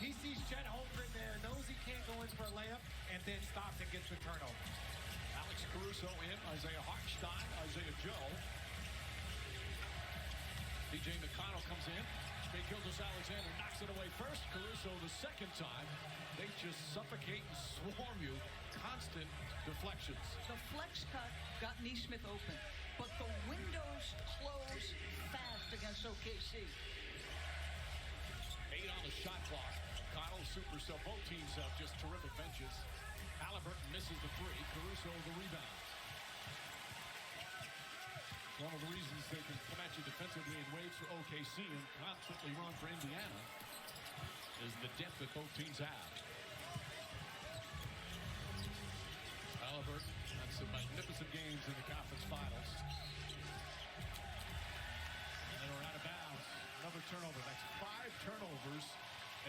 He sees Chet Holmgren there, knows he can't go in for a layup, and then stops and gets the turnover. Alex Caruso in, Isaiah Hartenstein, Isaiah Joe. TJ McConnell comes in. Gilgeous-Alexander knocks it away first. Caruso the second time. They just suffocate and swarm you. Constant deflections. The flex cut got Nesmith open, but the windows close fast against OKC. 8 on the shot clock. McConnell, super sub. Both teams have just terrific benches. Halliburton misses the three. Caruso the rebound. One of the reasons they can come at you defensively in waves for OKC and constantly run for Indiana is the depth that both teams have. Halliburton had some magnificent games in the conference finals. And they were out of bounds. Another turnover. That's 5 turnovers.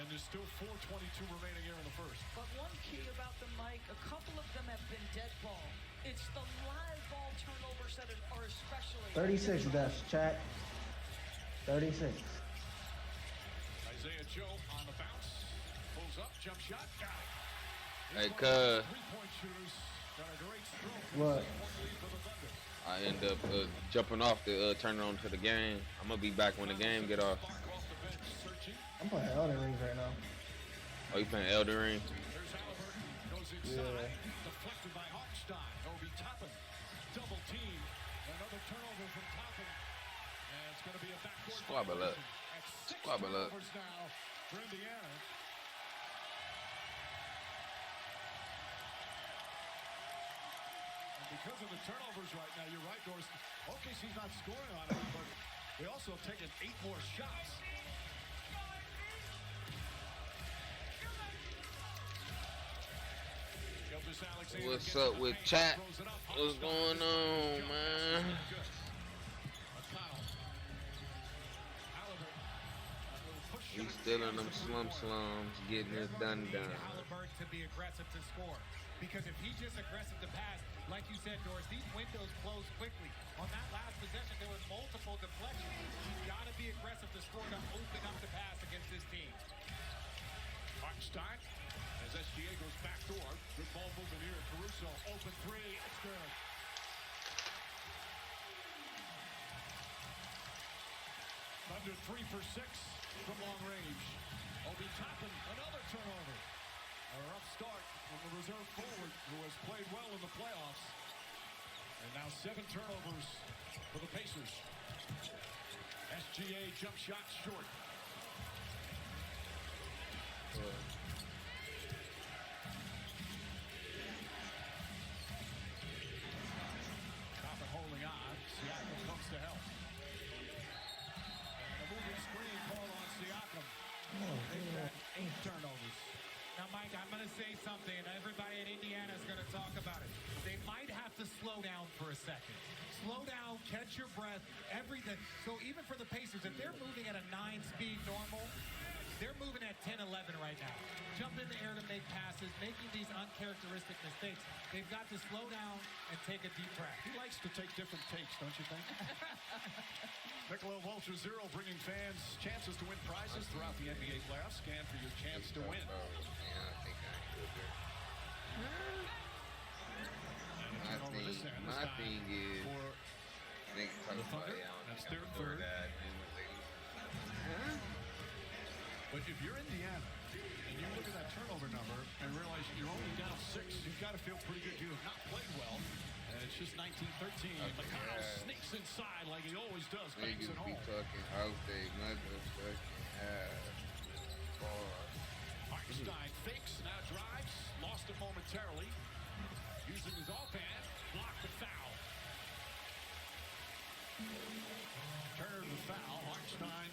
And there's still 4:22 remaining here in the first. But one key about the Mike, a couple of them have been dead ball. It's the live ball turnovers that are especially 36 best, chat. 36. Isaiah Joe on the bounce. Pulls up, jump shot, got it. Hey, cuz. 3-point shooters got a great stroke. What? I end up jumping off to turn it on to the game. I'm gonna be back when the game get off. I'm playing Elden Ring right now. Oh, you playing Elden Ring? There's Halliburton. Goes inside. Deflected by Hartenstein. Obi Toppin. Double team. Another turnover from Toppin. And it's going to be a backcourt. Squabble up. Squabble up. Now for Indiana. And because of the turnovers right now, you're right, Doris. OKC's not scoring on it, but they also have taken 8 more shots. What's up with chat? What's going on, man? We still in them slums, getting it done. Halliburton to be aggressive to score. Because if he's just aggressive to pass, like you said, Doris, these windows close quickly. On that last possession, there was multiple deflections. He's got to be aggressive to score to open up the pass against this team. Hartenstein as SGA goes back door. Good ball movement here. Caruso open 3. It's good. Thunder 3 for 6 from long range. Obi Toppin, another turnover. A rough start from the reserve forward who has played well in the playoffs. And now 7 turnovers for the Pacers. SGA jump shot short. Toppin holding on. Siakam comes to help. And a moving screen call on Siakam. They've had 8 turnovers. Now, Mike, I'm going to say something, and everybody in Indiana is going to talk about it. They might have to slow down for a second. Slow down, catch your breath, everything. So even for the Pacers, if they're moving at a 9-speed normal, they're moving at 10-11 right now. Jump in the air to make passes, making these uncharacteristic mistakes. They've got to slow down and take a deep breath. He likes to take different takes, don't you think? Michelob Ultra Zero bringing fans chances to win prizes throughout the NBA playoffs. Scan for your chance to win. My thing is, niggas talking about that's their third. But if you're Indiana and you look at that turnover number and realize you're only down 6, you've got to feel pretty good. You have not played well. And it's just 19-13. McConnell sneaks inside like he always does. Banks it home. Niggas be talking out they motherfucking ass. Hartenstein fakes, now drives, lost it momentarily. Using his offhand, blocked the foul. Turner the foul, Hartenstein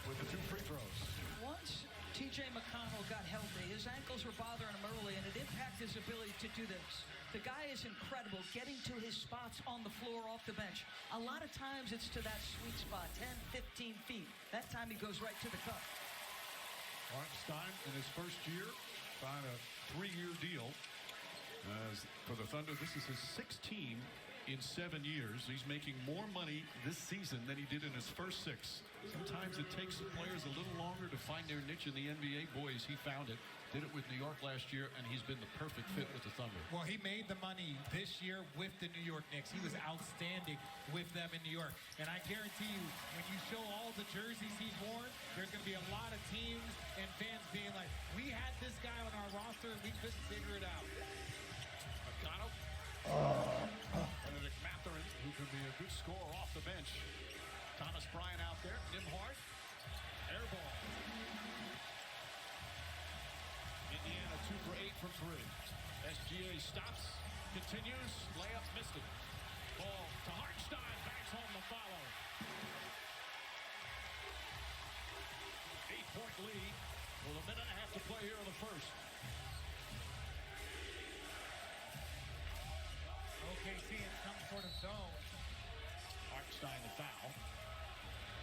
with the 2 free throws. Once TJ McConnell got healthy, his ankles were bothering him early, and it impacted his ability to do this. The guy is incredible, getting to his spots on the floor off the bench. A lot of times it's to that sweet spot, 10, 15 feet. That time he goes right to the cup. Hartenstein in his first year signed a 3-year deal. As for the Thunder, this is his 6th team in 7 years. He's making more money this season than he did in his first 6. Sometimes it takes players a little longer to find their niche in the NBA. Boys, he found it. Did it with New York last year, and he's been the perfect fit with the Thunder. Well, he made the money this year with the New York Knicks. He was outstanding with them in New York. And I guarantee you, when you show all the jerseys he's worn, there's going to be a lot of teams and fans being like, we had this guy on our roster, and we couldn't figure it out. Makano. Benedict Mathurin, who can be a good scorer off the bench. Thomas Bryant out there. Nimhart. Air ball. Indiana 2 for 8 from 3. SGA stops, continues, layup missed it. Ball to Hartenstein, banks home the follow. 8-point lead with a minute and a half to play here in the first. OKC in some sort of zone. Hartenstein the foul.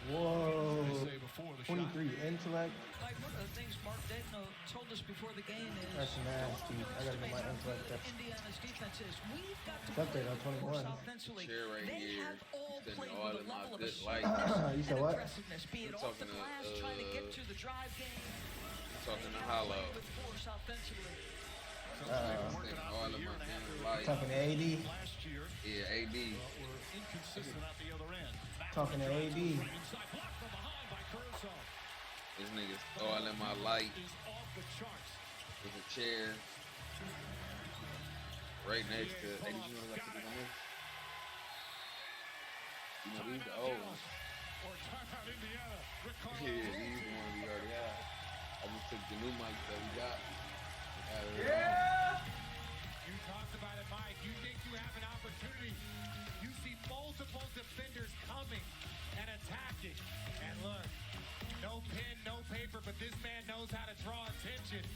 Whoa. They say before the 23 shot. intellect. Like one of the things Mark Degno told us before the game is That's nasty. I gotta get my intellect up. Indiana's defense is we've got to It's up there play on 21. force offensively. Chair right They here. have all Spending played all with a of my level of good assertiveness life. You said and what? aggressiveness, be it I'm off the talking to, glass, trying to get to the drive game. Talking They to have Hollow. played with force offensively. Working out all for a of year my and a half damn here. life. Talking to AD. Last year, Yeah, AD. were inconsistent at the other end. Talking to AD. Inside block from behind by Caruso. This nigga's all in my light. Is off the charts. There's a chair right next to. Hey, did you know that could be on this? You know these the old ones. Or timeout Indiana. Ricardo. Yeah, these the ones we already have. I just took the new mics that we got. You talked about it, Mike. You think you have an opportunity. You see multiple defenders coming and attacking. And look, no pen, no paper, but this man knows how to draw attention.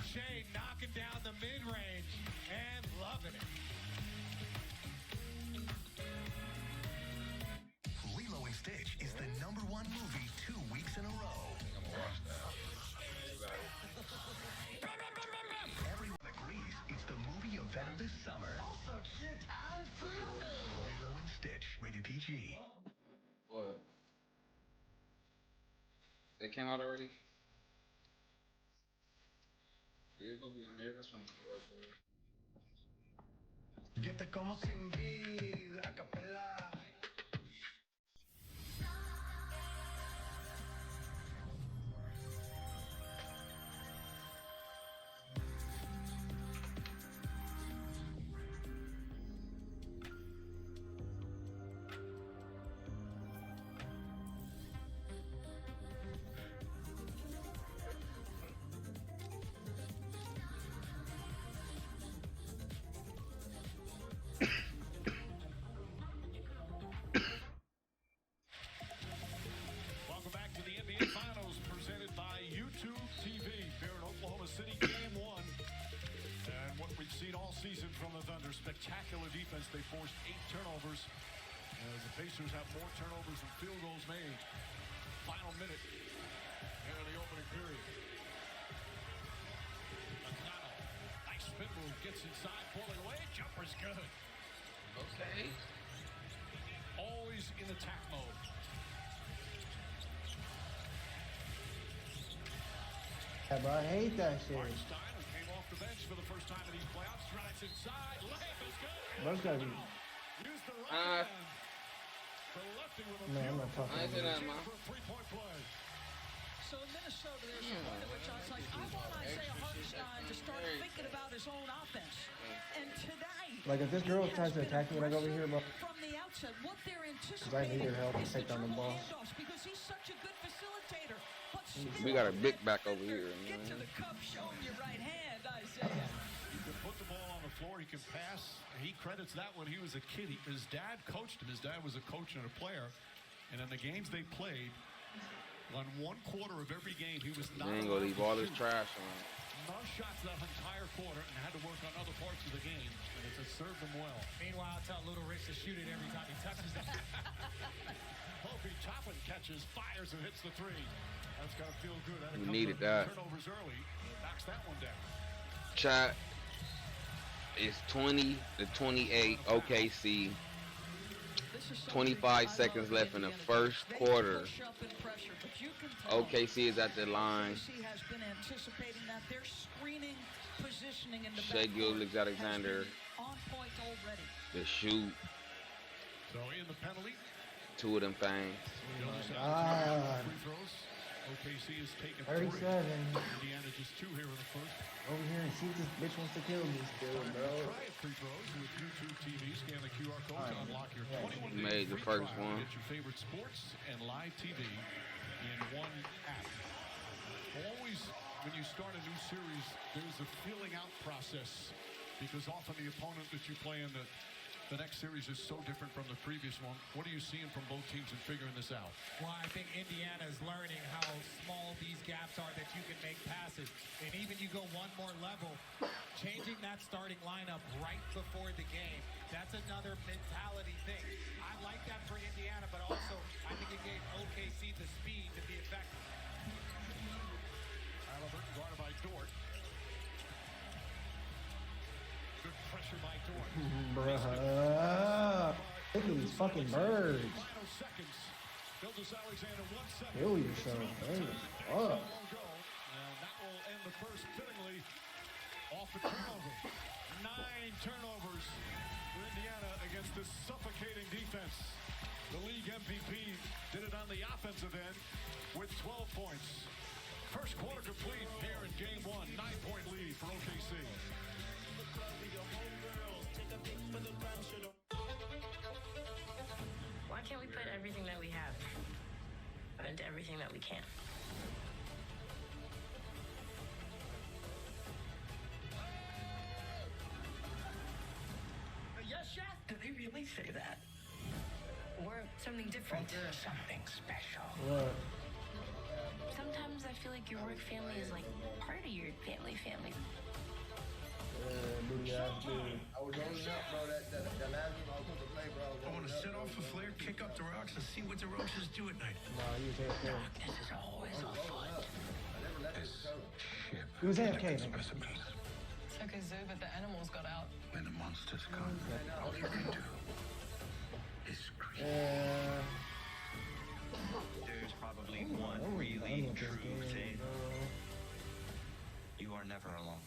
Shea knocking down the mid-range and loving it. Lilo and Stitch is the #1 movie 2 weeks in a row. Everyone agrees it's the movie event this summer. Also cute and fun. Lilo and Stitch, rated PG. What? They came out already? Yeah, it's gonna be in there. That's what I'm Yo te como sin vida, a capela. Welcome back to the NBA Finals presented by YouTube TV here in Oklahoma City, Game 1. And what we've seen all season from the Thunder, spectacular defense. They forced 8 turnovers. As the Pacers have more turnovers than field goals made. Final minute here in the opening period. Makano, nice spin move, gets inside, pulling away, jumper's good. Okay. Always in attack mode. Yeah, bro, I hate that shit. Hartenstein, who came off the bench for the first time in these playoffs, drives inside, layup is good. Bro's gotta be. Use the right hand. The lefty with a Man, I'm not beautiful talking I ain't say that, man. for a three-point play. So in Minnesota, there's a point at which I was like, I want Isaiah Hartenstein to start thinking about his own offense. And tonight, Like, if this girl tries to attack me when I go over here, bro. from the outset, what they're I anticipating need her help to is take down the dribble ball. handoffs because he's such a good facilitator. But We got a big back over here. You Get to know? the cup, show him your right hand, Isaiah. He can put the ball on the floor. He can pass. He credits that when he was a kid. His dad coached him. His dad was a coach and a player. And in the games they played, on 1/4 of every game, he was not They ain't gonna leave all this shoot. trash on. No shots that entire quarter and had to work on other parts of the game. And it has served him well. Meanwhile, tell Little Rich to shoot it every time he touches it. Obi Toppin catches, fires, and hits the three. That's got to feel good. Had a We couple needed of that. turnovers early. Knocks that one down. Chat. It's 20-28 OKC. This is something 25 I seconds love left in the Indiana. first They quarter. push up in pressure, but you can tell OKC is at the line. OKC has been anticipating that. Their screening, positioning in the Shea backcourt Gilgeous-Alexander. has been on point already. The shoot, So in the penalty, 2 of them things. God. free throws. OKC has taken 37. 3. Indiana just 2 here in the first. Over here and see if this bitch wants to kill me still, bro. Try it free throws with YouTube TV. Scan the QR code to unlock your 21 He made the first one. Get your favorite sports and live TV in one app. Always, when you start a new series, there's a filling out process because often the opponent that you play in the next series is so different from the previous one. What are you seeing from both teams in figuring this out? Well, I think Indiana is learning how small these gaps are that you can make passes. And even you go one more level, changing that starting lineup right before the game, that's another mentality thing. I like that for Indiana, but also I think it gave OKC the speed to be effective. Halliburton guarded by Dort. Good pressure by Dort. Bruh. Look at these fucking birds. Final seconds. Gilgeous-Alexander 1 second. Kill yourself. Damn. Won't Fuck. go. And that will end the first fittingly off the turnover. 9 turnovers for Indiana against this suffocating defense. The league MVP did it on the offensive end with 12 points. First quarter complete here in game 1. 9-point lead for OKC. Why can't we put everything that we have into everything that we can? Yes, chef. Did they really say that? Or something different. Something special. What? Sometimes I feel like your work family is like part of your family. Booty ass dude. I was rolling up, bro. That last one I was supposed to play, bro. I want to set off a flare, kick up the rocks, and see what the roaches do at night. Nah, he was AFK. This is always afoot. I never let this go. Ship He was AFK, man. specimens. It's like a zoo, but the animals got out. When the monsters come, all you can do is scream. Yeah. There's probably I'm one done really with this true game, thing. bro. You are never alone.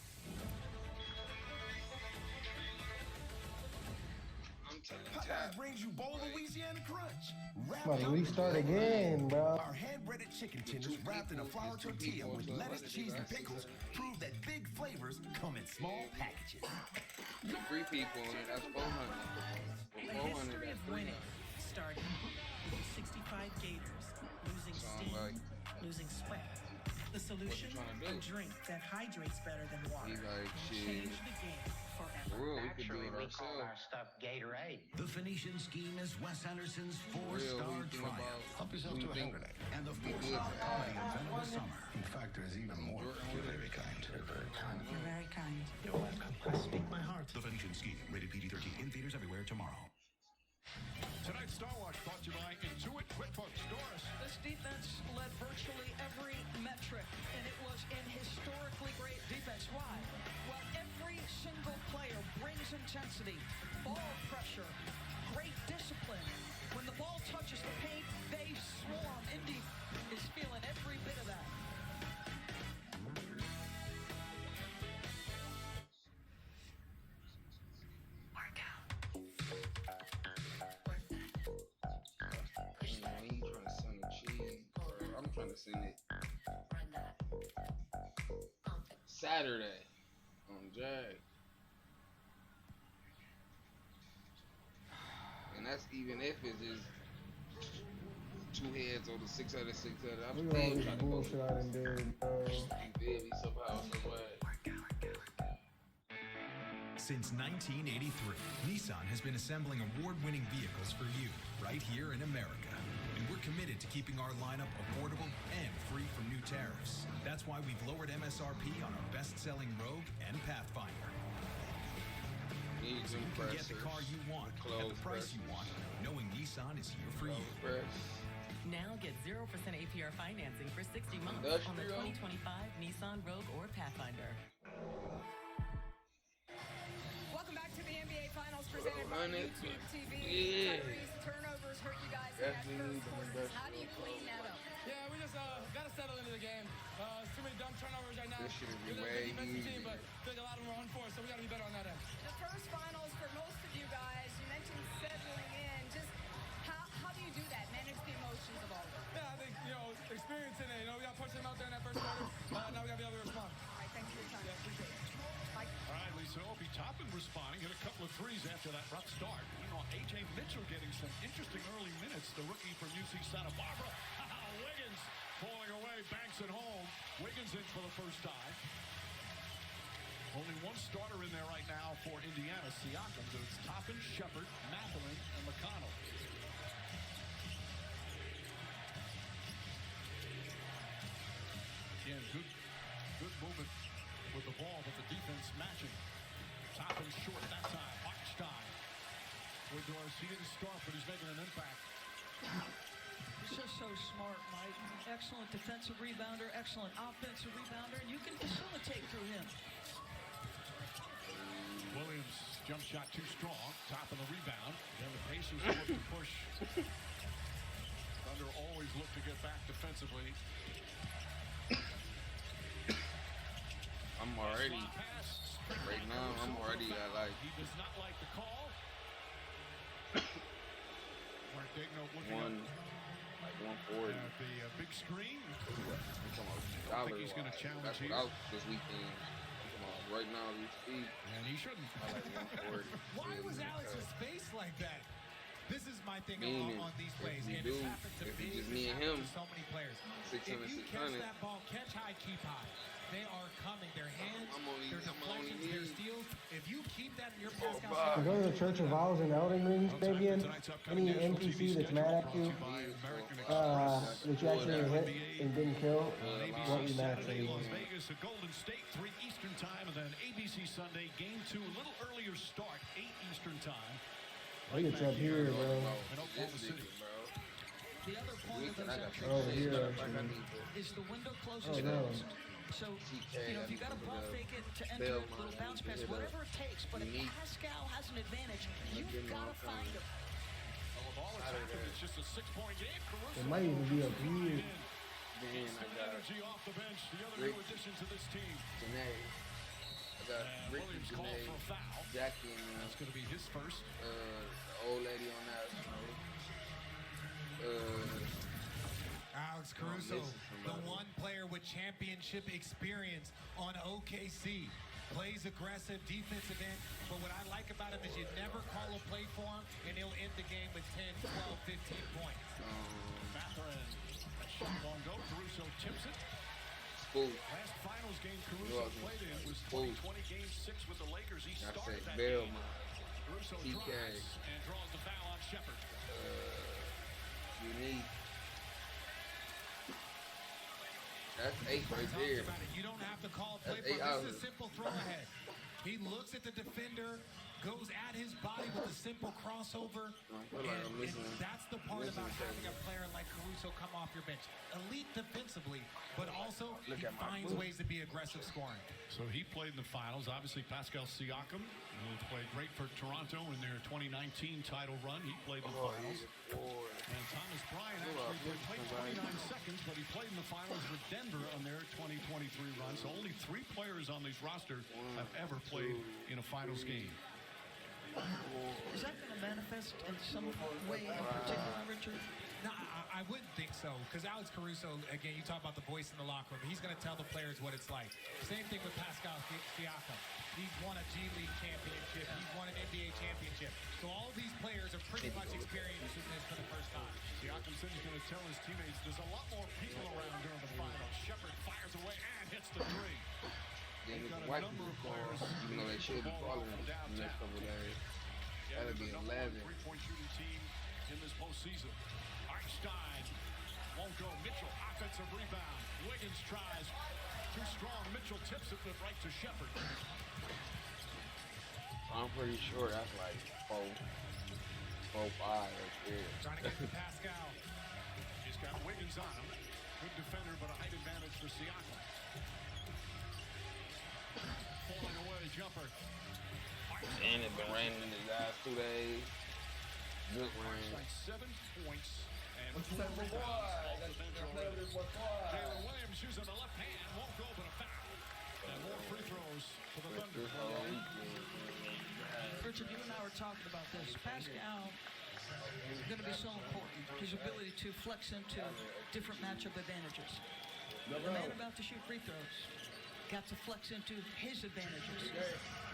Popeyes brings you Bowl Louisiana Crunch. Wrapped About to up restart with again, bro. Our hand-breaded chicken tenders wrapped in a flour tortilla with lettuce, cheese, and pickles prove that big flavors come in small packages. 3 people in it, that's 400. The 400, history that's of 300. winning started with the 65 Gators, losing So I'm steam, like, losing sweat. The solution, trying to a do? drink that hydrates better than water. He like, Change shit. the game For forever. real, we could do it ourselves. stuff Gatorade. The Phoenician scheme is Wes Anderson's For real, four-star we think triumph. about Help yourself who to you a think hand grenade. And the be good four-star to comedy have. event of the summer. In fact, there's even more. You're very kind. You're very kind. You're very kind. You're welcome. I speak my heart. The Phoenician scheme, rated PG-13, in theaters everywhere tomorrow. Tonight's Star Watch brought to you by Intuit QuickBooks. Doris. This defense led virtually every metric, and it was in historically great defense. Why? Well, every single player brings intensity, ball pressure, great discipline. When the ball touches the paint, they swarm. Indy is feeling every bit of that. When you trying to send the cheese, I'm trying to send it Saturday on Jag. And that's even if it's just 2 heads or the 600. I'm Look still at all trying this to go. bullshit I done did, bro. You feel me? Somehow, some way. Since 1983, Nissan has been assembling award-winning vehicles for you right here in America. And we're committed to keeping our lineup affordable and free from new tariffs. That's why we've lowered MSRP on our best-selling Rogue and Pathfinder. Need So some you can get the pressers, car you want at clothes the price you want, knowing Nissan is here for you. press. Now get 0% APR financing for 60 months on the Industrial. 2025 Nissan Rogue or Pathfinder. Welcome back to the NBA Finals presented by 100. YouTube TV. Yeah. Tyrese turnover. hurt you guys in that Definitely first need quarter. the How do you clean that up? Yeah, we just got to settle into the game. Too many dumb turnovers right now. This shit is We're a way defensive team, easy. but I think a lot of them are unforced, so we got to be better on that end. The first finals for most of you guys, you mentioned settling in. Just how do you do that? Manage the emotions of all of it? Yeah, I think, experiencing it. We got to push them out there in that first quarter. Now we got to be able to respond. All right, thanks for your time. Yeah, appreciate it. Mike? All right, Lisa, Obi Toppin responding, hit a couple of threes after that rough start. Meanwhile, A.J. Mitchell getting some interesting early minutes, the rookie from UC Santa Barbara. Wiggins falling away, banks it home. Wiggins in for the first time. Only one starter in there right now for Indiana, Siakam. So it's Toppin, Shepard, Mathurin, and McConnell. Again, good movement with the ball, but the defense matching. Toppin short that time. Hartenstein. Woodors, he didn't start, but he's making an impact. He's just so smart, Mike. Excellent defensive rebounder, excellent offensive rebounder, and you can facilitate through him. Williams, jump shot too strong. Top of the rebound. Then the Pacers look to push. Thunder always look to get back defensively. I'm already, right now, I'm already at like He does not like the call. Mark Digno looking like 140. at the big screen. I think he's going to challenge That's here. what I was this weekend. Come on, right now, we speak. And he shouldn't. I like 140. Why was Alex's face like that? This is my thing Meaning, on these plays, if we and do, it's happened to if me. it's just It's me and happened him, to so many players. 600, If you catch 600. that ball, catch high, keep high. They are coming. Their hands, their I'm only deflections, their need- steals. If you keep that in your Pascal, I go to the Church of Vows and Elding Rings, Fabian. Any NPC that's mad at you, that you actually hit and didn't kill, won't be mad at you. Las Vegas at Golden State, 3 Eastern time, and then ABC Sunday, game 2, a little earlier start, 8 Eastern time. Look at you up here, bro. In Oklahoma City. The other point of those extra Over here, plays actually. is the window closes Oh, no. fast. So, if you got a ball fake it to enter it, little bounce pass, whatever it takes. But if Pascal has an advantage, you've got to find him. Well, with all its active, it's just a 6-point game. Caruso It might even be up here. Then I instant got energy off the bench. The other Rick. new addition to this team. Janae. I got And Ricky, Williams called Janae, for a foul. Jackie, and That's going to be his first. the old lady on that. Alex Caruso, the one player with championship experience on OKC. Plays aggressive, defensive end, but what I like about him is you never call a play for him, and he'll end the game with 10, 12, 15 points. Mathurin, that shot won't go. Caruso tips it. Spool. Last finals game Caruso played in was 2020 Game 6 with the Lakers. He I started say that Bell, game. man. Caruso TK. drives and draws the foul on Shepard. Unique. That's 8 right there. You don't have to call a play That's for 8 him. This is hours. a simple throw ahead. He looks at the defender, goes at his body with a simple crossover. I feel like I'm And listening. that's the part Listen about to having a you. player like Caruso come off your bench. Elite defensively, but also Look he at my finds move. ways to be aggressive scoring. So he played in the finals. Obviously, Pascal Siakam, who played great for Toronto in their 2019 title run. He played in the finals. And Thomas Bryant actually played 29 seconds, but he played in the finals with Denver on their 2023 run. So only 3 players on this roster have ever played in a finals game. Is that going to manifest in some way in particular, Richard? No, I wouldn't think so, because Alex Caruso, again, you talk about the voice in the locker room. He's going to tell the players what it's like. Same thing with Pascal Siakam. He's won a G League championship. He's won an NBA championship. So all these players are pretty much experiencing this for the first time. Siakam said he's going to tell his teammates there's a lot more people around during the finals. Shepard fires away and hits the 3. Then They've if got the a white number people of call, players even though they should be calling in the next couple of days, that'll be 11. 3-point shooting team in this postseason. Einstein won't go. Mitchell, offensive rebound. Wiggins tries. Too strong. Mitchell tips it right to Shepard. I'm pretty sure that's like 4, 5 right there. Trying to get to Pascal. He's got Wiggins on him. Good defender, but a height advantage for Siakam. Falling away, jumper. And it's been raining in the last 2 days. Good one. 7 points. And What you say, boy? Jalen Williams using the left hand. Won't go, but a foul. And more free throws for the Thunder. Richard, you and I were talking about this. Pascal is going to be so important. His ability to flex into different matchup advantages. The man about to shoot free throws got to flex into his advantages.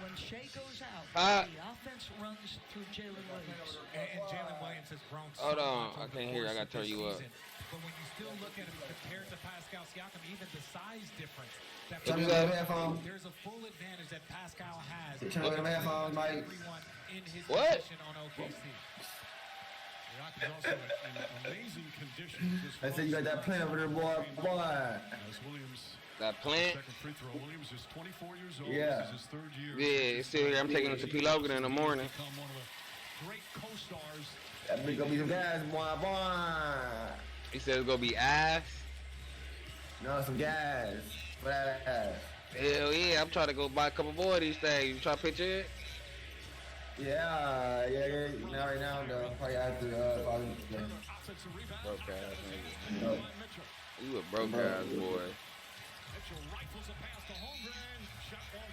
When Shea goes out, the offense runs through Jalen Williams. And Jalen Williams has grown so Hold on, much I over can't the hear you. I course gotta of turn this you up. season. But when you still look at him compared to Pascal Siakam, even the size difference, that Turn them headphones. there's a full advantage that Pascal has. Turn them headphones, Mike. Everyone in his What? position on OKC. The Rockets also in amazing conditions. I said you got that plant over there, boy. As Williams, That plant? second free throw. Williams is 24 years old. Yeah. This is his third year. Yeah, it's still here. I'm taking it to P. Logan in the morning. Become one of the great co-stars. That big gonna be some guys, boy. He said it's gonna be ass. No, some guys. What ass? Hell yeah, I'm trying to go buy a couple more of these things. You try to pitch it? Yeah. Not right now, though. Probably have to, Broke ass nigga. No. You a broke ass boy.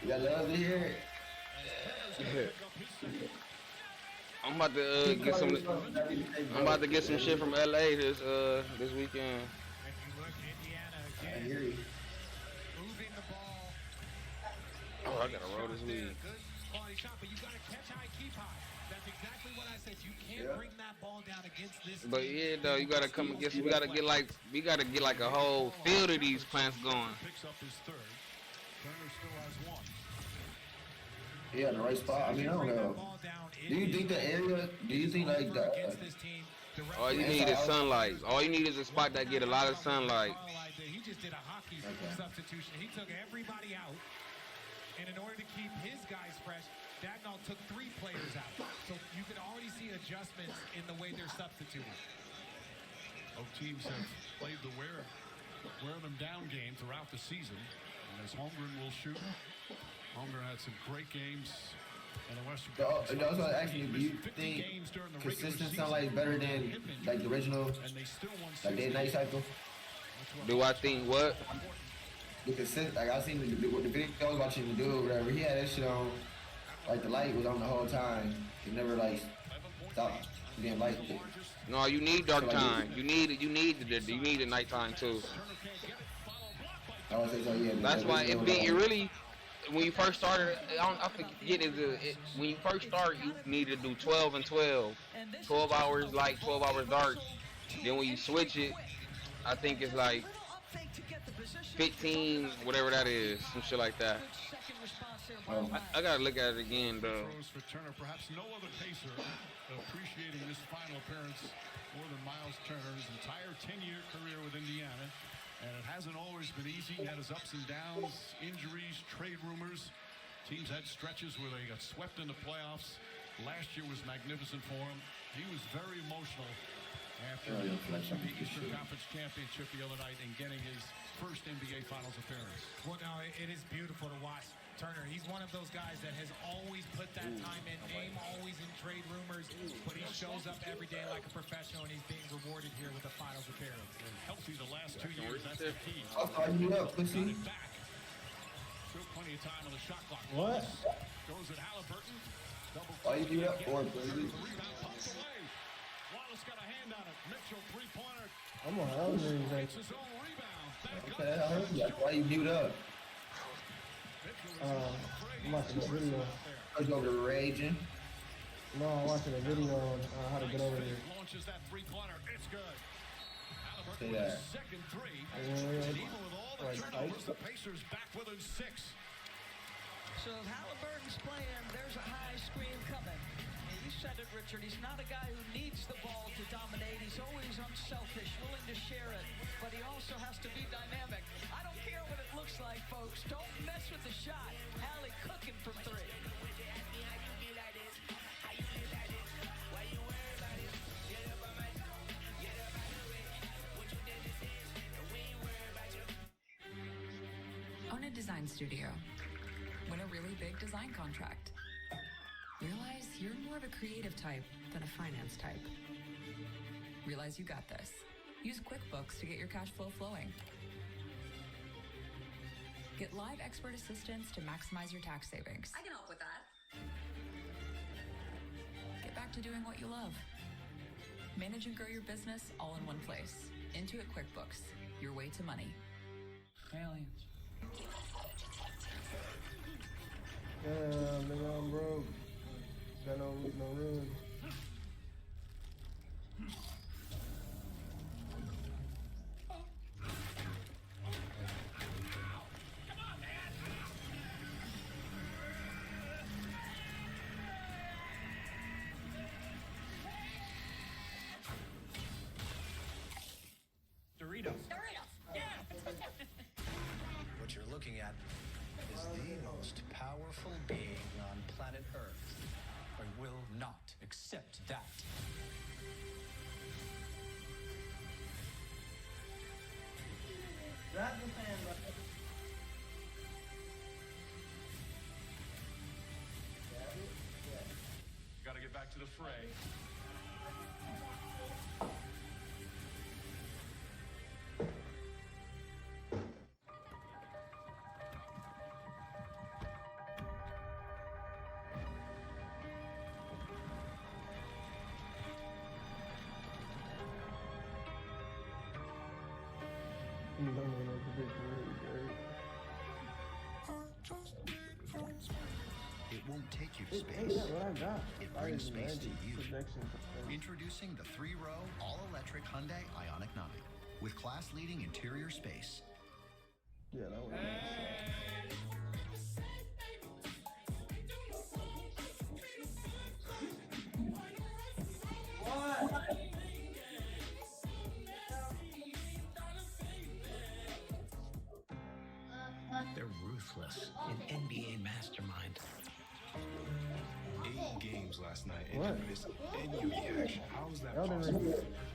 You got love to hear it. I'm about to get some. I'm about to get some shit from LA this weekend. I hear you. Moving the ball. Oh, I gotta roll this weed. Good quality shot, but you gotta catch high, keep high. That's exactly what I said. You can't bring that ball down against this. But yeah, though, you gotta come and get. We gotta get like a whole field of these plants going. Picks up his third. Turner still has one. Yeah, in the right spot. I mean, I don't know. Do you think the area? Do you think like the? All you need is sunlight. All you need is a spot that get a lot of sunlight. He just did a hockey substitution. He took everybody out, and in order to keep his guys fresh, Dagnall took 3 players out. So you can already see adjustments in the way they're substituting. Both teams have played the wear them down game throughout the season. And as Holmgren will shoot, Holmgren had some great games in the Western Conference. I was gonna ask you, do you think consistent sunlight is better than like the original, like day and night cycle? Do I think what? The consistent, like I seen the video I was watching the dude, whatever. He had that shit on, like the light was on the whole time. It never like stopped being light. No, you need dark time. You need the nighttime too. I would say so, yeah. That's why it really. When you first started, I forget when you first start, you need to do 12 and 12. 12 hours light, 12 hours dark. Then when you switch it, I think it's like 15, whatever that is, some shit like that. I gotta look at it again, though. For Turner, perhaps no other pacer appreciating this final appearance more than Miles Turner, his entire 10-year career with Indiana. And it hasn't always been easy. He had his ups and downs, injuries, trade rumors. Teams had stretches where they got swept in the playoffs. Last year was magnificent for him. He was very emotional after clinching the Eastern Conference Championship the other night and getting his first NBA Finals appearance. Well, no, it is beautiful to watch Turner. He's one of those guys that has always put that time in, name always in trade rumors, but he shows up every day like a professional, and he's being rewarded here with a Finals appearance. Healthy the last 2 years, that's the key. I'll find you up, pussy. Still plenty of time on the shot clock. What? Goes at Halliburton. Why you do that for, baby? Wallace got a hand on it. Mitchell, three-pointer. I'm on hungry. Like, His own rebound. Back Okay, I heard you. Why you mute up? I'm watching a video. I was over raging. No, I'm watching a video on how to get over there. Launches that three-pointer. It's good. Say Halliburton with that. his second three. Yeah. And even with all the Right, turnovers, right. the Pacers back within 6. So if Halliburton's playing, there's a high screen coming. And you said it, Richard. He's not a guy who needs the ball to dominate. He's always unselfish, willing to share it. But he also has to be dynamic. I don't care what it looks like, folks. Don't mess with the shot. Allie cooking from 3. Own a design studio. Win a really big design contract. Realize you're more of a creative type than a finance type. Realize you got this. Use QuickBooks to get your cash flow flowing. Get live expert assistance to maximize your tax savings. I can help with that. Get back to doing what you love. Manage and grow your business all in one place. Intuit QuickBooks, your way to money. Aliens. Damn, nigga, I'm broke. Got no room. Doritos. Yeah. What you're looking at is the most powerful being on planet Earth. I will not accept that. Grab the fan, bro. Got to get back to the fray. It won't take you to Hey, space. that's what I got. It brings space to you. Protection. Introducing the 3-row, all-electric Hyundai Ioniq 9 with class-leading interior space. Yeah, that was They're ruthless. An NBA mastermind. 8 games last night and What? you missed any action. How is that Elden possible? Ring.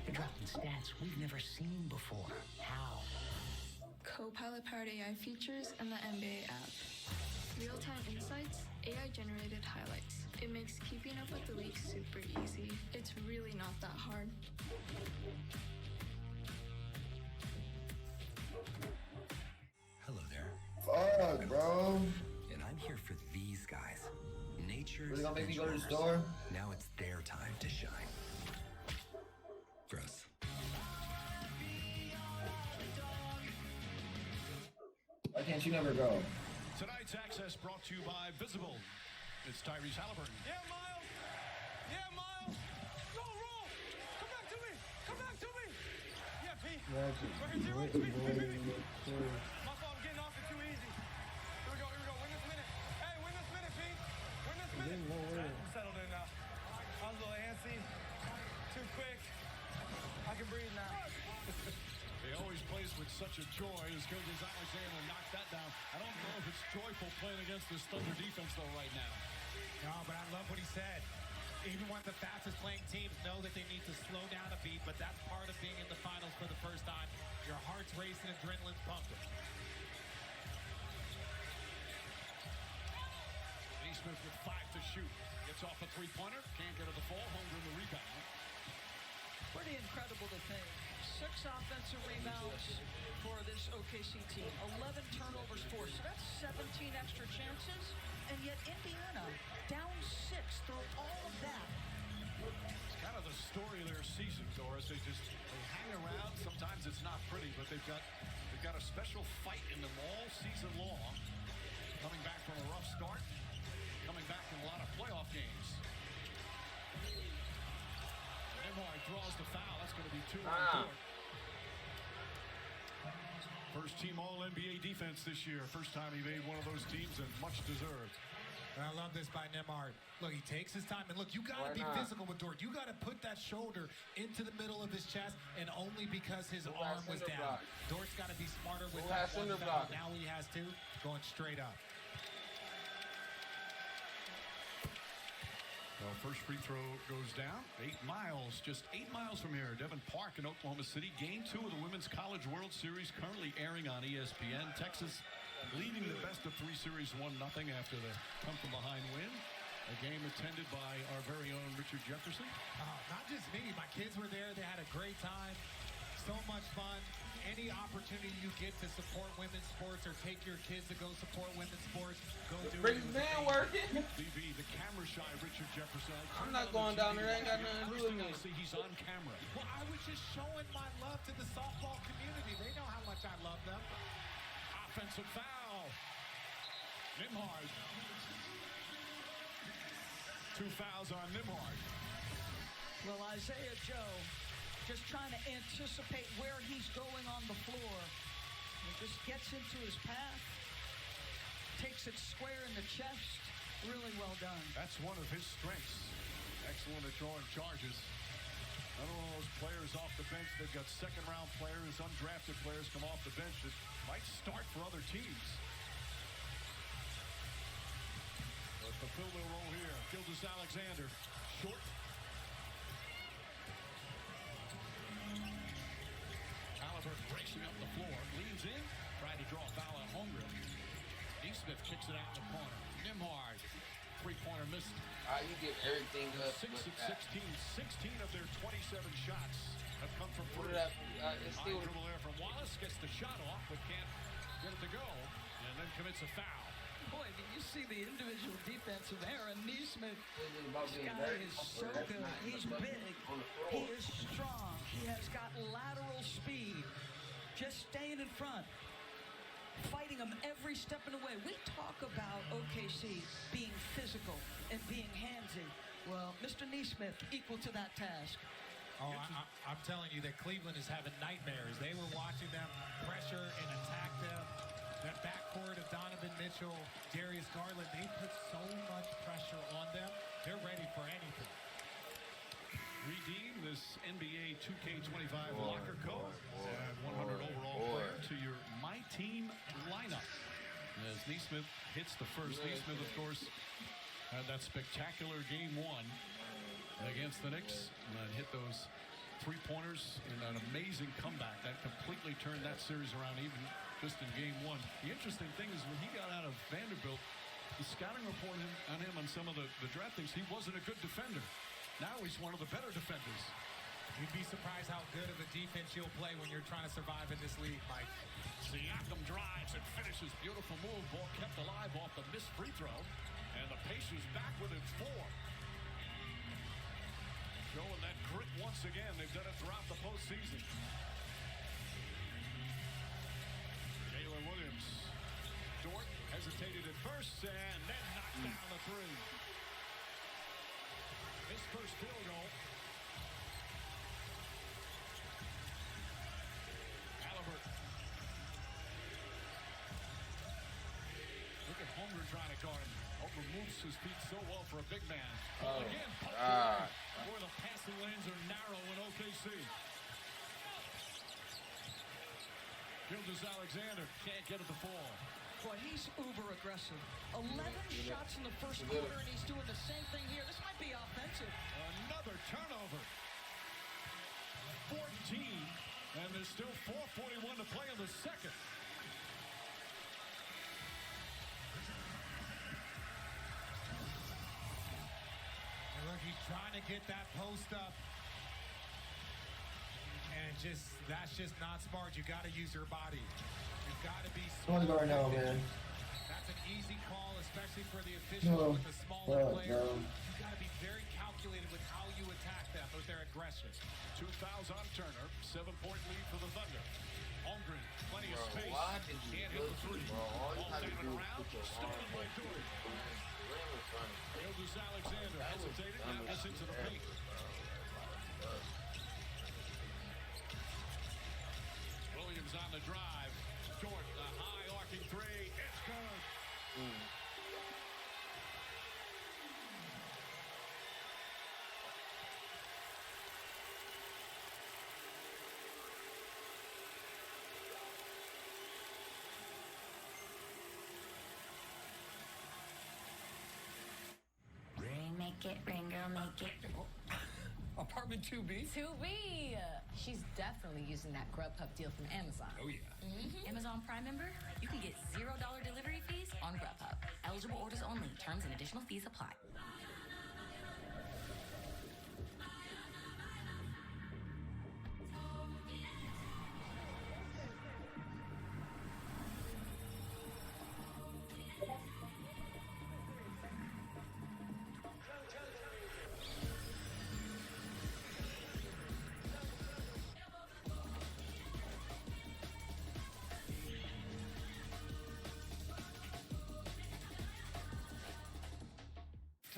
They're dropping stats we've never seen before. How? Copilot powered AI features and the NBA app. Real-time insights, AI-generated highlights. It makes keeping up with the league super easy. It's really not that hard. Hello there. Fuck, bro. And I'm here for these guys. Nature's Really gonna make me go to the benchwarmers. store? Now it's their time to shine. Gross. Why can't you never go? Tonight's access brought to you by Visible. It's Tyrese Halliburton. Yeah, Miles. Yeah, Miles. Go, roll. Come back to me. Come back to me. Yeah, P. Magic. Right here, Wait, My fault, I'm getting off it too easy. Here we go. Win this minute. Hey, win this minute, P. Win this minute. I'm settled in now. I was a little antsy. Too quick. I can breathe now. He always plays with such a joy as Coach Gonzalez able to knock that down. I don't know if it's joyful playing against this Thunder defense, though, right now. No, but I love what he said. Even when the fastest playing teams know that they need to slow down a beat, but that's part of being in the finals for the first time. Your heart's racing, adrenaline's pumping. Neesmith with 5 to shoot. Gets off a three-pointer. Can't get to the ball. Holmgren the rebound. Pretty incredible to think. 6 offensive rebounds for this OKC team. 11 turnovers forced. So that's 17 extra chances. And yet Indiana down 6 through all of that. It's kind of the story of their season, Doris. They hang around. Sometimes it's not pretty, but they've got a special fight in them all season long. Coming back from a rough start. Coming back from a lot of playoff games. Nembhard draws the foul. That's going to be 2 on court. First team All-NBA defense this year. First time he made one of those teams, and much deserved. And I love this by Nembhard. Look, he takes his time. And look, you got to be physical with Dort. You got to put that shoulder into the middle of his chest, and only because his arm was down. Dort's got to be smarter with that one foul. Now he has 2, going straight up. Well, first free throw goes down. 8 miles, just 8 miles from here. Devon Park in Oklahoma City. Game 2 of the Women's College World Series currently airing on ESPN. Texas leading the best of 3 series 1-0 after the come-from-behind win. A game attended by our very own Richard Jefferson. Not just me. My kids were there. They had a great time. So much fun. Any opportunity you get to support women's sports or take your kids to go support women's sports, go do it. Man working. BB, the camera shy Richard Jefferson. I'm not going down there. Ain't got nothing to do with me. See, he's on camera. Well, I was just showing my love to the softball community. They know how much I love them. Offensive foul. Nembhard. 2 fouls on Nembhard. Well, Isaiah Joe just trying to anticipate where he's going on the floor. He just gets into his path, takes it square in the chest. Really well done. That's one of his strengths. Excellent at drawing charges. Another one of those players off the bench. They've got second-round players, undrafted players come off the bench that might start for other teams. But the field roll here. Gilgeous-Alexander. Short. Halliburton racing up the floor. Leans in. Trying to draw a foul on Holmgren. Neesmith kicks it out in the corner. Nembhard. Three-pointer missed. You get everything up. 6 of 16. 16 of their 27 shots have come from three. Still dribble there from Wallace. Gets the shot off, but can't get it to go. And then commits a foul. Boy, did you see the individual defense of Aaron Neesmith? This guy is so good. He's big. He is strong. He has got lateral speed. Just staying in front. Fighting him every step of the way. We talk about OKC being physical and being handsy. Well, Mr. Neesmith equal to that task. Oh, I'm telling you that Cleveland is having nightmares. They were watching them pressure and attack them. That backcourt of Donovan Mitchell, Darius Garland, they put so much pressure on them. They're ready for anything. Redeem this NBA 2K25 locker code. Add 100 overall player to your My Team lineup. As Neesmith hits the first. Neesmith, of course, had that spectacular game one against the Knicks. And then hit those three-pointers in an amazing comeback. That completely turned that series around even just in game one. The interesting thing is when he got out of Vanderbilt, the scouting report on him on some of the draft things, he wasn't a good defender. Now he's one of the better defenders. You'd be surprised how good of a defense you'll play when you're trying to survive in this league, Mike. Siakam drives and finishes. Beautiful move. Ball kept alive off the missed free throw. And the Pacers back within 4. Showing that grit once again. They've done it throughout the postseason. Jalen Williams. Dort hesitated at first and then knocked down the three. His first field goal. Halliburton. Look at Holmgren trying to guard him. Holmgren moves his feet so well for a big man. Again, boy, the passing lanes are narrow in OKC. Gilgeous-Alexander can't get it to fall. Boy, he's uber aggressive. 11 shots in the first quarter, and he's doing the same thing here. This might be offensive. Another turnover. 14, and there's still 4:41 to play in the second. And look, he's trying to get that post up. And that's just not smart. You got to use your body. You've got to be smart. Right now, man. That's an easy call, especially for the officials with the smaller players. You've got to be very calculated with how you attack them with their aggression. 2 fouls on Turner. 7-point lead for the Thunder. Holmgren, plenty of space. Can't hit the three. Ball taken around. Stolen by Dort. Gilgeous-Alexander hesitated. Now gets into the paint. Williams on the drive. Dort, the high arcing three. It's good. Make it, ring girl, make it. Apartment 2B? 2B. She's definitely using that Grubhub deal from Amazon. Oh, yeah. Amazon Prime member? You can get $0 delivery fees on Grubhub. Eligible orders only. Terms and additional fees apply.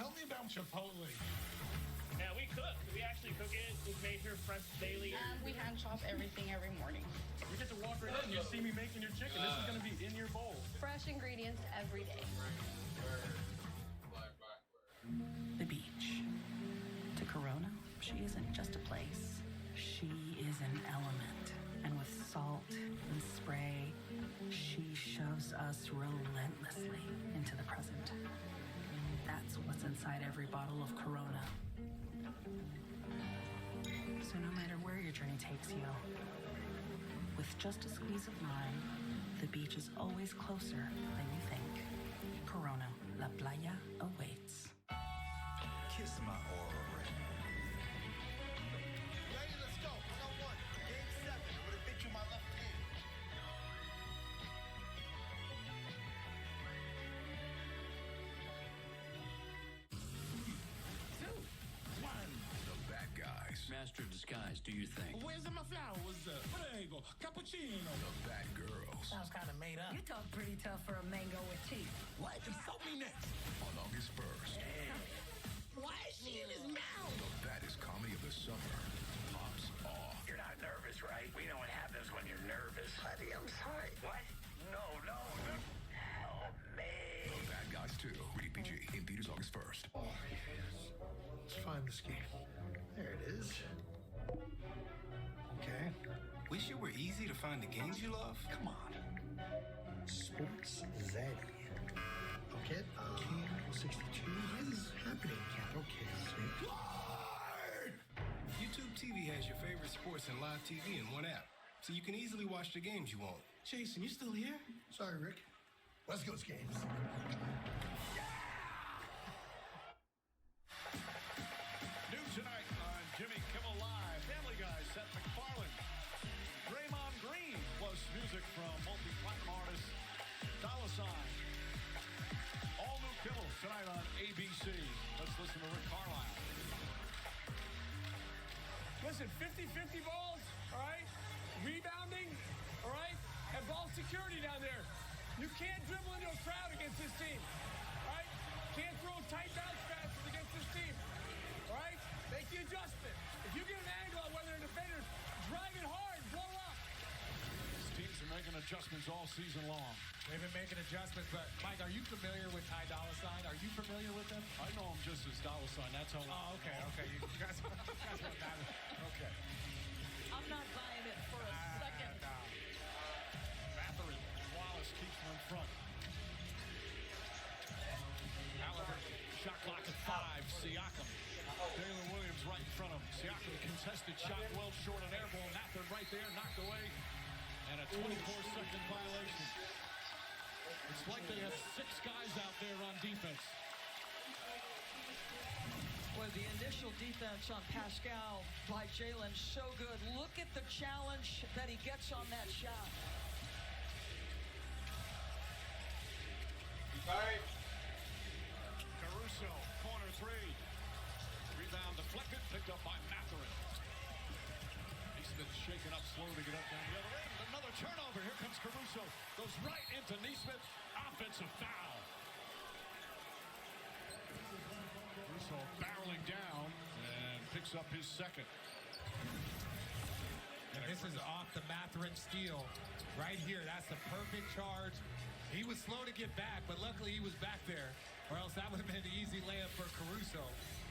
Tell me about Chipotle. Yeah, we cook. We actually cook it. It's made here fresh daily. We hand chop everything every morning. You get to walk right in. You see me making your chicken. This is going to be in your bowl. Fresh ingredients every day. The beach. To Corona, she isn't just a place. She is an element. And with salt and spray, she shoves us relentlessly into the present. That's what's inside every bottle of Corona. So no matter where your journey takes you, with just a squeeze of lime, the beach is always closer than you think. Corona, La Playa awaits. Kiss my aura ring. Ready, let's go. 1-on-1. Game 7. I'm gonna hit you my left hand. 2, 1. The bad guys. Master of disguise, do you think? Where's my flowers? Prego, cappuccino. The bad girls. Sounds kind of made up. You talk pretty tough for a mango with teeth. What? Insult me next. On August 1st. Why is she in his mouth? The baddest comedy of the summer pops off. You're not nervous, right? We know what happens when you're nervous. Honey, I'm sorry. What? No. Help me. The Bad Guys 2. Rated PG. In theaters August 1st. Oh, yes. Let's find this game. There it is. Okay. Wish it were easy to find the games you love? Come on. Sports Zaddy. Okay. Candle 62. What is happening, Cat? Okay. YouTube TV has your favorite sports and live TV in one app, so you can easily watch the games you want. Jason, you still here? Sorry, Rick. West Coast games. New tonight on Jimmy Kimmel Live. Family Guy, Seth MacFarlane. Draymond Green, plus music from multi-platinum artist Dollar Sign. All new Kimmel tonight on ABC. Let's listen to Rick Carlisle. Listen, 50-50 balls, all right? Rebounding, all right? And ball security down there. You can't dribble into a crowd against this team, all right? Can't throw tight bounce passes against this team, all right? Make the adjustment. If you get an angle on whether a defender's driving hard, blow up. These teams are making adjustments all season long. They've been making adjustments, but Mike, are you familiar with Ty Dolla $ign? Are you familiar with them? I know him just as Dollar Sign. That's how. Oh, okay. You guys what matters. Okay. I'm not buying it for a second. Mathurin, Wallace keeps them in front. Halliburton, shot clock at 5. Siakam. Taylor Williams right in front of him. Siakam contested shot well short on air ball. Mathurin right there, knocked away. And a 24-second violation. It's like they have 6 guys out there on defense. Well, the initial defense on Pascal by Jalen, so good. Look at the challenge that he gets on that shot. Caruso, corner 3. Rebound deflected, picked up by Mathurin. Neesmith shaken up, slow to get up down the other end. Another turnover. Here comes Caruso. Goes right into Neesmith. Offensive foul. Caruso barreling down and picks up his second. And this is off the Mathurin steal. Right here, that's the perfect charge. He was slow to get back, but luckily he was back there, or else that would have been an easy layup for Caruso.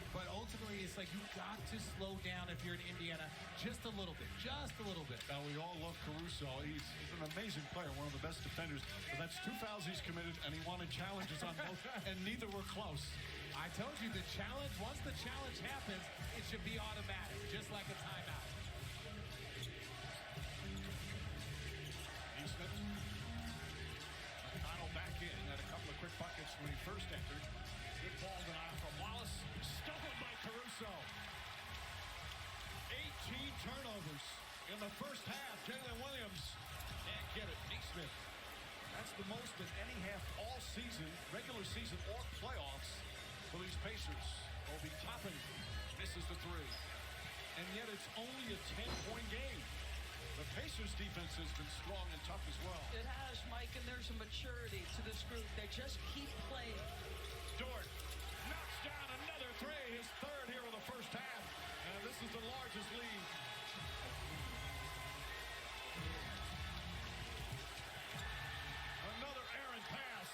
But ultimately, it's like you've got to slow down if you're in Indiana just a little bit. Now, we all love Caruso. He's an amazing player, one of the best defenders. But that's 2 fouls he's committed, and he wanted challenges on both, and neither were close. I told you the challenge, once the challenge happens, it should be automatic, just like a timeout. Neesmith. McConnell back in, had a couple of quick buckets when he first entered. Good ball denial from Wallace. Stolen by Caruso. 18 turnovers in the first half. Jalen Williams can't get it. Neesmith. That's the most in any half all season, regular season or playoffs for these Pacers. Obi Toppin misses the 3. And yet it's only a 10-point game. The Pacers defense has been strong and tough as well. It has, Mike, and there's a maturity to this group. They just keep playing. Dort knocks down his third here in the first half, and this is the largest lead. Another errant pass.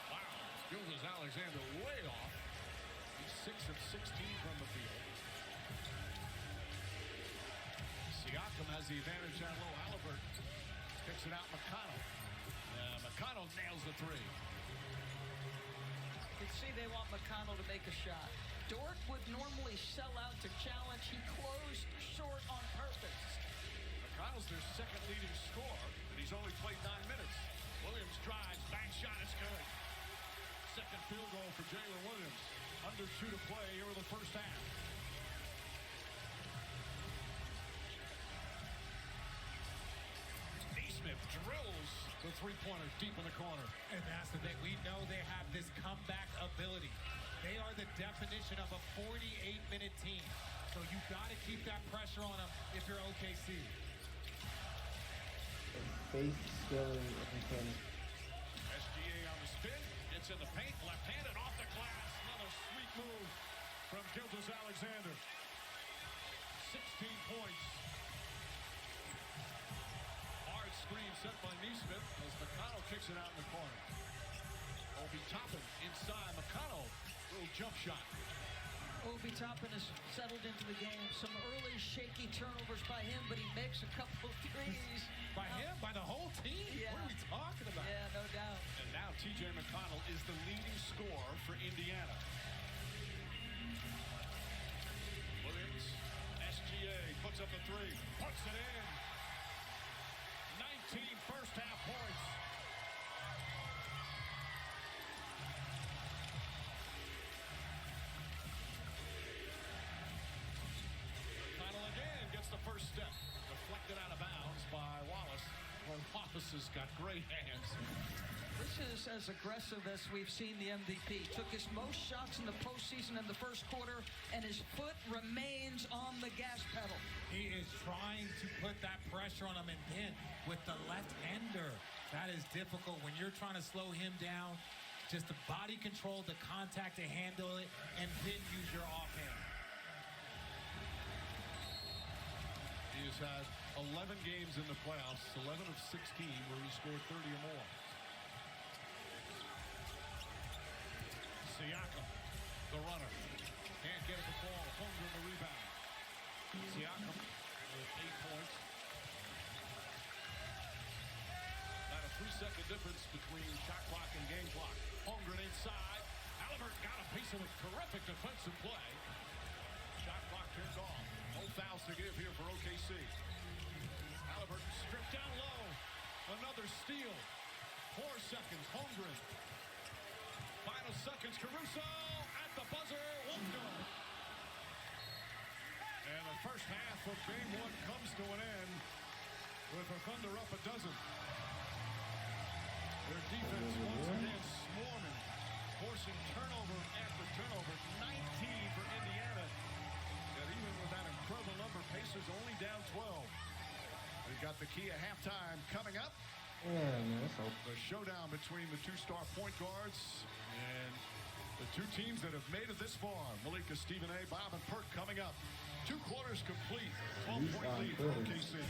Wow, Gilgeous-Alexander way off. He's 6 of 16 from the field. Siakam has the advantage down low. Halliburton kicks it out. McConnell. McConnell nails the three. You can see they want McConnell to make a shot. Dort would normally sell out to challenge. He closed short on purpose. McConnell's their second leading scorer, and he's only played 9 minutes. Williams drives, back shot is good. Second field goal for Jalen Williams. Under 2 to play here in the first half. Neesmith drills the three-pointer deep in the corner. And that's the thing. We know they have this comeback ability. They are the definition of a 48-minute team. So you've got to keep that pressure on them if you're OKC. Face skilling and can. SGA on the spin. Gets in the paint. Left-handed off the glass. Another sweet move from Gilgeous-Alexander. 16 points. Hard screen set by Neesmith as McConnell kicks it out in the corner. Obi Toppin inside. McConnell. Little jump shot. Obi Toppin has settled into the game. Some early shaky turnovers by him, but he makes a couple of threes. By him? By the whole team? Yeah. What are we talking about? Yeah, no doubt. And now T.J. McConnell is the leading scorer for Indiana. Williams, SGA puts up the three, puts it in. 19 first half points. McConnell again gets the first step. Deflected out of bounds by Wallace. Well, Wallace has got great hands. This is as aggressive as we've seen the MVP. Took his most shots in the postseason in the first quarter, and his foot remains on the gas pedal. He is trying to put that pressure on him, and then with the left-hander, that is difficult when you're trying to slow him down. Just the body control, the contact to handle it, and then use your offhand. He has had 11 games in the playoffs, 11 of 16 where he scored 30 or more. Siakam, the runner. Can't get it to fall. Holmgren the rebound. Siakam with 8 points. About a 3-second difference between shot clock and game clock. Holmgren inside. Halliburton got a piece of a terrific defensive play. Shot clock turned off. No fouls to give here for OKC. Halliburton stripped down low. Another steal. 4 seconds. Holmgren. Final seconds. Caruso at the buzzer. Won't go. And the first half of game 1 comes to an end with the Thunder up a dozen. Their defense once again swarming, forcing turnover after turnover. 19 for Indiana. And even with that incredible number, Pacers only down 12. We've got the key at halftime coming up. Yeah, man, that's all. The showdown between the 2-star point guards and the 2 teams that have made it this far. Malika, Stephen A., Bob, and Perk coming up. 2 quarters complete. 12-point lead for OKC.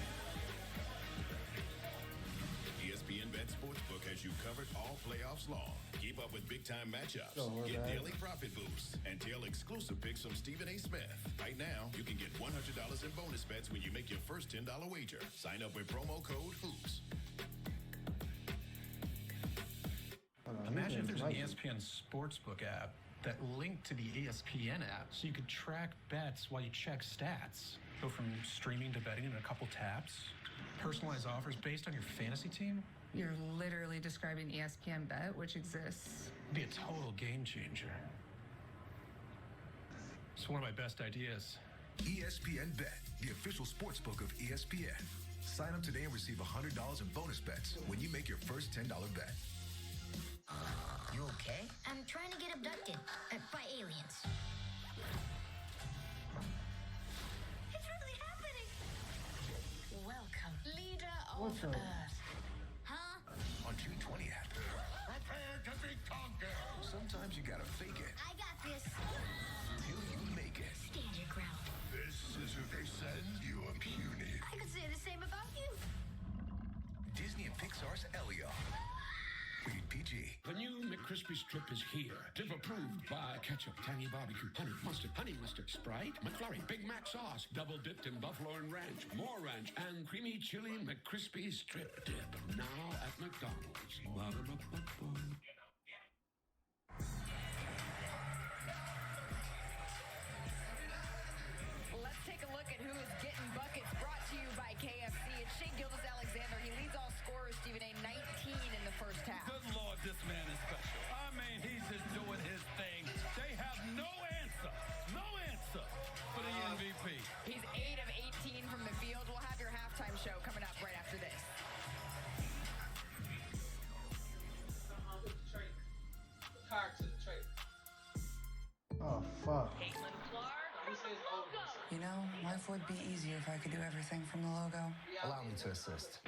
ESPN Bet Sportsbook has you covered all playoffs long. Keep up with big-time matchups, get daily profit boosts, and tell exclusive picks from Stephen A. Smith. Right now, you can get $100 in bonus bets when you make your first $10 wager. Sign up with promo code HOOPS. Imagine if there's an ESPN Sportsbook app that linked to the ESPN app so you could track bets while you check stats. Go from streaming to betting in a couple taps. Personalized offers based on your fantasy team. You're literally describing ESPN Bet, which exists. It'd be a total game changer. It's one of my best ideas. ESPN Bet, the official sportsbook of ESPN. Sign up today and receive $100 in bonus bets when you make your first $10 bet. You okay? I'm trying to get abducted by aliens. It's really happening. Welcome, leader of Earth. Huh? On 220 app. McCrispy Strip is here. Dip approved by ketchup, tangy barbecue, honey mustard, Sprite, McFlurry, Big Mac sauce, double dipped in buffalo and ranch, more ranch, and creamy chili McCrispy Strip Dip. Now at McDonald's. Ba-da-ba-ba-ba. Let's take a look at who is getting buckets, brought to you by KFC. It's Shai Gilgeous-Alexander. He leads all scorers, Stephen A. 19 in the first half. Good Lord, this man is special. I mean, he's just doing his thing. They have no answer for the MVP. He's 8 of 18 from the field. We'll have your halftime show coming up right after this. Oh, fuck. Caitlin Clark from the logo. You know, life would be easier if I could do everything from the logo. Allow me to assist.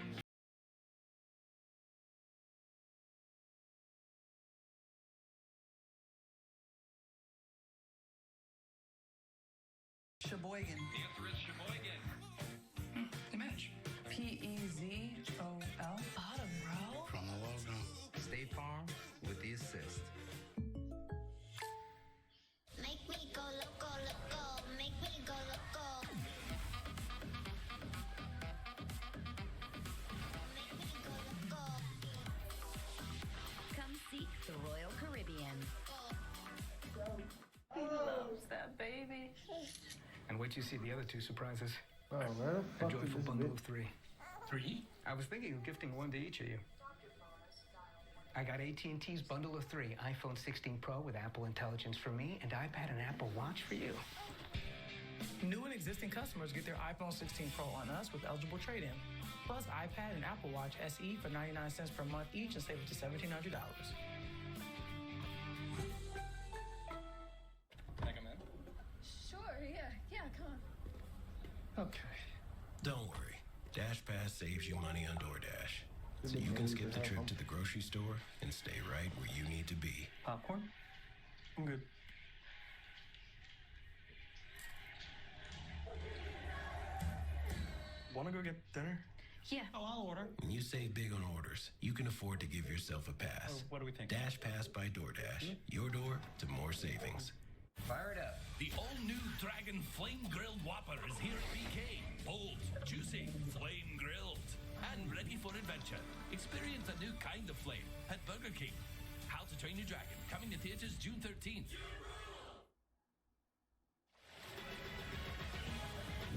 Sheboygan. The answer is Sheboygan. The match. P-E-Z-O-L. Bottom row. From the logo. State Farm with the assist. Make me go loco, loco. Make me go loco. Make me go loco. Come seek the Royal Caribbean. He loves that baby. And wait till you see the other two surprises. Oh, where the A fuck joyful is this bundle bitch? of 3. 3? I was thinking of gifting one to each of you. I got AT&T's bundle of 3. iPhone 16 Pro with Apple Intelligence for me, and iPad and Apple Watch for you. New and existing customers get their iPhone 16 Pro on us with eligible trade-in. Plus iPad and Apple Watch SE for 99 cents per month each and save up to $1,700. Can I come in? Sure, yeah, come on. Okay. Don't worry. DashPass saves you money on DoorDash. So you can skip the trip to the grocery store and stay right where you need to be. Popcorn? I'm good. Want to go get dinner? Yeah. Oh, I'll order. When you save big on orders, you can afford to give yourself a pass. Oh, what do we think? DashPass by DoorDash. Your door to more savings. Fire it up. The all-new Dragon Flame Grilled Whopper is here at BK. Bold, juicy, flame grilled, and ready for adventure. Experience a new kind of flame at Burger King. How to Train Your Dragon, coming to theaters June 13th.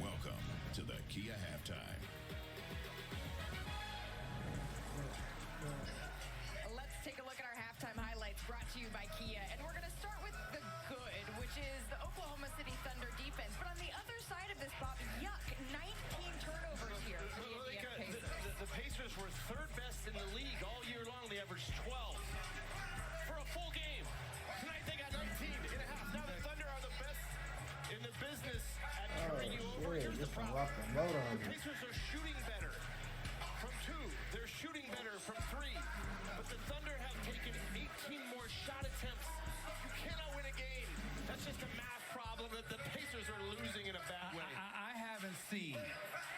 Welcome to the Kia Halftime. Let's take a look at our halftime highlights brought to you by Kia. And we're going to start with the good, which is the Oklahoma City Thunder defense. But on the other side of this, Bob, yuck, 19 turnovers here for the Indiana Pacers. The Pacers were third best in the league all year long. They averaged 12 for a full game. Tonight they got 19 and a half. Now the Thunder are the best in the business at turning you over. Here's the problem. The Pacers are shooting better from 2. They're shooting better from 3. But the Thunder have taken 18 more shot attempts. You cannot win a game. That's just a math problem that the Pacers are losing in a bad way. I haven't seen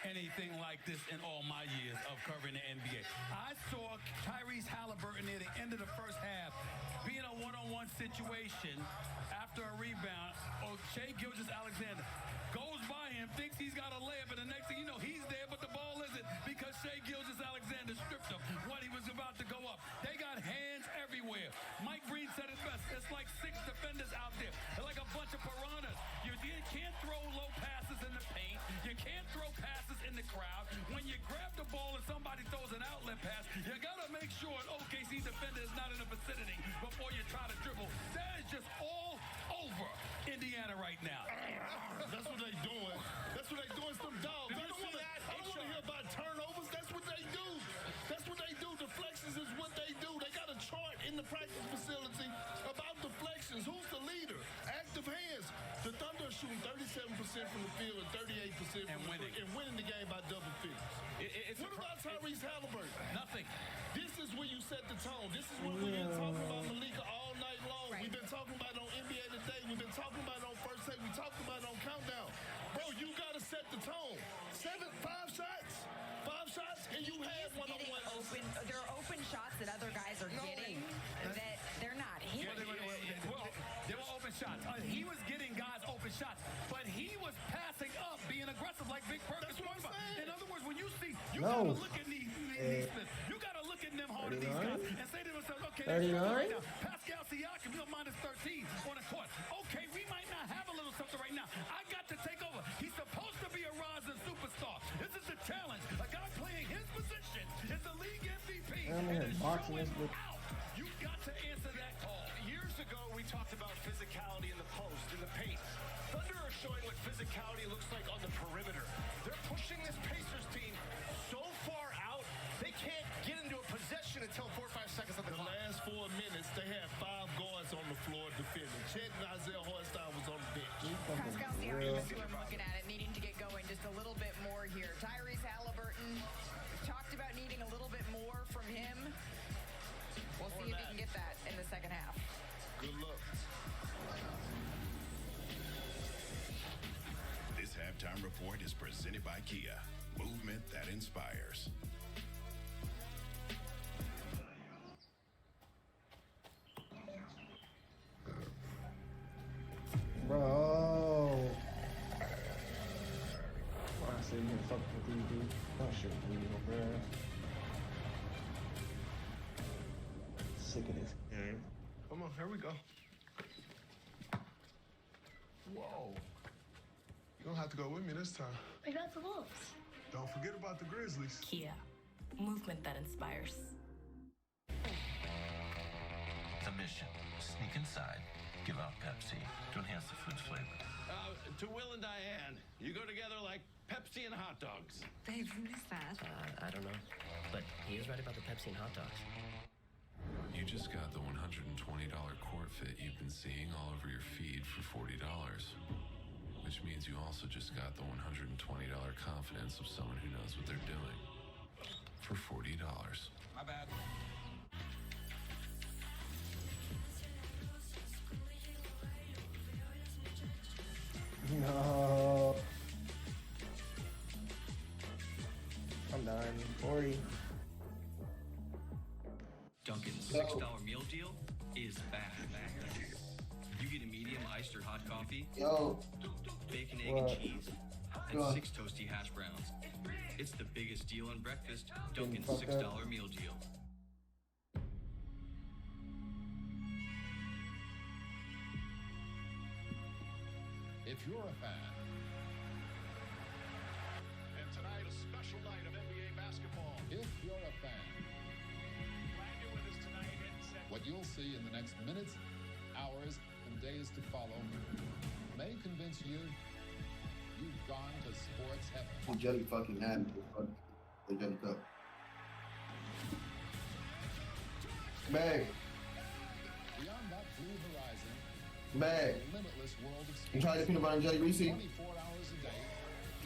anything like this in all my years of covering the NBA. I saw Tyrese Halliburton near the end of the first half be in a one-on-one situation after a rebound. Shai Gilgeous-Alexander goes by him, thinks he's got a layup, and the next thing you know, he's there, but the ball isn't because Shai Gilgeous-Alexander stripped him when he was about to go up. They got hands everywhere. Mike Breen said it best. It's like 6 defenders out there. They're like a bunch of piranhas. You can't throw low passes in the paint. You can't throw passes in the crowd. When you grab the ball and somebody throws an outlet pass, you got to make sure an OKC defender is not in the vicinity before you try to dribble. That is just all over Indiana right now. That's what they doing. That's what they doing. Some dogs. I don't want to hear about turnovers. That's what they do. That's what they do. Deflections is what they do. They got a chart in the practice facility about deflections. Who's the leader? Active hands. The Thunder are shooting 37% from the field and 38% from and winning the game by double figures. What about Tyrese Halliburton? Nothing. This is where you set the tone. This is what we've been talking about Malika all night long. We've been talking about it on NBA Today. We've been talking about it on First Take. We talked about it on Countdown. Bro, you got to set the tone. 5 shots, and you have one-on-one. There are open shots that other guys are getting that they're not shots. He was getting guys open shots, but he was passing up, being aggressive like Big Perkins. In other words, when you see, you gotta look at Neesmith. You gotta look at them hard at these guys and say to themselves, okay, let's go right now. Pascal Siakam, he'll minus 13 on the court. Okay, we might not have a little something right now. I got to take over. He's supposed to be a rising superstar. This is the challenge. A guy playing his position is the league MVP. I'm here boxing this bitch. You got to answer that call. Years ago, we talked about physicality in the post, in the paint. Thunder are showing what physicality looks like on the perimeter. They're pushing this Pacers team so far out, they can't get into a possession until 4 or 5 seconds on the clock. Last 4 minutes, they had 5 guards on the floor defending. Chet and Isaiah Hartenstein was on the bench. Pascal Siakam is who I'm looking at it, needing to get going just a little bit more here. Tyrese Halliburton, we talked about needing a little bit more from him. We'll see if he can get that in the second half. Good luck. This halftime report is presented by Kia. Movement that inspires. Bro. I sit here fucking with these dudes. That shit real, bro. Sick of this game. Come on, here we go. Whoa. You don't have to go with me this time. I got the Wolves. Don't forget about the Grizzlies. Kia. Movement that inspires. The mission. Sneak inside. Give out Pepsi to enhance the food's flavor. To Will and Diane, you go together like Pepsi and hot dogs. Babe, who is that? I don't know. But he was right about the Pepsi and hot dogs. You just got the $120 court fit you've been seeing all over your feed for $40. Which means you also just got the $120 confidence of someone who knows what they're doing. For $40. My bad. No. I'm done. 40. Dunkin's $6 meal deal is back. You get a medium iced or hot coffee, bacon, egg, and cheese, and 6 toasty hash browns. It's the biggest deal on breakfast. Dunkin's $6 meal deal. If you're a fan. And tonight, a special night of NBA basketball. If you're a fan. Glad you're with us tonight. What you'll see in the next minutes, hours, and days to follow may convince you you've gone to sports heaven. Jelly fucking had the Jelly Cup. Bang. Beyond that blue horizon, Bang. a limitless world of sports. You tried the peanut butter and jelly Reese? 24 hours a day.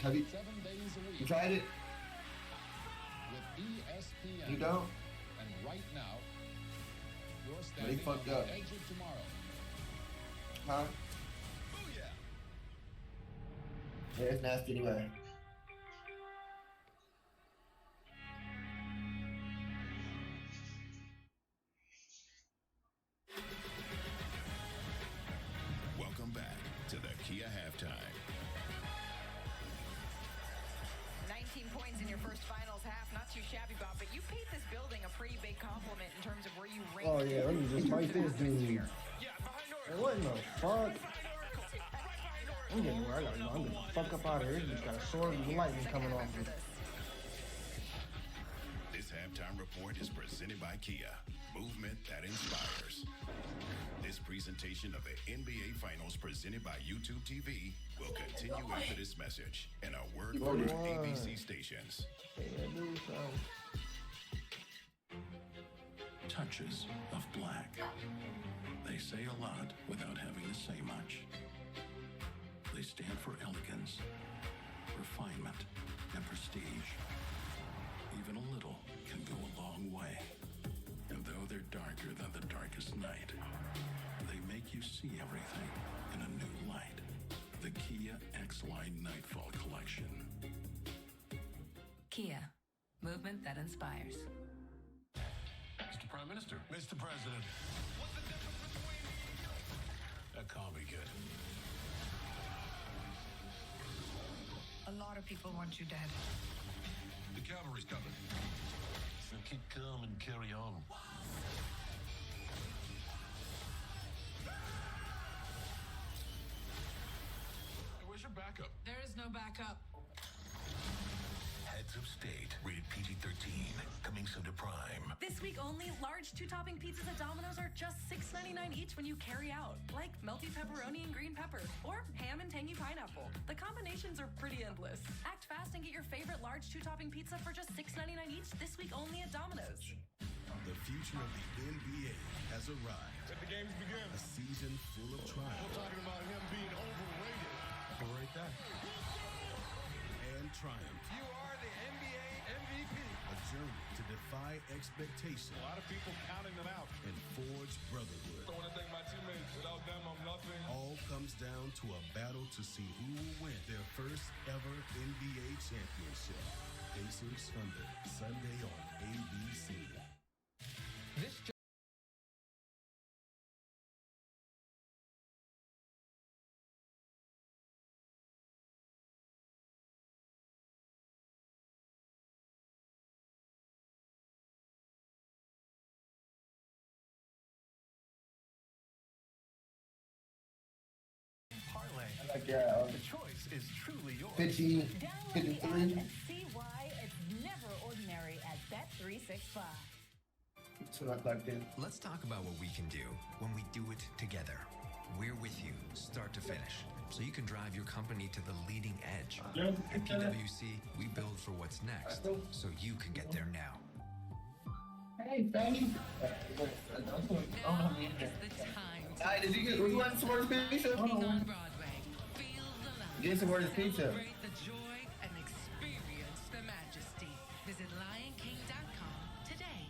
Have you? 7 days a week. You tried it? With ESPN. You don't? And right now, you're They standing on fucked the up. edge of tomorrow. Huh? Yeah, it's nasty anyway. Welcome back to the Kia Halftime. 19 points in your first finals half. Not too shabby, Bob, but you paid this building a pretty big compliment in terms of where you rank. Oh yeah, let me just fight this dude. Hey, what in the fuck? I'm getting where I gotta go. I'm getting the fuck up out of here. He's got a sword with lightning coming off him. This halftime report is presented by Kia. Movement that inspires. This presentation of the NBA Finals presented by YouTube TV will continue after this message and a word from our ABC stations. Touches of black. They say a lot without having to say much. They stand for elegance, refinement, and prestige. Even a little can go a long way. And though they're darker than the darkest night, they make you see everything in a new light. The Kia X-Line Nightfall Collection. Kia. Movement that inspires. Mr. Prime Minister. Mr. President. That can't be good. A lot of people want you dead. The cavalry's coming. So keep calm and carry on. Where's your backup? There is no backup. Heads of State, rated PG-13, coming soon to Prime. This week only, large 2-topping pizzas at Domino's are just $6.99 each when you carry out. Like melty pepperoni and green pepper, or ham and tangy pineapple. The combinations are pretty endless. Act fast and get your favorite large 2-topping pizza for just $6.99 each this week only at Domino's. The future of the NBA has arrived. Let the games begin. A season full of trials. We're talking about him being overrated. Right there. And triumph. You are the NBA MVP. A journey to defy expectations. A lot of people counting them out. And forge brotherhood. I want to thank my teammates. Without them, I'm nothing. All comes down to a battle to see who will win their first ever NBA championship. Pacers Thunder, Sunday on ABC. This parlay. I like that. The choice is truly yours. 50, Download 53. the app and see why it's never ordinary at Bet365. So I like that. Let's talk about what we can do when we do it together. We're with you, start to finish, so you can drive your company to the leading edge. At PwC, we build for what's next, so you can get there now. Hey, Fanny. Hi, did you get? We want some more of this pizza? Get some more of this pizza. The joy and experience the majesty. Visit LionKing.com today.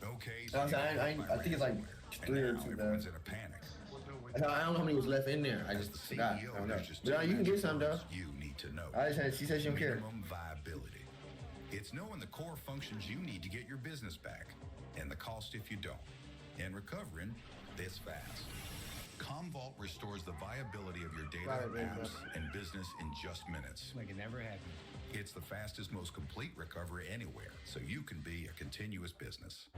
Okay. I think it's like 3 or 2. Everyone's in a panic. I don't know how many was left in there. I just forgot. I don't know. Just But you can get some though. You need to know. She said she don't care. Minimum viability. It's knowing the core functions you need to get your business back, and the cost if you don't, and recovering this fast. Commvault restores the viability of your data, apps, and business in just minutes. Like it never happened. It's the fastest, most complete recovery anywhere, so you can be a continuous business.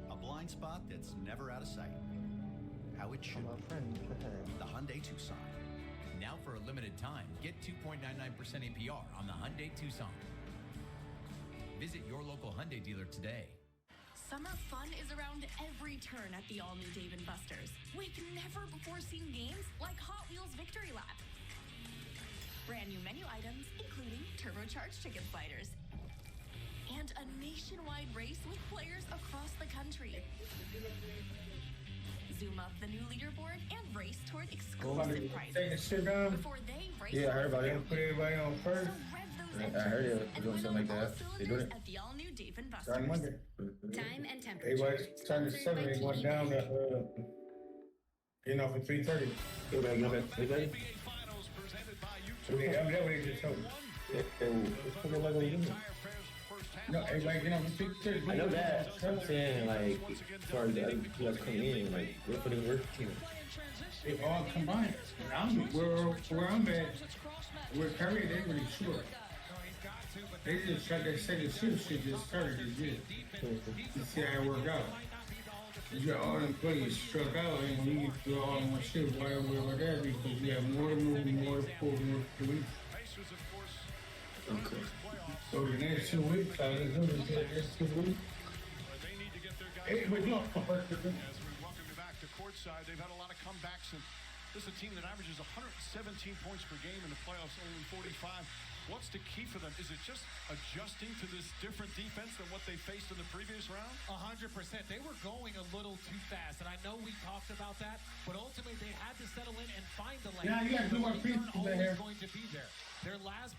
A blind spot that's never out of sight. How it should be. The Hyundai Tucson. Now for a limited time, get 2.99% APR on the Hyundai Tucson. Visit your local Hyundai dealer today. Summer fun is around every turn at the all-new Dave & Buster's. With never-before-seen games like Hot Wheels Victory Lap. Brand new menu items, including turbocharged chicken sliders. And a nationwide race with players across the country. Zoom up the new leaderboard and race toward exclusive prizes. Take the shit down. Before they race. Yeah, I heard about it. Put everybody on first. I heard it. Doing something like that. They doing it. At the all-new Dave & Starting Buster's. Monday. Time and temperature. Everybody's starting to 7. They went down to, getting off at 3:30. Everybody get up at 3:30? That what they just told me. No, everybody get off at 3:30. I know that. I'm saying, like, as far as the other people coming in, like, we're putting work team. They all combined. Where I'm at, we're carrying, they really sure. They just tried to say the shit just started this year. To see how it worked out. You got all the employees struck out, and when you get to all in one shift, why over like that? Because you have more to move, more to pull, more to release. Okay. So the next 2 weeks, I was doing the next 2 weeks. Hey, but no. As we welcome you back to courtside, they've had a lot of comebacks, and this is a team that averages 117 points per game in the playoffs, only 45. What's the key for them? Is it just adjusting to this different defense than what they faced in the previous round? 100%. They were going a little too fast, and I know we talked about that, but ultimately they had to settle in and find the lane. Yeah, you got to do more pieces always going to be there. Their last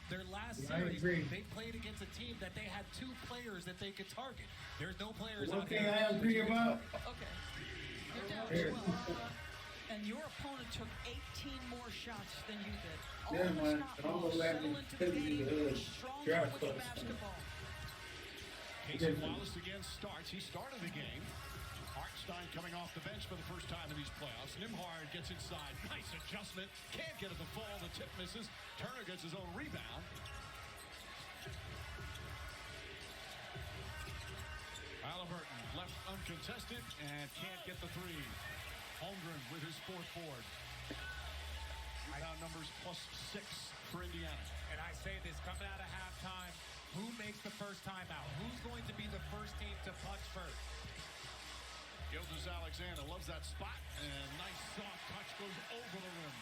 series, agree. they played against a team that they had 2 players that they could target. There's no players One out thing there. I agree about. Okay. Here. And your opponent took 18 more shots than you did. Yeah, All man. stop I'm balls, gonna let settle him into the take me game, to stronger draft with the first. basketball. Casey Wallace again starts. He started the game. Hartenstein coming off the bench for the first time in these playoffs. Nembhard gets inside. Nice adjustment. Can't get it to fall. The tip misses. Turner gets his own rebound. Halliburton left uncontested and can't get the three. Holmgren with his fourth board. Rebound numbers +6 for Indiana. And I say this, coming out of halftime, who makes the first timeout? Who's going to be the first team to punch first? Gilgeous-Alexander loves that spot, and nice soft touch goes over the rim.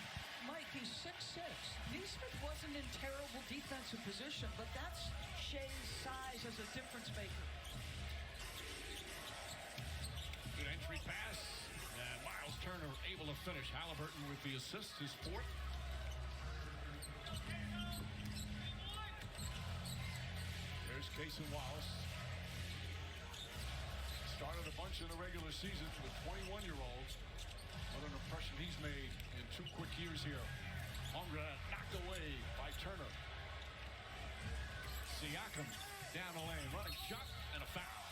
Mike, he's 6'6". Neesmith wasn't in terrible defensive position, but that's Shea's size as a difference maker. Good entry pass, and Miles Turner able to finish. Halliburton with the assist, his fourth. There's Cason Wallace. Started a bunch in the regular season for the 21-year-old. What an impression he's made in 2 quick years here. Holmgren knocked away by Turner. Siakam down the lane, running shot and a foul.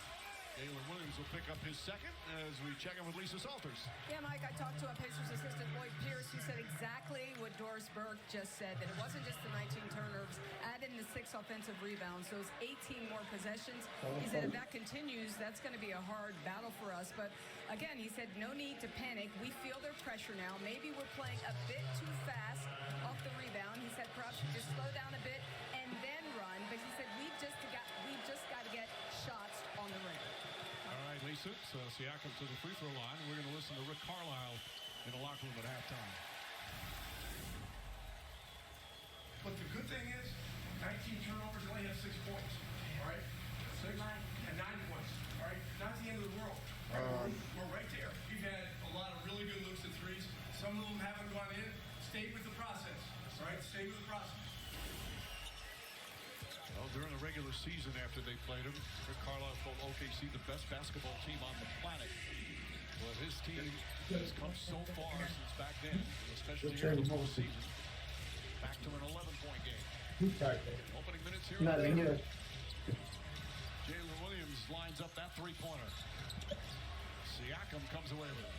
Jalen Williams will pick up his second as we check in with Lisa Salters. Yeah, Mike, I talked to a Pacers assistant, Lloyd Pierce, who said exactly what Doris Burke just said, that it wasn't just the 19 turnovers, add in the 6 offensive rebounds, those 18 more possessions. He said if that continues, that's going to be a hard battle for us. But again, he said no need to panic. We feel their pressure now. Maybe we're playing a bit too fast off the rebound. He said perhaps we just slow down a bit and then run. But he said we just got to get shots on the rim. All right, Lisa, so Siakam to the free throw line. We're going to listen to Rick Carlisle in the locker room at halftime. But the good thing is, 19 turnovers, only have 6 points. All right? 6 and 9 points. All right? Not the end of the world. We're right there. We've had a lot of really good looks at threes. Some of them haven't gone in. Stay with the process. All right? Stay with the process. Well, during the regular season after they played him, Rick Carlisle called OKC the best basketball team on the planet. Well, his team has come so far since back then, especially here in the postseason. Back to an 11-point game. Opening minutes here. Jalen Williams lines up that three-pointer. Siakam comes away with it.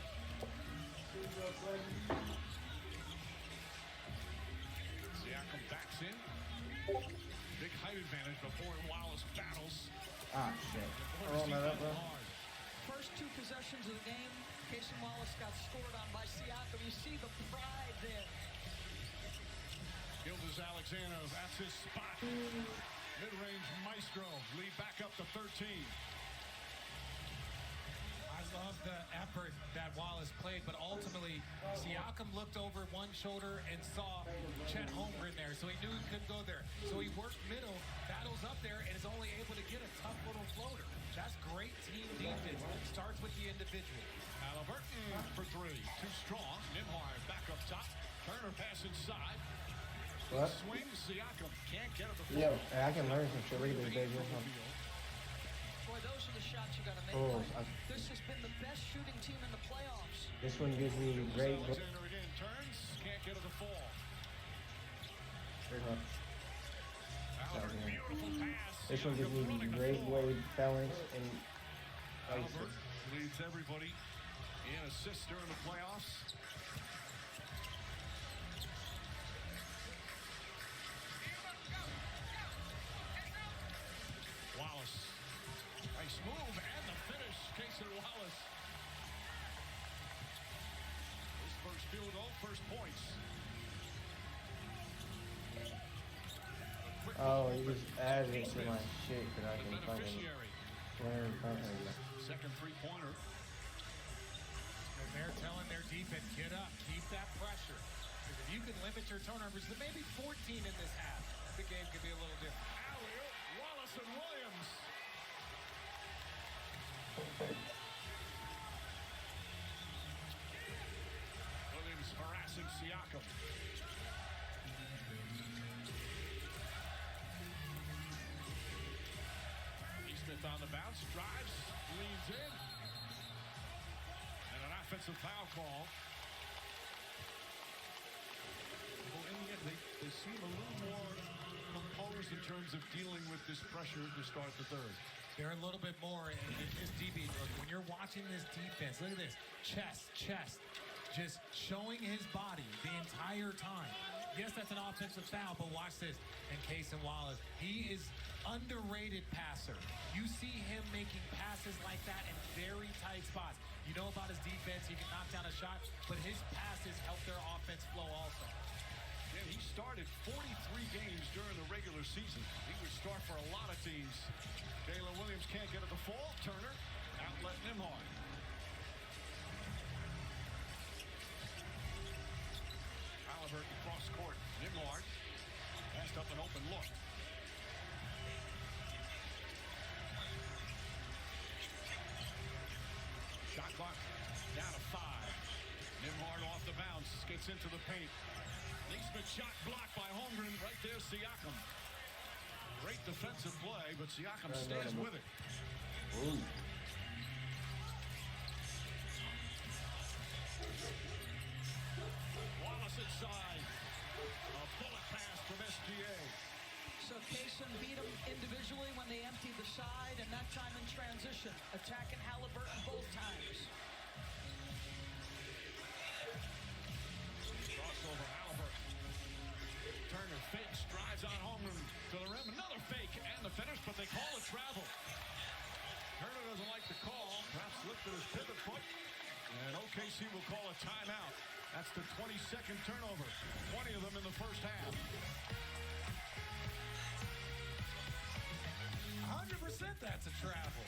Siakam backs in. Big height advantage before Wallace battles. Shit. First 2 possessions of the game, Cason Wallace got scored on by Siakam. You see the pride there. Gilgeous-Alexander, that's his spot. Mid-range maestro, lead back up to 13. I love the effort that Wallace played, but ultimately Siakam looked over one shoulder and saw Chet Holmgren there, so he knew he couldn't go there. So he worked middle, battles up there, and is only able to get a tough little floater. That's great team defense. Starts with the individual. Halliburton for 3. Too strong. Nembhard back up top. Turner pass inside. What? Swing. Siakam can't get it to Yo, I can learn some shit. Look at this baby. Boy, those are the shots you got to make. This has been the best shooting team in the playoffs. This one gives me great. Alexander again turns. Can't get it to fall. This one gives me great weight balance and Albert leads everybody in assists during the playoffs. Wallace. Nice move and the finish. Cason Wallace. His first field goal, first points. Oh, he was adding to my shit that I can fucking learn from him. Second three-pointer. And they're telling their defense, get up, keep that pressure. Because if you can limit your turnovers to maybe 14 in this half, the game could be a little different. Wallace and Williams. Williams harassing Siakam. Smith on the bounce, drives, leans in. And an offensive foul call seem a little more composed in terms of dealing with this pressure to start the third. They're a little bit more in this DB. Look, when you're watching this defense, look at this. Chest. Just showing his body the entire time. Yes, that's an offensive foul, but watch this. And Cason Wallace, he is underrated passer. You see him making passes like that in very tight spots. You know about his defense, he can knock down a shot, but his passes help their offense flow also. Yeah, he started 43 games during the regular season. He would start for a lot of teams. Jalen Williams can't get it to fall. Turner, outlet Nembhard. Halliburton cross court. Nembhard passed up an open look. Shot clock down to 5. Nembhard off the bounce, gets into the paint. Neesmith shot blocked by Holmgren. Right there, Siakam. Great defensive play, but Siakam stays with it. Ooh. Wallace inside. A bullet pass from SGA. So Cason beat him individually when they emptied the side, and that time in transition, attacking Halliburton both times. Crossover, Halliburton. Turner fakes, drives on Holmgren to the rim. Another fake and the finish, but they call it travel. Turner doesn't like the call. Perhaps lifted his pivot foot. And OKC will call a timeout. That's the 22nd turnover. 20 of them in the first half. 100% that's a travel.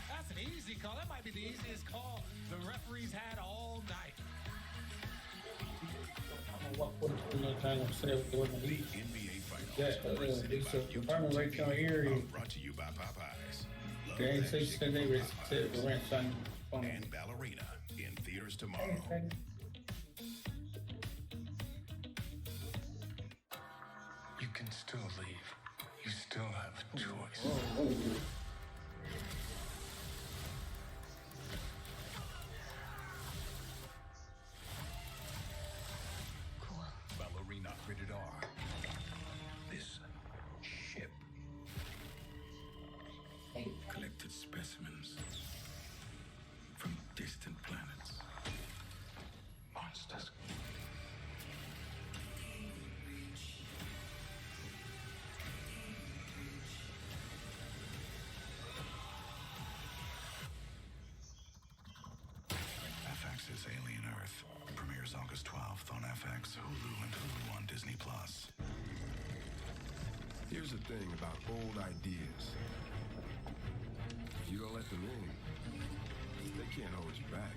That's an easy call. That might be the easiest call the referees had all night. The NBA Finals. Department right down here. Brought to you by Popeyes. They said they were the rent on And Ballerina in theaters tomorrow. You can still leave. You still have a choice. Ballerina, rated R. This ship Collected specimens from distant planets. Monsters. FX's Alien Earth premieres August 12th on FX, Hulu, and Hulu on Disney+. Here's the thing about old ideas. If you don't let them in, they can't hold you back.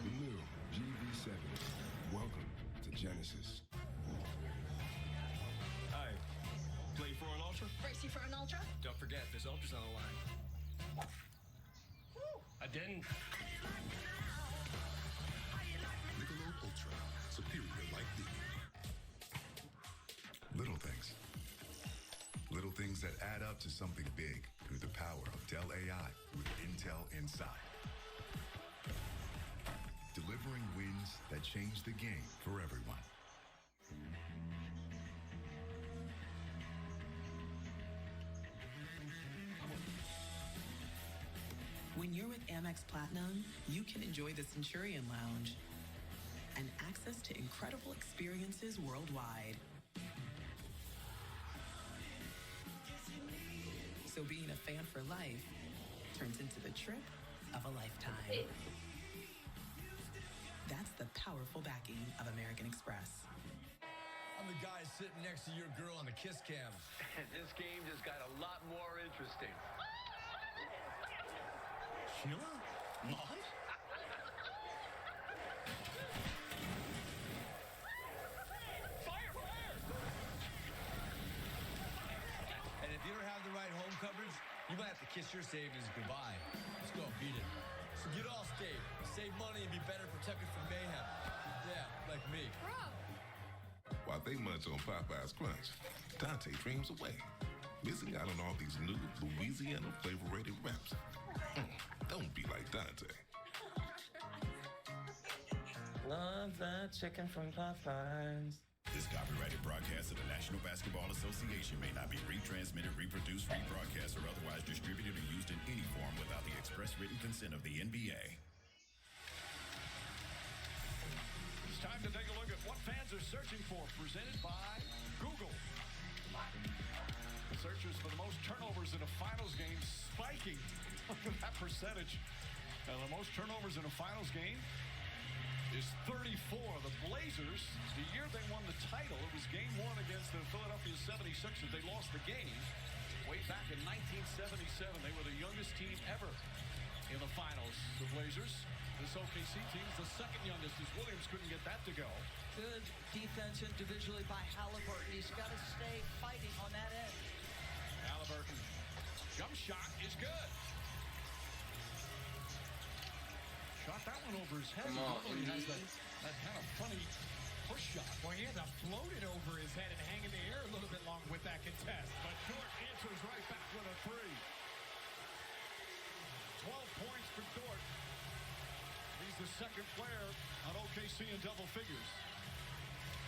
The new GV7. Welcome to Genesis. Hi. Play for an ultra? Race you for an ultra? Don't forget, there's ultras on the line. I didn't. Michelob Ultra. Superior like thee. Little things. Little things that add up to something big through the power of Dell AI with Intel Inside. Delivering wins that change the game for everyone. When you're with Amex Platinum, you can enjoy the Centurion Lounge and access to incredible experiences worldwide. So being a fan for life turns into the trip of a lifetime. That's the powerful backing of American Express. I'm the guy sitting next to your girl on the kiss cam. And this game just got a lot more interesting. Sheila? Mom? Fire! And if you don't have the right home coverage, you might have to kiss your savings goodbye. Let's go, beat it. So get Allstate, save money, and be better protected from mayhem. Yeah, like me. While they munch on Popeye's Crunch, Dante dreams away, missing out on all these new Louisiana flavor-rated wraps. Don't be like Dante. Love that chicken from Popeyes. This copyrighted broadcast of the National Basketball Association may not be retransmitted, reproduced, rebroadcast, or otherwise distributed or used in any form without the express written consent of the NBA. It's time to take a look at what fans are searching for, presented by Google. Searchers for the most turnovers in a finals game spiking. Look at that percentage. And the most turnovers in a finals game is 34. The Blazers, the year they won the title, it was game one against the Philadelphia 76ers. They lost the game way back in 1977. They were the youngest team ever in the finals. The Blazers, this OKC team is the second youngest, as Williams couldn't get that to go. Good defense individually by Halliburton. He's got to stay fighting on that end. Halliburton, jump shot is good. Shot that one over his head. Come on, He has that kind of funny push shot. Well, he had to float it over his head and hang in the air a little bit long with that contest. But Dort answers right back with a three. 12 points for Dort. He's the second player on OKC in double figures.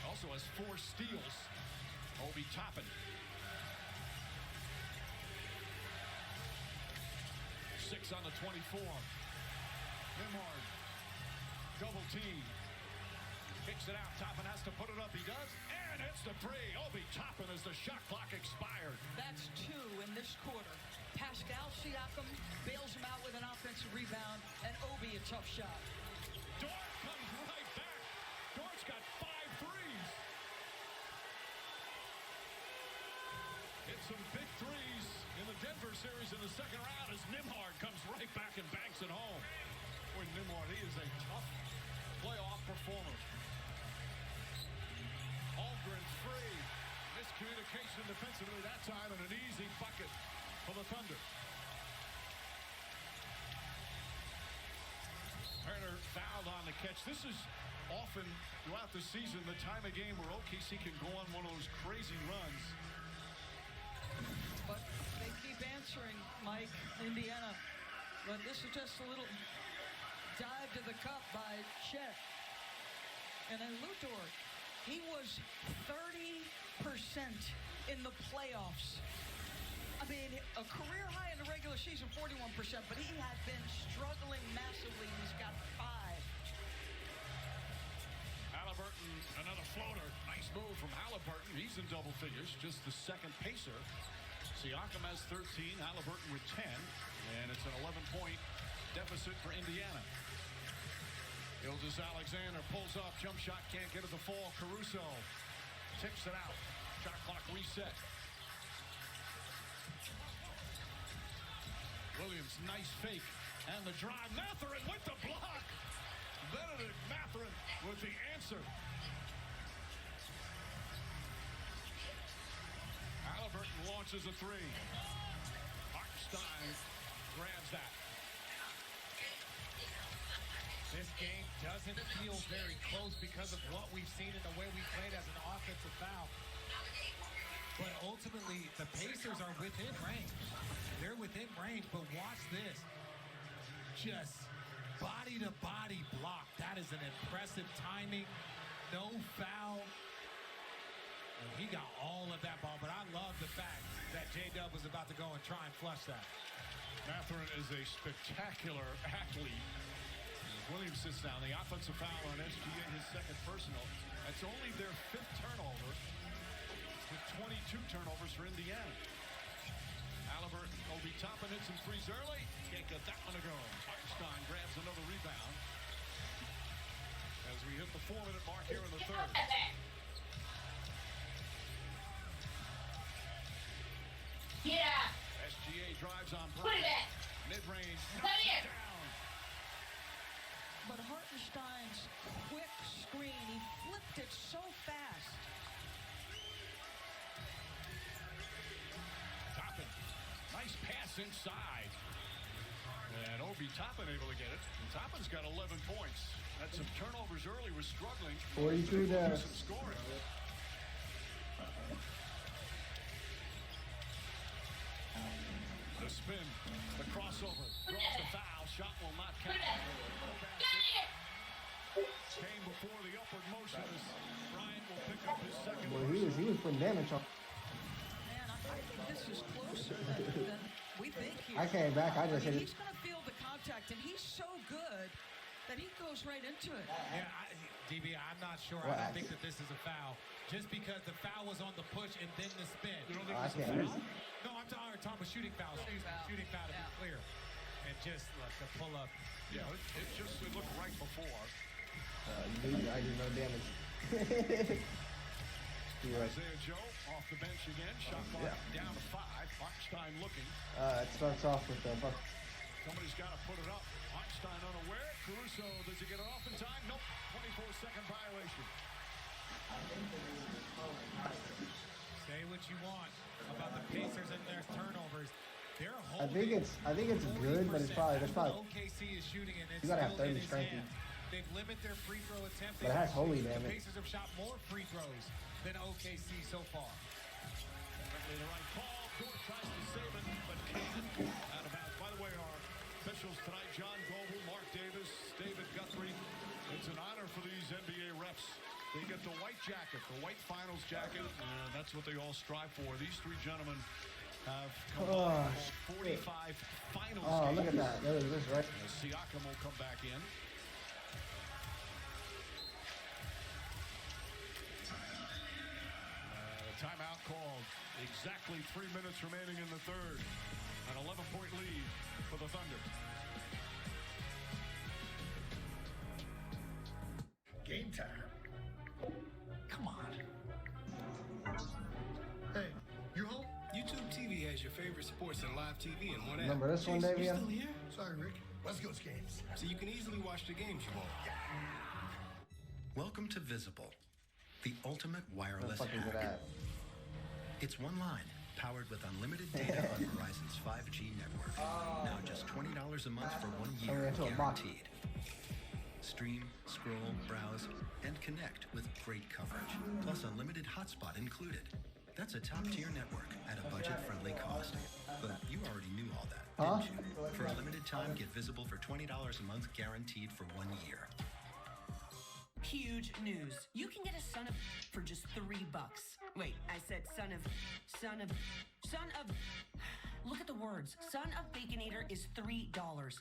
Also has 4 steals. Obi Toppin. 6 on the 24. Nembhard, double team, kicks it out. Toppin has to put it up. He does, and it's the three. Obi Toppin as the shot clock expired. That's 2 in this quarter. Pascal Siakam bails him out with an offensive rebound, and Obi a tough shot. Dort comes right back. Dort's got 5 threes. Hit some big threes in the Denver series in the second round as Nembhard comes right back and banks it home. Boy, Nembhard, he is a tough playoff performer. Holmgren free. Miscommunication defensively that time, and an easy bucket for the Thunder. Turner fouled on the catch. This is often throughout the season the time of game where OKC can go on one of those crazy runs. But they keep answering, Mike, Indiana. But this is just a little dive to the cup by Chet. And then Lu Dort, he was 30% in the playoffs. I mean, a career high in the regular season, 41%, but he had been struggling massively. He's got 5. Halliburton, another floater. Nice move from Halliburton. He's in double figures, just the second pacer. Siakam has 13, Halliburton with 10, and it's an 11-point deficit for Indiana. Gilgeous-Alexander pulls up, jump shot, can't get it to fall. Caruso tips it out. Shot clock reset. Williams, nice fake, and the drive. Mathurin with the block. Benedict Mathurin with the answer. Halliburton launches a 3. Hartenstein grabs that. This game doesn't feel very close because of what we've seen in the way we played as an offensive foul. But ultimately, the Pacers are within range. They're within range, but watch this. Just body-to-body block. That is an impressive timing. No foul. And he got all of that ball, but I love the fact that J-Dub was about to go and try and flush that. Mathurin is a spectacular athlete. Williams sits down. The offensive foul on SGA, his second personal. That's only their 5th turnover, with 22 turnovers for Indiana. Halliburton, Obi Toppin hits some threes early. Can't get that one to go. Hartenstein grabs another rebound as we hit the 4-minute mark here in the third. Yeah. SGA drives on Put it back. Mid-range. Come here. Down. But Hartenstein's quick screen, he flipped it so fast. Toppin, nice pass inside. And Obi Toppin able to get it. And Toppin's got 11 points. Had some turnovers early, was struggling. 42 there. Some scoring. The spin, the crossover, draws the foul. Shot will not count. Came before the upward motion as Bryant will pick up his he was putting damage on. Man, I think this is closer than we think here. I came back. I just hit it. He's going to feel the contact, and he's so good that he goes right into it. Yeah, DB, I'm not sure. What? I don't think that this is a foul. Just because the foul was on the push and then the spin. You don't think I it's a can't. foul? No, I'm talking about shooting fouls. Shooting foul to be clear. And just look, the pull up. Yeah, it looked right before. I did no damage. Isaiah Joe off the bench again. Shot clock down to 5. Hartenstein looking. It starts off with the buck. Somebody's got to put it up. Hartenstein unaware. Caruso, does he get it off in time? Nope. 24-second violation. Say what you want about the Pacers and their turnovers. They're I think it's good, but it's probably OKC is shooting and you gotta have 30 strength. They've limited their free throw attempts. But it has holy The damage. Pacers have shot more free throws than OKC so far. Certainly the right call. Dort tries to save it, but can't. Out of bounds. By the way, our officials tonight, John Goble, Mark Davis, David Guthrie. It's an honor for these NBA refs. They get the white jacket, the white finals jacket. That's what they all strive for. These three gentlemen have come on 45 finals games. Look at that. That was this, right? Siakam will come back in. Timeout called. Exactly 3 minutes remaining in the third. An 11-point lead for the Thunder. Game time. Come on. Hey, you home? YouTube TV has your favorite sports and live TV in one app. Remember this one, Jason, Davian? you still here? Sorry, Rick. West Coast games. So you can easily watch the games you want. Welcome to Visible, the ultimate wireless What the fuck is it hack. at? It's one line, powered with unlimited data on Verizon's 5G network. Now just $20 a month for 1 year, into a box. guaranteed. Stream, scroll, browse, and connect with great coverage, plus unlimited hotspot included. That's a top-tier network at a budget-friendly cost. But you already knew all that, didn't you? For a limited time, get Visible for $20 a month, guaranteed for 1 year. Huge news. You can get a son of for just $3. Wait, I said son of. Look at the words. Son of Baconator is $3.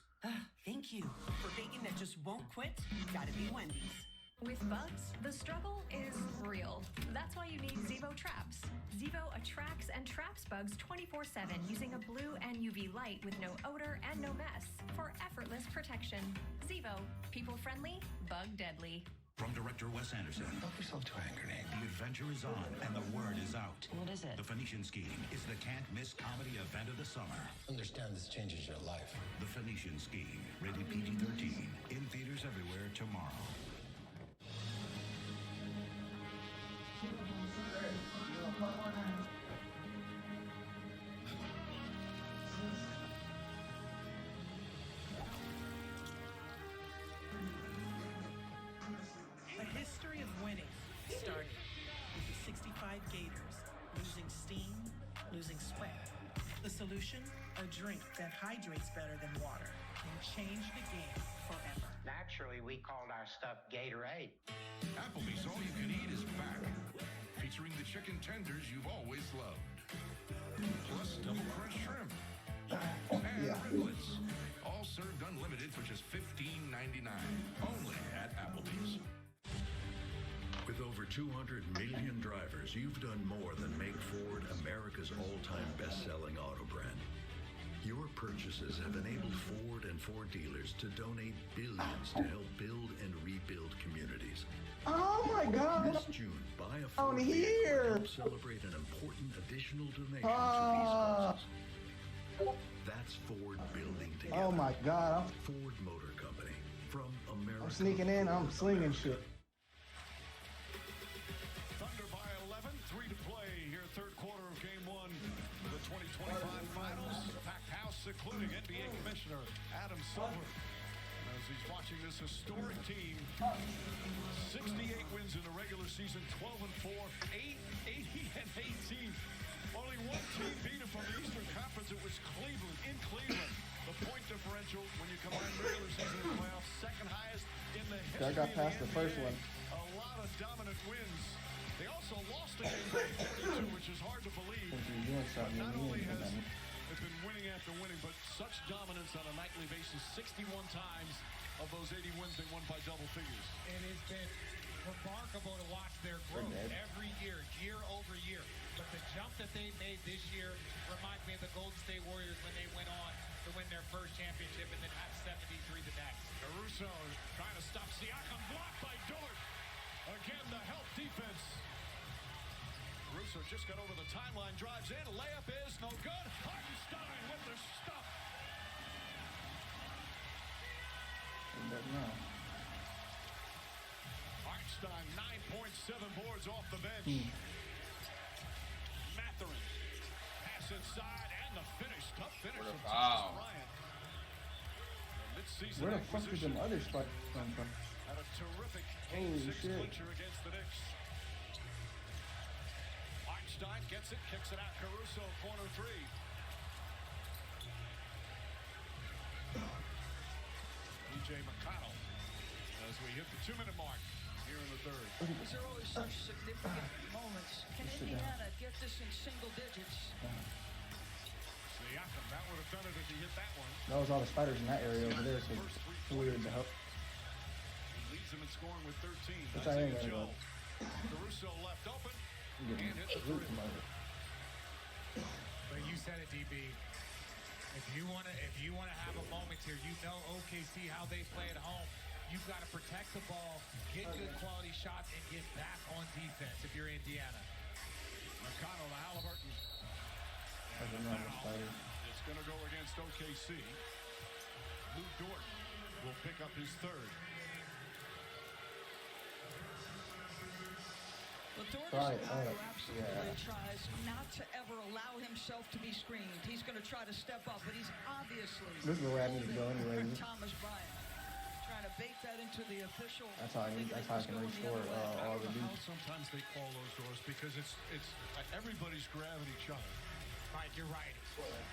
Thank you. For bacon that just won't quit, gotta be Wendy's. With bugs, the struggle is real. That's why you need Zevo Traps. Zevo attracts and traps bugs 24/7 using a blue and UV light with no odor and no mess for effortless protection. Zevo, people friendly, bug deadly. From director Wes Anderson. Help yourself to a grenade. The adventure is on and the word is out. What is it? The Phoenician Scheme is the can't-miss comedy event of the summer. Understand this changes your life. The Phoenician Scheme, rated PG-13, in theaters everywhere tomorrow. A history of winning started with the 65 Gators losing steam, losing sweat. The solution? A drink that hydrates better than water and changed the game forever. Naturally, we called our stuff Gatorade. Applebee's All You Can Eat is back, featuring the chicken tenders you've always loved. Plus double crunch shrimp. And riblets. All served unlimited for just $15.99. Only at Applebee's. With over 200 million drivers, you've done more than make Ford America's all-time best-selling auto brand. Your purchases have enabled Ford and Ford dealers to donate billions to help build and rebuild communities. Oh my God! This June, buy a On Ford vehicle here! to help celebrate an important additional donation to these causes. That's Ford building together. Oh my God! Ford Motor Company, from America. I'm sneaking in. I'm slinging shit. Thunder by 11, 3 to play here, third quarter of game one of the 2025 finals. Packed house, including NBA Commissioner Adam Silver. And as he's watching this historic team, 68 wins in the regular season, 12-4, 80-18. Only one team beat it from the Eastern Conference. It was Cleveland, in Cleveland. The point differential when you combine regular season and playoffs, second highest in the history I got of past the the first NBA. one. A lot of dominant wins. They also lost 52, which is hard to believe. If you're doing something, Not you only need to has do it been winning after winning, but such dominance on a nightly basis. 61 times of those 80 wins they won by double figures. It has been remarkable to watch their growth every year, year over year. But the jump that they made this year reminds me of the Golden State Warriors when they went on to win their first championship and then had 73 the next. Caruso trying to stop Siakam, blocked by Dort. Again, the help defense. Caruso just got over the timeline, drives in, layup is no good. Hartenstein with the stop. Hartenstein, 9.7 boards off the bench. Mathurin, pass inside, and the finish. Tough finish from Thomas Bryant. Where the fuck did them other spots come from? Had a terrific Holy 8-6 shit. clincher against the Knicks. Hartenstein gets it, kicks it out. Caruso, corner three. DJ McConnell as we hit the 2-minute mark here in the third. These are always such significant moments. Can Indiana get this in single digits? Siakam, that would have done it if he hit that one. That was all the spiders in that area over there, so it's weird to help. He leads them in scoring with 13. Which I ain't Isaiah gonna Joe. Caruso left open You and get hit the the loot three. from over. But you said it, DB. If you want to have a moment here, you know OKC how they play at home. You've got to protect the ball, get good quality shots, and get back on defense if you're Indiana. McConnell to Halliburton. That's another spider. It's going to go against OKC. Lou Dort will pick up his third. Well, Dort Right, is a guy who yeah. absolutely tries not to ever allow himself to be screened. He's going to try to step up, but he's obviously This is the way I need to go anyway. Thomas Bryant trying to bake that into the official. That's how I can restore all the How dudes. sometimes they call those doors because it's everybody's grabbing each other. Mike, you're right.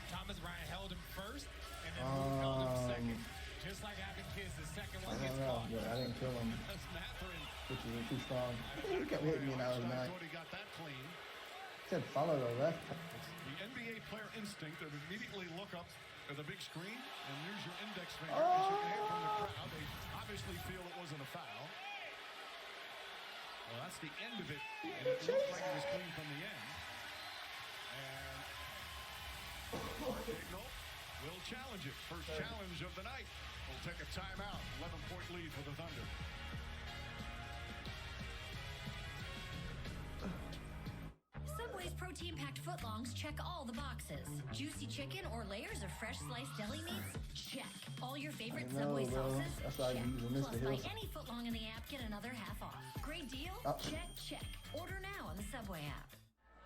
Thomas Bryant held him first, and then Lou held him second. Just like having kids, the second one I gets don't know, caught. but I didn't kill him. That's Mathurin. Which is too strong. He kept hitting me and I was I mad. thought he got that clean. Said follow the left. The NBA player instinct of immediately look up at the big screen and use your index finger. Oh! As you can hear from the crowd, they obviously feel it wasn't a foul. Well, that's the end of it. And it looked like it was clean from the end. And Signal will challenge it. First challenge of the night. We'll take a timeout. 11-point lead for the Thunder. Subway's protein-packed footlongs check all the boxes. Juicy chicken or layers of fresh sliced deli meats? Check. All your favorite I know, Subway bro. sauces? That's why I Check. use Mr. Plus, buy Hills. any footlong in the app, get another half off. Great deal? Check, check. Order now on the Subway app.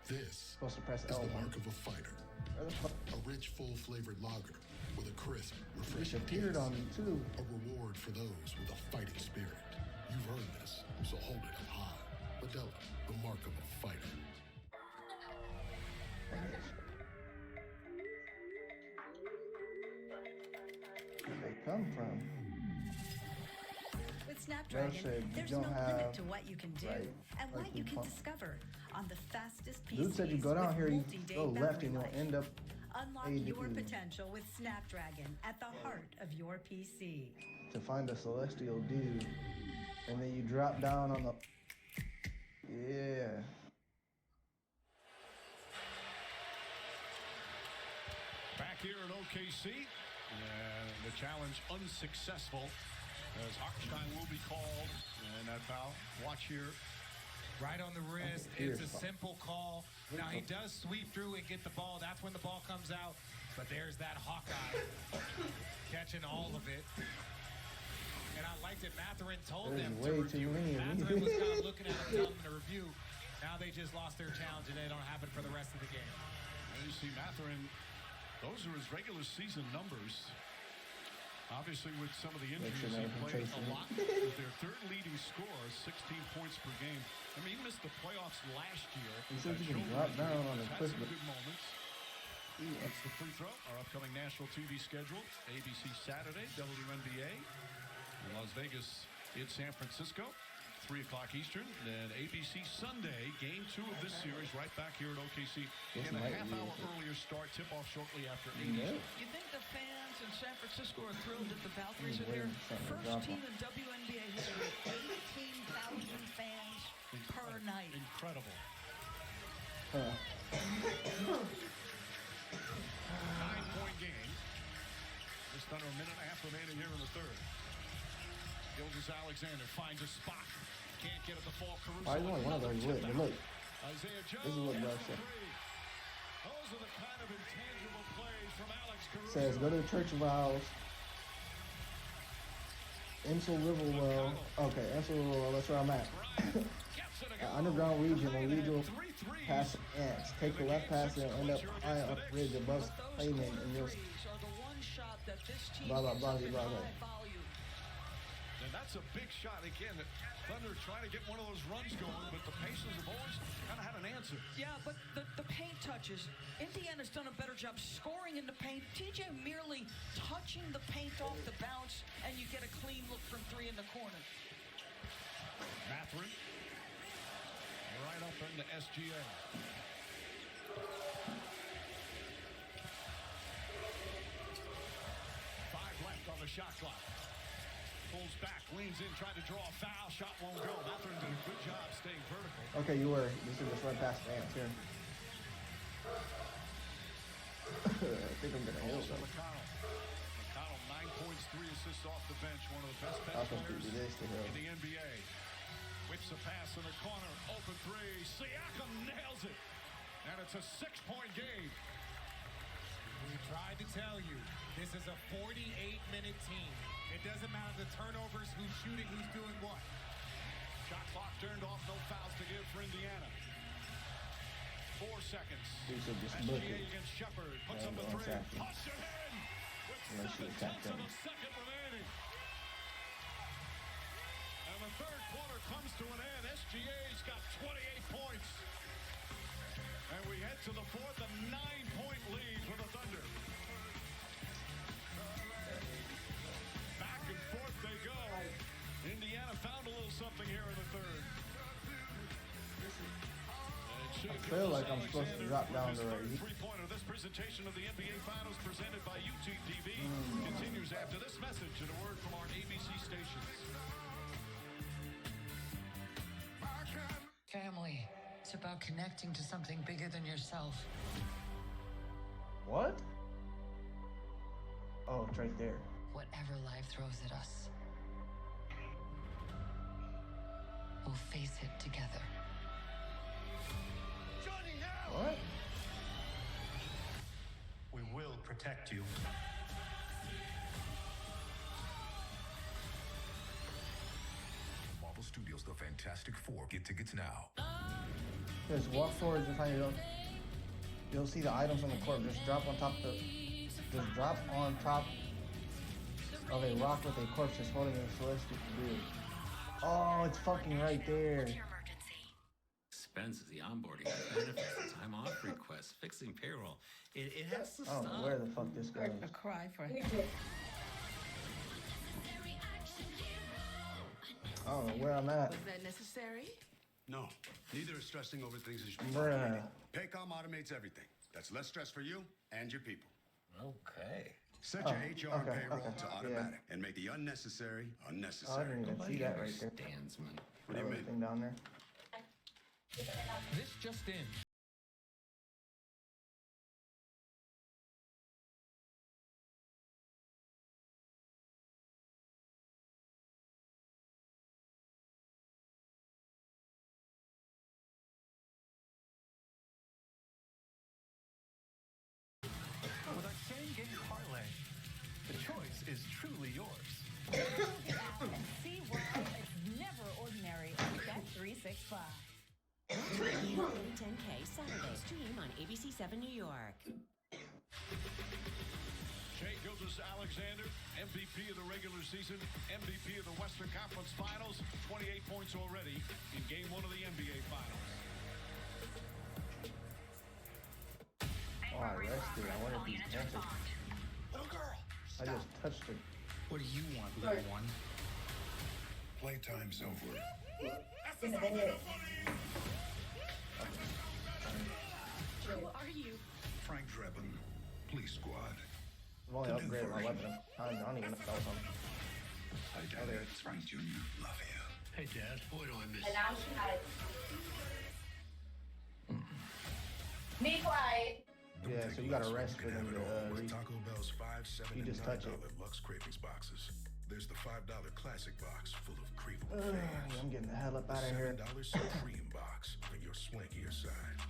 This Supposed to press is L. the mark of a fighter. A rich, full-flavored lager with a crisp, refreshing Disappeared taste. on me too. A reward for those with a fighting spirit. You've earned this, so hold it up high. Modelo, the mark of a fighter. Where they come from? With Snapdragon, said you there's don't no have limit to what you can do and what like you you can pump. discover on the fastest PCs. Dude said you go down with here, you multi-day go left, battery and you'll life. end up Unlock Hey, your Nikki. potential with Snapdragon at the heart of your PC. to find a celestial dude, and then you drop down on the. Yeah. Back here in OKC, and the challenge unsuccessful as Hartenstein will be called, and that foul. Watch here. Right on the wrist. It's a simple call. Now, he does sweep through and get the ball. That's when the ball comes out. But there's that Hawkeye catching all of it. And I liked it. Mathurin told There's them to way review too it. many of me. Mathurin was kind of looking at them, telling them to review. Now they just lost their challenge, and they don't have it for the rest of the game. And you see Mathurin, those are his regular season numbers. Obviously, with some of the injuries, sure he they can played chase a him. lot. With their third leading scorer, 16 points per game. I mean, he missed the playoffs last year. He said you can Shoulder drop injury. down on the He's had cliff, some but- good moments. That's the free throw. Our upcoming national TV schedule: ABC Saturday, WNBA in Las Vegas, in San Francisco. 3 o'clock Eastern. Then ABC Sunday, game 2 of this series, right back here at OKC. This And a might half-hour be it. earlier start, tip-off shortly after 8 Yeah. Eastern. You think the fans in San Francisco are thrilled that the Valkyries are waiting there? for something to First drop team off. in WNBA history, 18,000 fans per night. Incredible. 9-point game. Just under a minute and a half remaining here in the third. Gilgeous-Alexander finds a spot. Can't get it to fall. Caruso. Why is only one of those lit? But look, Isaiah Jones. this is what Bro said. Those are the kind of intangible plays from Alex Caruso. Says go to the Church of Owls. Ensel Riverwell. Okay, Ensel Riverwell, that's where I'm at. Underground region, illegal pass ants. Take the left pass and end up high up ridge above pavement and you'll Are the one shot that this team blah blah blah gets blah at blah. high volume. And that's a big shot. Again, the Thunder trying to get one of those runs going, but the Pacers have always kind of had an answer. Yeah, but the paint touches. Indiana's done a better job scoring in the paint. TJ merely touching the paint off the bounce, and you get a clean look from 3 in the corner. Mathurin. Right up into SGA. 5 left on the shot clock. Pulls back, leans in, tried to draw a foul. Shot won't go. Mathurin did a good job staying vertical. Okay, you were. This is just right past the ants here. I think I'm gonna heal Also them. McConnell. McConnell, 9 points, 3 assists off the bench. One of the best I'll bench supposed to players do this to him. in the NBA. Whips a pass in the corner. Open 3. Siakam nails it. And it's a 6-point game. We tried to tell you, this is a 48-minute team. It doesn't matter the turnovers, who's shooting, who's doing what. Shot clock turned off. No fouls to give for Indiana. 4 seconds. These are just looking. SGA against Shepard. Puts up the 3. Push it in. With Unless you 7 attack tenths of them. a second remaining. And the third quarter comes to an end. SGA's got 28 points. And we head to the fourth, a 9-point lead for the Thunder. Back and forth they go. Indiana found a little something here in the third. I feel like I'm supposed to drop down to right here. Three-pointer. This presentation of the NBA Finals presented by UTV continues after this message and a word from our ABC stations. Family. It's about connecting to something bigger than yourself. What? Oh, it's right there. Whatever life throws at us, we'll face it together. What? We will protect you. Marvel Studios' The Fantastic Four. Get tickets now. Just walk forward and find you'll see the items on the court. Just drop on top of a rock with a corpse just holding a celestial blue. Oh, it's fucking right there. Expenses, the onboarding, benefits, the time off requests, fixing payroll. It has to I stop. don't know where the fuck this goes. A cry for help. I don't know where I'm at. Was that necessary? No, neither is stressing over things that you should be Bruh. Paycom automates everything. That's less stress for you and your people. Okay. Set your HR and payroll to yeah. automatic and make the unnecessary Oh, I unnecessary. didn't even see that right there. Understands, man. What do you mean? Thing down there. This just in. With our same-game parlay, the choice is truly yours. See why it's never ordinary at Bet365. Win 10K Saturday. Stream on ABC7 New York. Shai Gilgeous-Alexander, MVP of the regular season, MVP of the Western Conference Finals, 28 points already in Game 1 of the NBA Finals. Oh, I rested. I wonder if he's answered. Little girl, I just touched it. What do you want, little one? Playtime's over. Who are you? Frank Drebin, Police Squad. I've only upgraded my weapon. I don't even know if that was something. Hi, Dad. It's Frank Jr. Love you. Hey, Dad. Boy, do I miss And now she has. Be quiet. Yeah, so you gotta rest for them to with Taco Bell's 5, 7, You and just $9 touch it. Lux Cravings boxes. There's the $5 classic box full of craveable I'm fans. getting the hell up out of here. $7 Supreme box for your swankier side.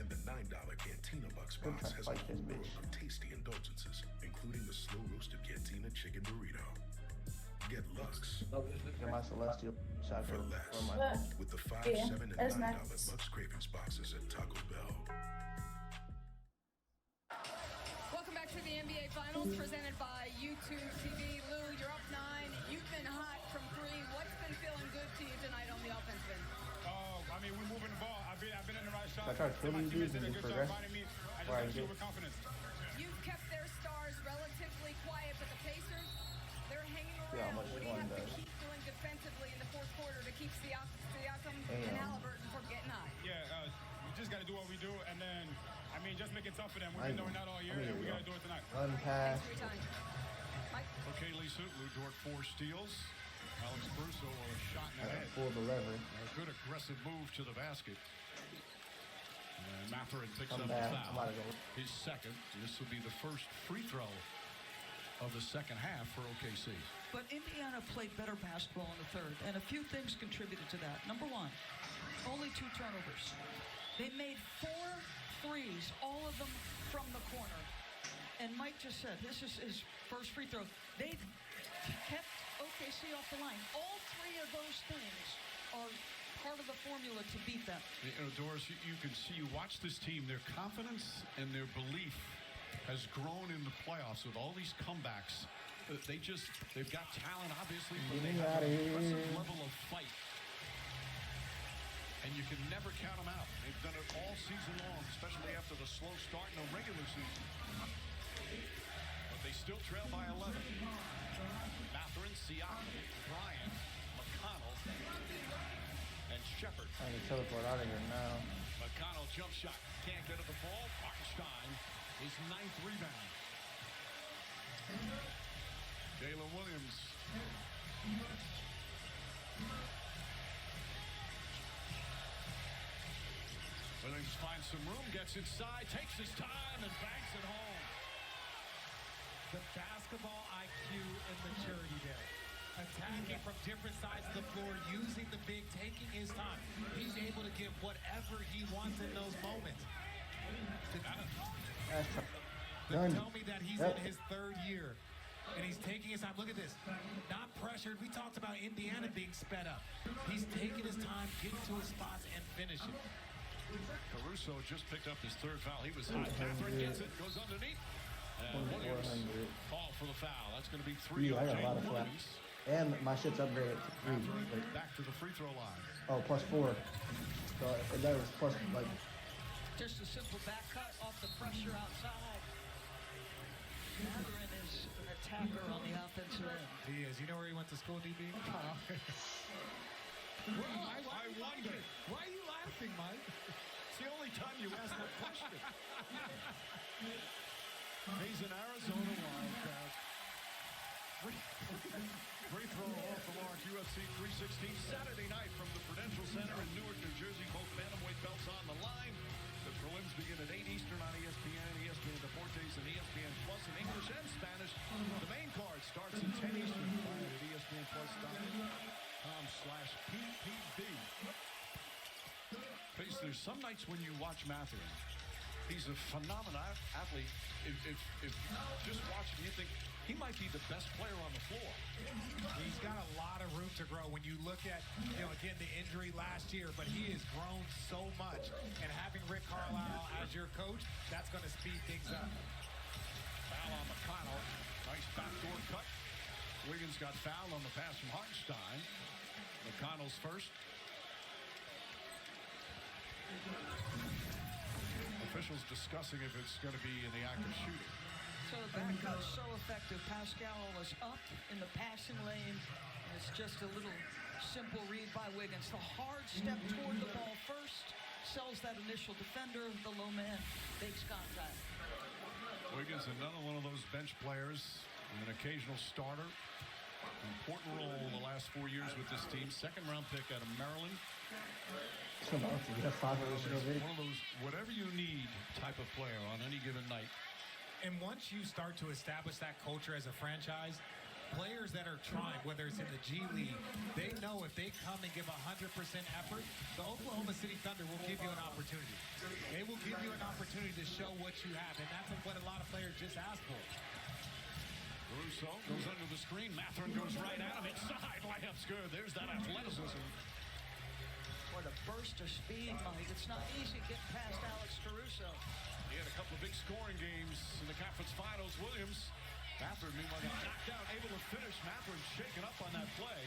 And the $9 Cantina Bucks Good box try to has fight a this whole bitch. world of tasty indulgences, including the slow roasted Cantina chicken burrito. Get Lux Get my celestial shot for for less my with the 5, Yeah, 7, and that's $9 nice. Lux Cravings boxes at Taco Bell. Welcome back to the NBA Finals presented by YouTube TV. Lou, you're up 9. You've been hot from 3. What's been feeling good to you tonight on the offense end? I mean, we're moving the ball. I've been in the right shot. I try to kill My these teammates dudes did a and good just job progress. finding me. I just Where I got to shoot get- with confidence. You've kept their stars relatively quiet, but the Pacers, they're hanging See how around. much What do you one have to does. keep doing defensively in the fourth quarter to keep Siakam and Damn. Halliburton from getting hot? Yeah, we just got to do what we do, and then, I mean, just make it tough for them. We've I been doing know. that all year, I mean, and we yeah. got to do it tonight. Run pass. Thanks for your time. Mike? Okay, Lisa, Lou Dort 4 steals. Alex Brusso a shot in I the gotta head. pull the lever. A good aggressive move to the basket. And Mathurin picks I'm up bad. the I'm foul. about to go. His second. This will be the first free throw of the second half for OKC. But Indiana played better basketball in the third, and a few things contributed to that. Number one, only 2 turnovers. They made 4 threes, all of them from the corner. And Mike just said, this is his first free throw. They kept OKC off the line. All 3 of those things are part of the formula to beat them. You know, Doris, you can see, you watch this team, their confidence and their belief has grown in the playoffs with all these comebacks. They've got talent, obviously, but they Get me have outta an here. impressive level of fight. And you can never count them out. They've done it all season long, especially after the slow start in the regular season. But they still trail by 11. Mathurin, Siakam, Bryant, McConnell, and Shepard. I need to teleport out of here now. McConnell jump shot. Can't get at the ball. Hartenstein, his 9th rebound. Jalen Williams. Williams finds some room, gets inside, takes his time, and banks it home. The basketball IQ and maturity there. Attacking from different sides of the floor, using the big, taking his time. He's able to get whatever he wants in those moments. Done. Tell me that he's in his 3rd year and he's taking his time. Look at this. Not pressured. We talked about Indiana being sped up. He's taking his time, getting to his spots, and finishing. Caruso just picked up his 3rd foul. He was hot. Mathurin gets it, goes underneath. And Williams 400. call for the foul. That's going to be 3 Yeah, I on got a lot Jalen of Williams. flaps. And my shit's upgraded to 3. Mathurin back to the free throw line. Oh, plus 4. So that was plus, like, Just a simple back cut off the pressure outside. Mathurin is an attacker on the offensive end. He is. You know where he went to school, DB? I wonder. Why are you laughing, Mike? It's the only time you ask that question. He's an Arizona Wildcat. Free throw off the mark. UFC 316 Saturday night from the Prudential Center in Newark, New Jersey. Both bantamweight belts on the line. The prelims begin at 8 Eastern on ESPN, ESPN Deportes, and ESPN Plus in English and Spanish. The main card starts at 10 Eastern. Find it at ESPNPlus.com/PPB. Pace, there's some nights when you watch Mathurin. He's a phenomenal athlete. If just watching, you think he might be the best player on the floor. He's got a lot of room to grow when you look at, again, the injury last year, but he has grown so much. And having Rick Carlisle as your coach, that's going to speed things up. Foul on McConnell. Nice backdoor cut. Wiggins got fouled on the pass from Hartenstein. McConnell's first. Officials discussing if it's going to be in the act of shooting. So the back cut's so effective. Pascal was up in the passing lane, and it's just a little simple read by Wiggins. The hard step toward the ball first sells that initial defender. The low man makes contact. Wiggins, another one of those bench players, an occasional starter. Important role in the last 4 years with this team. Second-round pick out of Maryland. One of those whatever you need type of player on any given night. And once you start to establish that culture as a franchise, players that are trying, whether it's in the G League, they know if they come and give 100% effort, the Oklahoma City Thunder will give you an opportunity. They will give you an opportunity to show what you have, and that's what a lot of players just ask for. Caruso goes under the screen. Mathurin goes right at him. Inside, layup's good. There's that athleticism. What a burst of speed, Mike. It's not easy getting past Alex Caruso. He had a couple of big scoring games in the conference finals. Williams, Mathurin, meanwhile, got knocked down, able to finish. Mathurin shaken up on that play.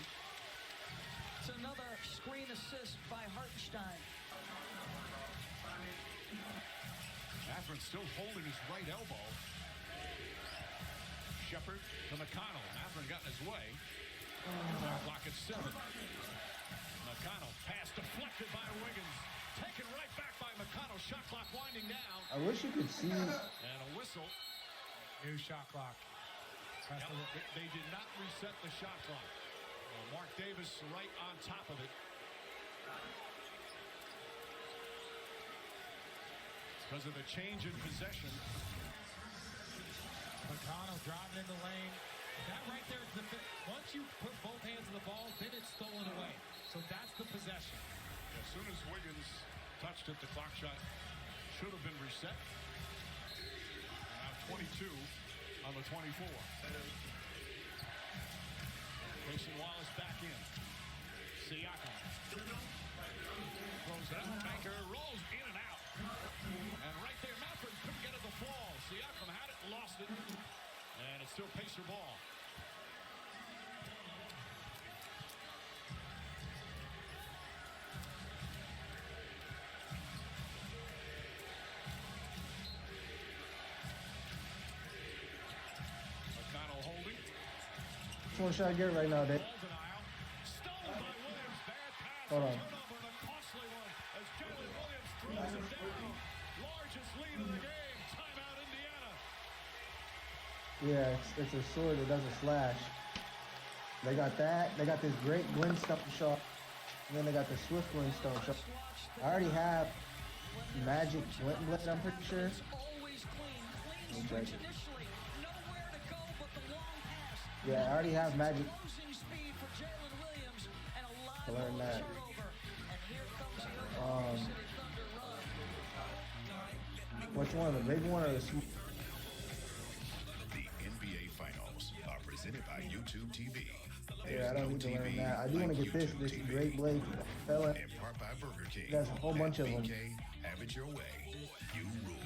It's another screen assist by Hartenstein. Mathurin still holding his right elbow. Shepard to McConnell. Mathurin got in his way. Clock at 7. McConnell, pass deflected by Wiggins. Taken right back by McConnell. Shot clock winding down. I wish you could see. And a whistle. New shot clock. They did not reset the shot clock. Mark Davis right on top of it. Because of the change in possession. McConnell driving in the lane. That right there is once you put both hands on the ball, then it's stolen away. So that's the possession. As soon as Wiggins touched it, the clock shot should have been reset. Now 22 on the 24. Mason Wallace back in. Siakam. Throws it out. Banker rolls in and out. And right there, Mathurin couldn't get at the ball. Siakam had it, lost it. And it's still Pacer ball. McConnell holding. Which one should I get right now, Dave? Hold on. Yeah, it's a sword that does a slash. They got that. They got this great Glintstone shot. And then they got the Swift Glintstone shot. I already have Magic Glint Blade, I'm pretty sure. Yeah, I already have Magic. I learned that. Which one? The big one or the small? Presented by YouTube TV. Yeah, I don't need to learn that. I do want to get this great blade fella. In part by Burger King. There's a whole bunch of them. Have it your way. You rule.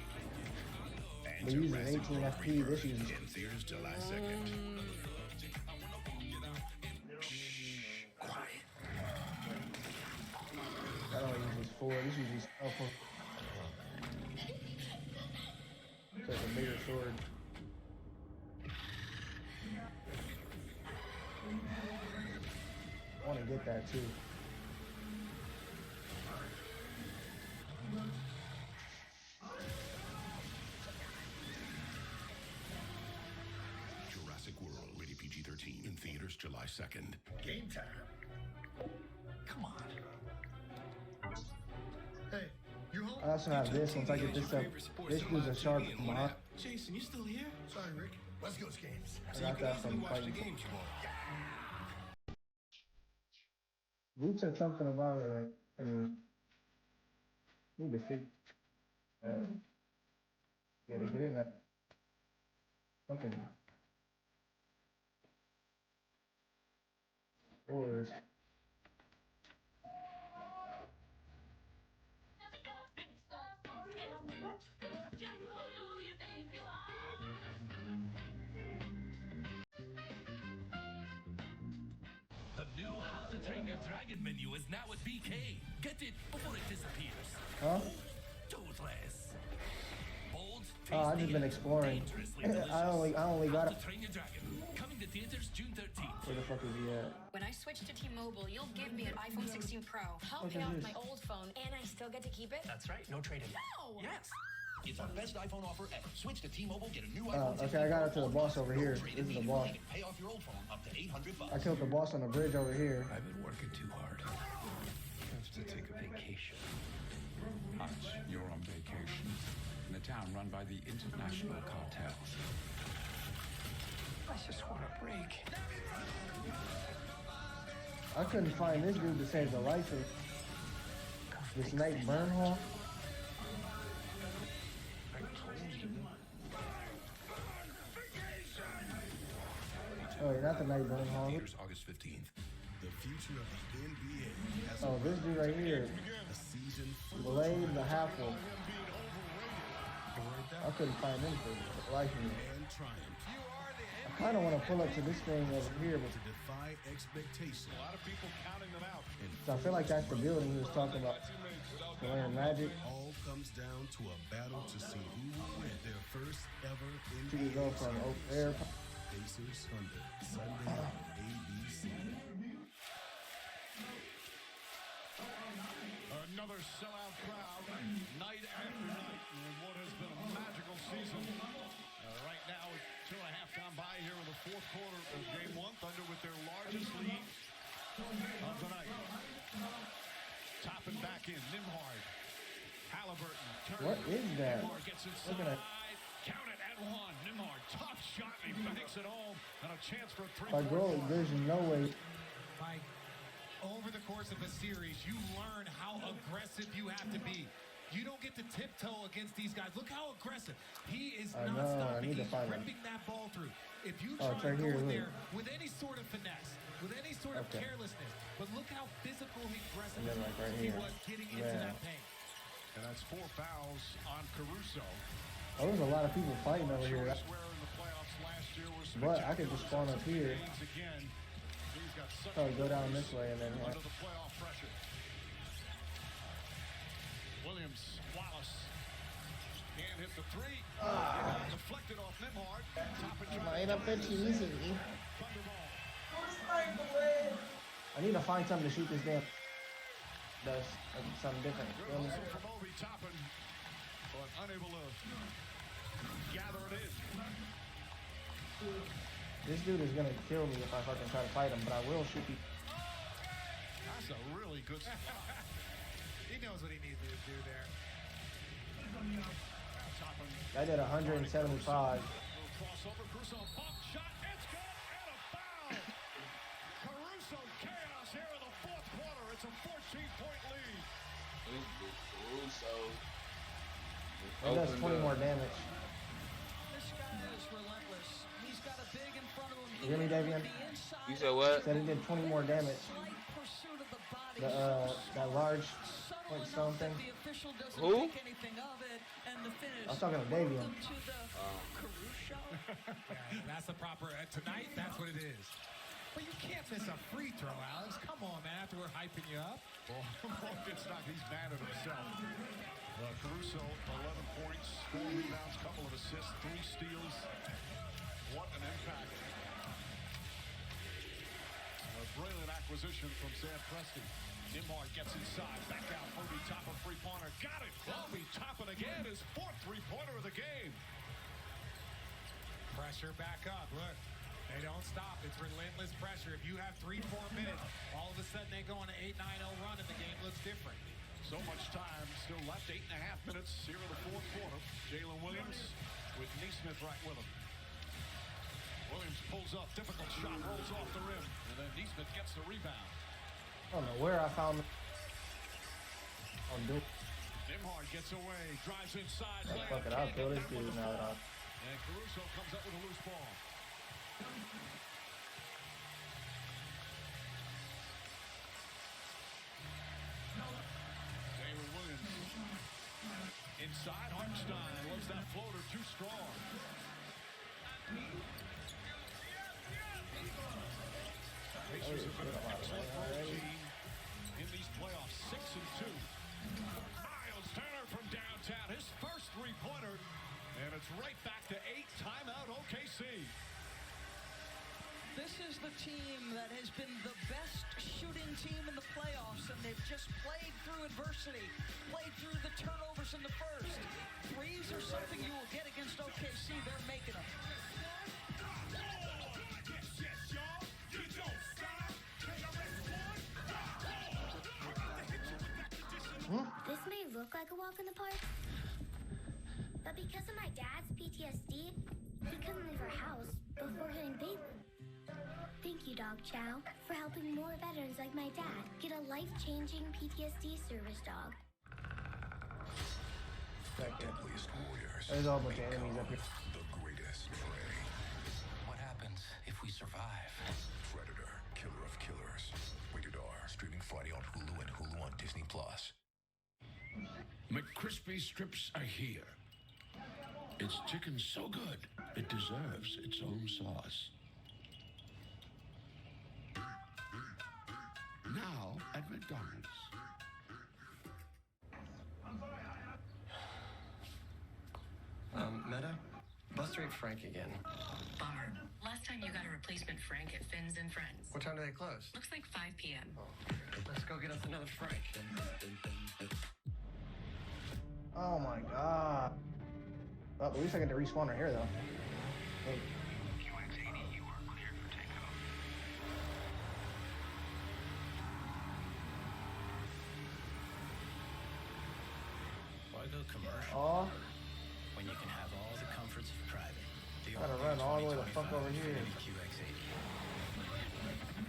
And they're using 18 FP. This uses in theaters July 2nd. Quiet. I don't use this 4. This uses alpha. It's like a bigger sword. I want to get that too. Jurassic World, rated PG-13, in theaters July 2nd. Game time. Come on. Hey, you home? I also have this. Once I get this up, this is a sharp mod. Jason, you still here? Sorry, Rick. West Coast games. I got that from Fighting. Luke said something about it, like, I mean, need to figure, gotta get in that, something. Or Train Your Dragon menu is now at BK. Get it before it disappears. Huh? Toothless. Bold, I I've just been exploring. I only got it. Coming to theaters June 13th. Where the fuck is he at? When I switch to T-Mobile, you'll give me an iPhone 16 Pro. I'll pay off my old phone, and I still get to keep it? That's right. No trade-in. No! Yes. It's our best iPhone offer ever. Switch to T-Mobile, get a new iPhone. Okay, I got up to the boss over here. This is the boss. Pay off your old phone up to $800. I killed the boss on the bridge over here. I've been working too hard. Have to take a vacation. Hutch, you're on vacation in a town run by the international cartels. I just want a break. I couldn't find this dude to save the license. This Nate Bernhall. Oh, you're not the Nate Bernhall. Theaters August 15th. The future of the NBA has Oh, this dude right here. a season Blade the half one. I couldn't find him for the life of me. and triumph I kind of want to pull up to this thing over here, but to defy expectation. A lot of people counting them out. so I feel like that's the building he was talking about. The Land Magic. All comes down to a battle to see who will win their first ever She could go NBA from championship. Oak Air. Pacers Thunder, Sunday on ABC. Another sellout crowd, night after night, in what has been a magical season. Right now, it's 2.5 gone by here in the fourth quarter of Game 1. Thunder with their largest lead of the night. Topping back in, Nimhard, Halliburton, turns. What is that? Nimhard gets Look inside. at that. Count it at one. Nimhard, tough shot, and he banks it home, and a chance for a By three-point girl, play. there's no way. Mike, over the course of a series, you learn how aggressive you have to be. You don't get to tiptoe against these guys. Look how aggressive. He is I not know, I stopping. need to He's find him. ripping that ball through. If you Oh, try it's to right go here, in look. there with any sort of finesse, with any sort of Okay. carelessness, but look how physical and aggressive And then, like, right he here. was getting into Yeah. that paint. And that's 4 fouls on Caruso. Oh, there's a lot of people fighting over here. Where in the playoffs last year was But I could just spawn up here. again. He's got such Probably go down this way and then. under the playoff pressure. Williams, Wallace. Can't hit the three. Deflected off Nimhard. Top and try. Ain't up there cheesy. Thunderball. I need to find something to shoot this damn. Does something different. Good Feel me? hustle from Obi Toppin, but unable to gather it in. This dude is gonna kill me if I fucking try to fight him, but I will shoot you. That's a really good spot. He knows what he needs to do there. Toppin. I did 175. Crossover, Caruso, bump shot, it's good, and a foul! Caruso chaos here in the fourth quarter. It's a 14-point lead. That does 20 more damage. This guy is relentless. He's got a big in front of him. You hear me, Davian? You said what? Said it did 20 more damage. Slight pursuit of the body. That large point stone thing. The official doesn't Who? think anything of it, and the finish. I was talking to Davian. Welcome to the Caruso. Yeah, that's the proper. Tonight, that's what it is. But you can't miss a free throw, Alex. Come on, man. After we're hyping you up. Well, it's not. He's mad at himself. Caruso, 11 points, 4 rebounds, couple of assists, 3 steals. What an impact. A brilliant acquisition from Sam Presti. Nimhard gets inside, back out, Obi Toppin, three-pointer, got it! Obi Toppin again, his 4th three-pointer of the game. Pressure back up. Look, they don't stop. It's relentless pressure. If you have 3-4 minutes, all of a sudden they go on an 8-9-0 run and the game looks different. So much time still left, 8.5 minutes here in the fourth quarter. Jalen Williams with Neesmith right with him. Williams pulls up, difficult shot, rolls off the rim, and then Neesmith gets the rebound. I don't know where I found. Oh, dude. Nimhard gets away, drives inside. Oh, fuck it, I'll kill this dude now that I'm. And Caruso comes up with a loose ball. David Williams. Inside, Hartenstein loves that floater too strong. Pacers have been an excellent road team in these playoffs, 6-2. Miles Turner from downtown, his first three-pointer, and it's it's right back to 8. Timeout OKC. This is the team that has been the best shooting team in the playoffs, and they've just played through adversity, played through the turnovers in the first. Threes are something you will get against OKC. They're making them. This may look like a walk in the park, but because of my dad's PTSD, he couldn't leave our house before hitting Bateman. Thank you, Dog Chow, for helping more veterans like my dad get a life-changing PTSD service dog. Deadliest warriors. There's all a bunch of enemies up here. The greatest prey. What happens if we survive? Predator, killer of killers. Rated R. Streaming Friday on Hulu and Hulu on Disney+. McCrispy strips are here. It's chicken so good, it deserves its own sauce. Now at McDonald's. Meta? Bust rate Frank again. Bummer. Last time you got a replacement Frank at Fins and Friends. What time do they close? Looks like 5 p.m. Let's go get us another Frank. Oh my god. Well, at least I get to respawn right here, though. Wait. QX80, you are cleared for takeoff. Why go commercial? Oh. When you can have all the comforts of private. Gotta run all the way the fuck over here. QX80.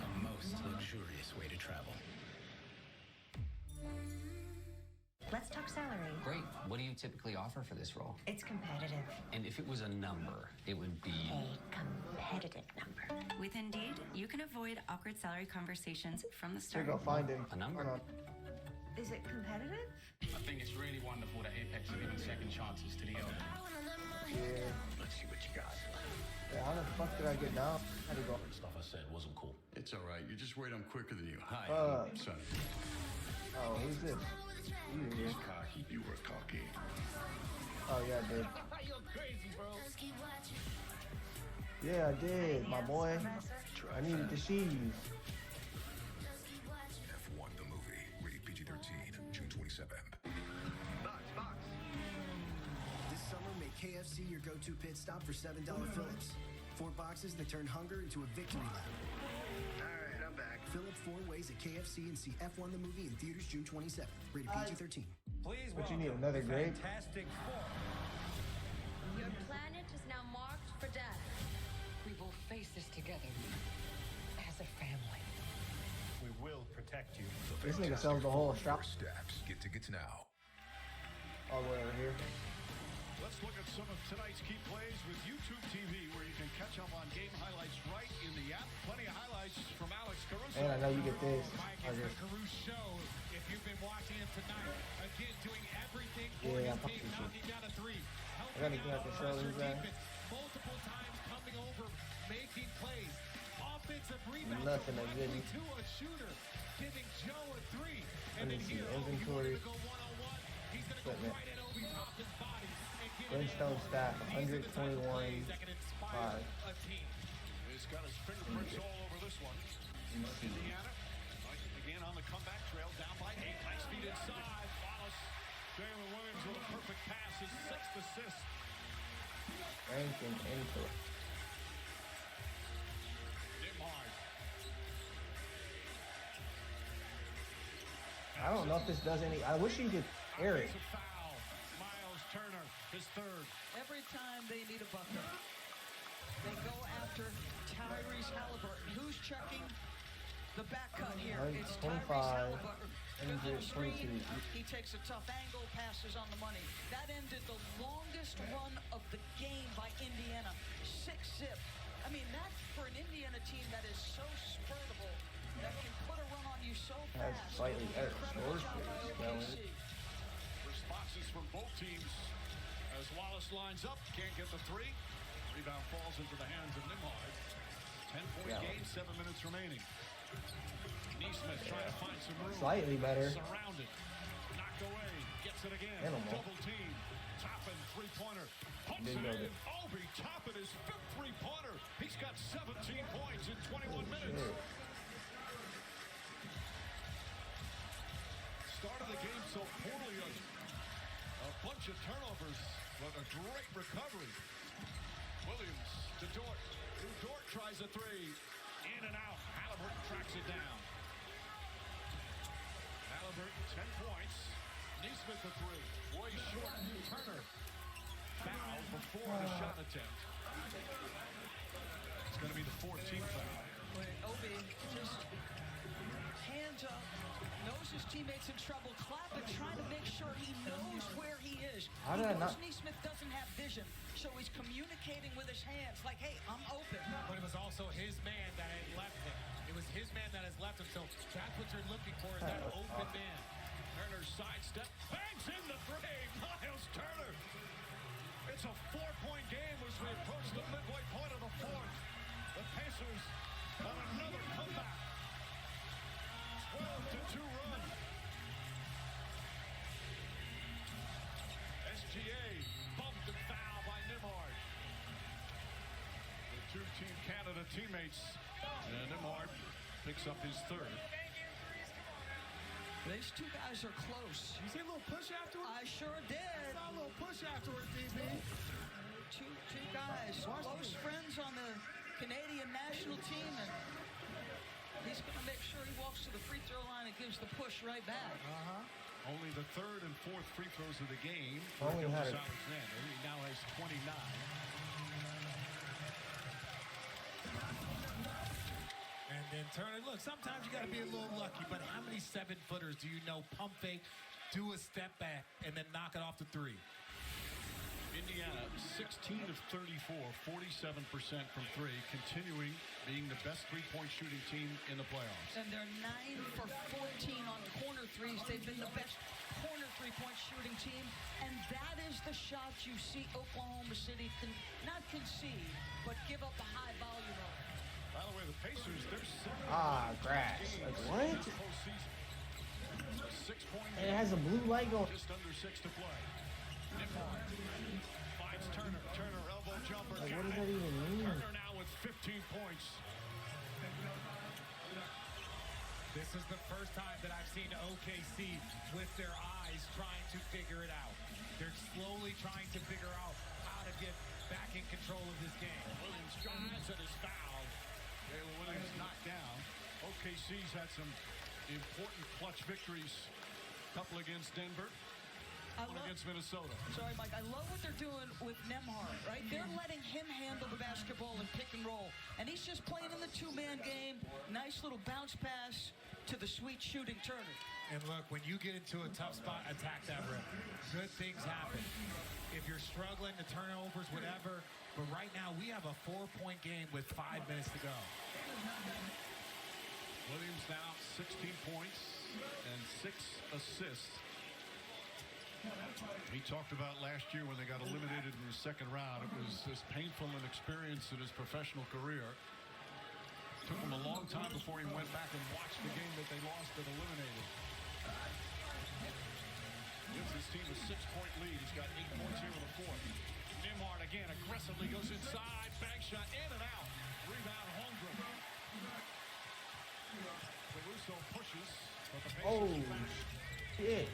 A most luxurious way to travel. Let's talk salary. Great. What do you typically offer for this role? It's competitive. And if it was a number, it would be... A competitive number. With Indeed, you can avoid awkward salary conversations from the Here start. you go, find him. A number? Is it competitive? I think it's really wonderful that Apex is giving second chances to the elder. Yeah. Let's see what you got. Yeah, how the fuck did I get down? How to go? Stuff I said wasn't cool. It's all right. You just wait. I'm quicker than you. Hi, Uh. I'm Sonny. Oh, who's this? You here? Cocky. You were cocky. Oh, yeah, I did. You're crazy, bro. Yeah, I did, my boy. I needed to see you. F1 the movie. Rated PG-13. June 27th. This summer, make KFC your go-to pit stop for $7 Phillips. 4 boxes that turn hunger into a victory lap. All right, I'm back. Fill up 4 ways at KFC and see F1 the movie in theaters June 27th. Rated PG-13. Please, What you need, another grape? Fantastic Four. Your planet is now marked for death. We will face this together as a family. We will protect you. This nigga sells the whole shop. Steps. Get tickets now. All the way over here. Let's look at some of tonight's key plays with YouTube TV, where you can catch up on game highlights right in the app. Plenty of highlights from Alex Caruso. And I know you get this. Mike, it's the Caruso show. If you've been watching him tonight, again, doing everything for Yeah, his fuck team, this knocking shit. down a 3. I gotta get out the show, Pressure who's that? defense, multiple times coming over, making plays. Offensive rebound. Nothing, I didn't. To a shooter, giving Joe a 3. Let And me then see, here, inventory. he's going to go one-on-one. He's going to go Equipment. right at Obi Toppin's body and get it in. Brimstone stack, These are the type of 121. plays that can inspire 5. a team. He's got his fingerprints all over this one. Indiana, again on the comeback trail, down by 8. Nice feet inside. Wallace. Jalen Williams with a perfect pass, his 6th assist. Ranking input. Nembhard. I don't know if this does any. I wish you could air it. It's a foul. Miles Turner, his 3rd. Every time they need a bucket, they go after Tyrese Halliburton. Who's checking the back cut here? It's Tyrese 25, Halliburton. The little screen, 22. he takes a tough angle, passes on the money. That ended the longest run of the game by Indiana. 6-zip. I mean, that for an Indiana team that is so spurtable, that can put a run on you so Has fast. slightly better Incredible score job by space, OKC. Responses from both teams as Wallace lines up, can't get the 3. Rebound falls into the hands of Nembhard. 10-point game, 7 minutes remaining. Neesmith trying to find some room. Slightly better. Surrounded. Knocked away. Gets it again. Animal. Double team. Toppin, three-pointer. Puts it in. Obi Toppin, his fifth three-pointer. He's got 17 points in 21 minutes. Started the game so poorly. A bunch of turnovers, but a great recovery. Williams to Dort. Dort tries a three. In and out. Halliburton tracks it down. Halliburton, 10 points. Neesmith a three. Way short. Turner. Foul before the shot attempt. It's going to be the 14th foul. Obi just hands up, knows his teammates in trouble, clapping, trying to make sure he knows where he is. He knows Neesmith doesn't have vision, so he's communicating with his hands like, hey, I'm open. But it was also his man that had left him. It was his man that has left him, so that's what you're looking for, is that open man. Turner sidestep, bangs in the frame. Miles Turner. It's a 4-point game as we approach the midway point of the fourth. The Pacers on another comeback. 12-2 run. SGA bumped and fouled by Nembhard. The two Team Canada teammates. And Nembhard picks up his third. These two guys are close. You see a little push afterwards? I sure did. I saw a little push afterwards, DB. Two guys, close friends on the Canadian national team, and he's going to make sure he walks to the free throw line and gives the push right back. Only the third and fourth free throws of the game for Only Gilgeous had it. Alexander. He now has 29. And then Turner, look, sometimes you got to be a little lucky, but how many 7-footers do you know pump fake, do a step back, and then knock it off the three? Indiana, 16 of 34, 47% from three, continuing being the best three-point shooting team in the playoffs. And they're 9 for 14 on corner threes. They've been the best corner three-point shooting team, and that is the shot you see Oklahoma City not concede, but give up a high volume of. By the way, the Pacers, they're 7 grass. Like, what? this postseason. A 6-point It has a blue light going. just under 6 to play. Nembhard finds Turner. Turner elbow jumper. Like, what does that even mean? Turner now with 15 points. This is the first time that I've seen OKC with their eyes trying to figure it out. They're slowly trying to figure out how to get back in control of this game. Williams drives and is fouled. Jalen Williams knocked down. OKC's had some important clutch victories. Couple against Denver. One against Minnesota. Sorry, Mike. I love what they're doing with Nembhard, right? They're letting him handle the basketball and pick and roll. And he's just playing in the two-man game. Nice little bounce pass to the sweet shooting Turner. And look, when you get into a tough spot, attack that rim. Good things happen. If you're struggling, the turnovers, whatever. But right now, we have a 4-point game with 5 minutes to go. Williams now 16 points and 6 assists. He talked about last year when they got eliminated in the second round. It was as painful an experience in his professional career. Took him a long time before he went back and watched the game that they lost and eliminated. Gives his team a 6-point lead. He's got 8 points here in the fourth. Nembhard again aggressively goes inside. Bank shot in and out. Rebound Holmgren. Caruso pushes, but the Pacers are back. Shit.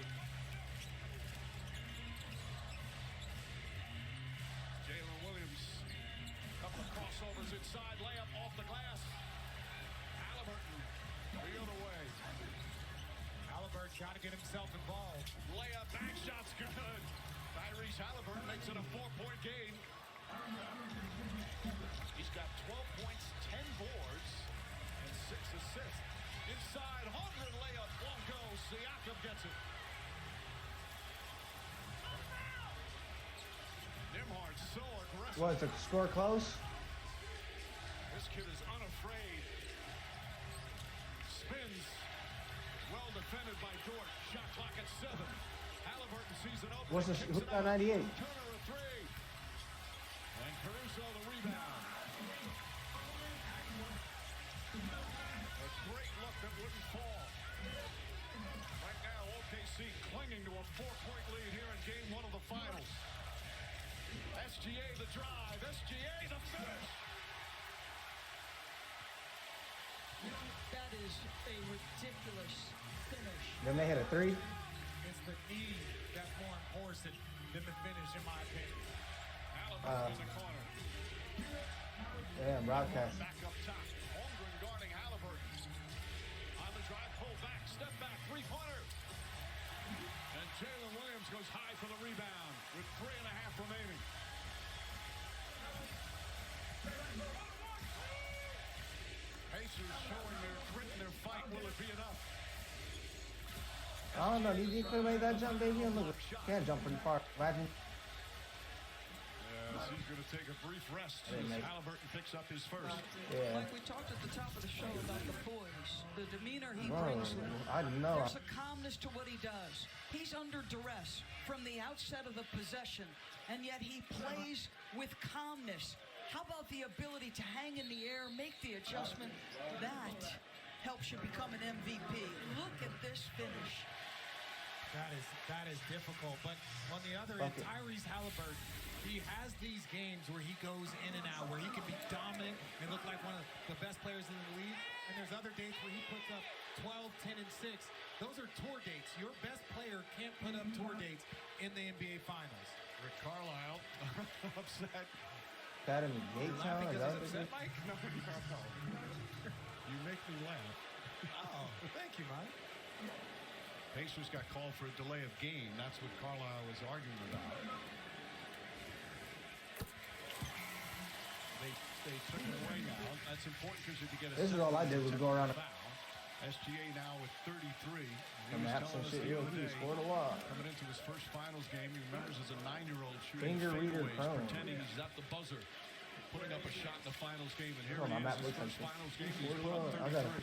Jalen Williams, couple of crossovers inside, layup off the glass. Halliburton, the other way. Halliburton's got to get himself involved. Layup, back shot's good. Tyrese Halliburton makes it a 4-point game. He's got 12 points, 10 boards, and 6 assists. Inside, Holmgren layup, won't go. Siakam gets it. Nembhard so aggressive. What, is the score close? This kid is unafraid. Spins. Well defended by Dort. Shot clock at 7. Halliburton sees it open. What's Kicks who's it got out. 98? Turner a 3. And Caruso the rebound. A great look that wouldn't fall. Right now, OKC clinging to a 4-point lead here in game 1 of the finals. was a ridiculous finish. Then they hit a three. It's the knee that's more important than the finish, in my opinion. Halliburton in the corner. Damn, broadcast. Back up top. Holmgren guarding Halliburton. On the drive, pull back, step back, three-pointer. And Jalen Williams goes high for the rebound with 3.5 remaining. Pacers showing their grit and their fight. Will it be enough? I don't know. DJ could have made that jump, baby. And look, can't jump pretty far. Imagine. Yes, he's going to take a brief rest as Halliburton picks up his first. Yeah. Like we talked at the top of the show about the poise, the demeanor he Whoa, brings. I know. There's a calmness to what he does. He's under duress from the outset of the possession, and yet he plays with calmness. How about the ability to hang in the air, make the adjustment? That helps you become an MVP. Look at this finish. That is difficult. But on the other end, Tyrese Halliburton, he has these games where he goes in and out, where he can be dominant and look like one of the best players in the league. And there's other days where he puts up 12, 10, and 6. Those are tour dates. Your best player can't put up tour dates in the NBA Finals. Rick Carlisle upset. Academy Gate Town? Is that what this is? Mike? No. You make me laugh. Oh, thank you, Mike. Pacers got called for a delay of game. That's what Carlisle was arguing about. They took it away now. That's important because if you get a This is all I did was go around. SGA now with 33. Some apps and shit. Yo, he scored a lot. Coming into his first finals game, he remembers as a 9-year-old shooting Finger reader fadeaways, prone. pretending he's at the buzzer, putting up a shot in the finals game. And here Oh, he my map is, his looks like first this. finals game. He He's scored put well. up I got it.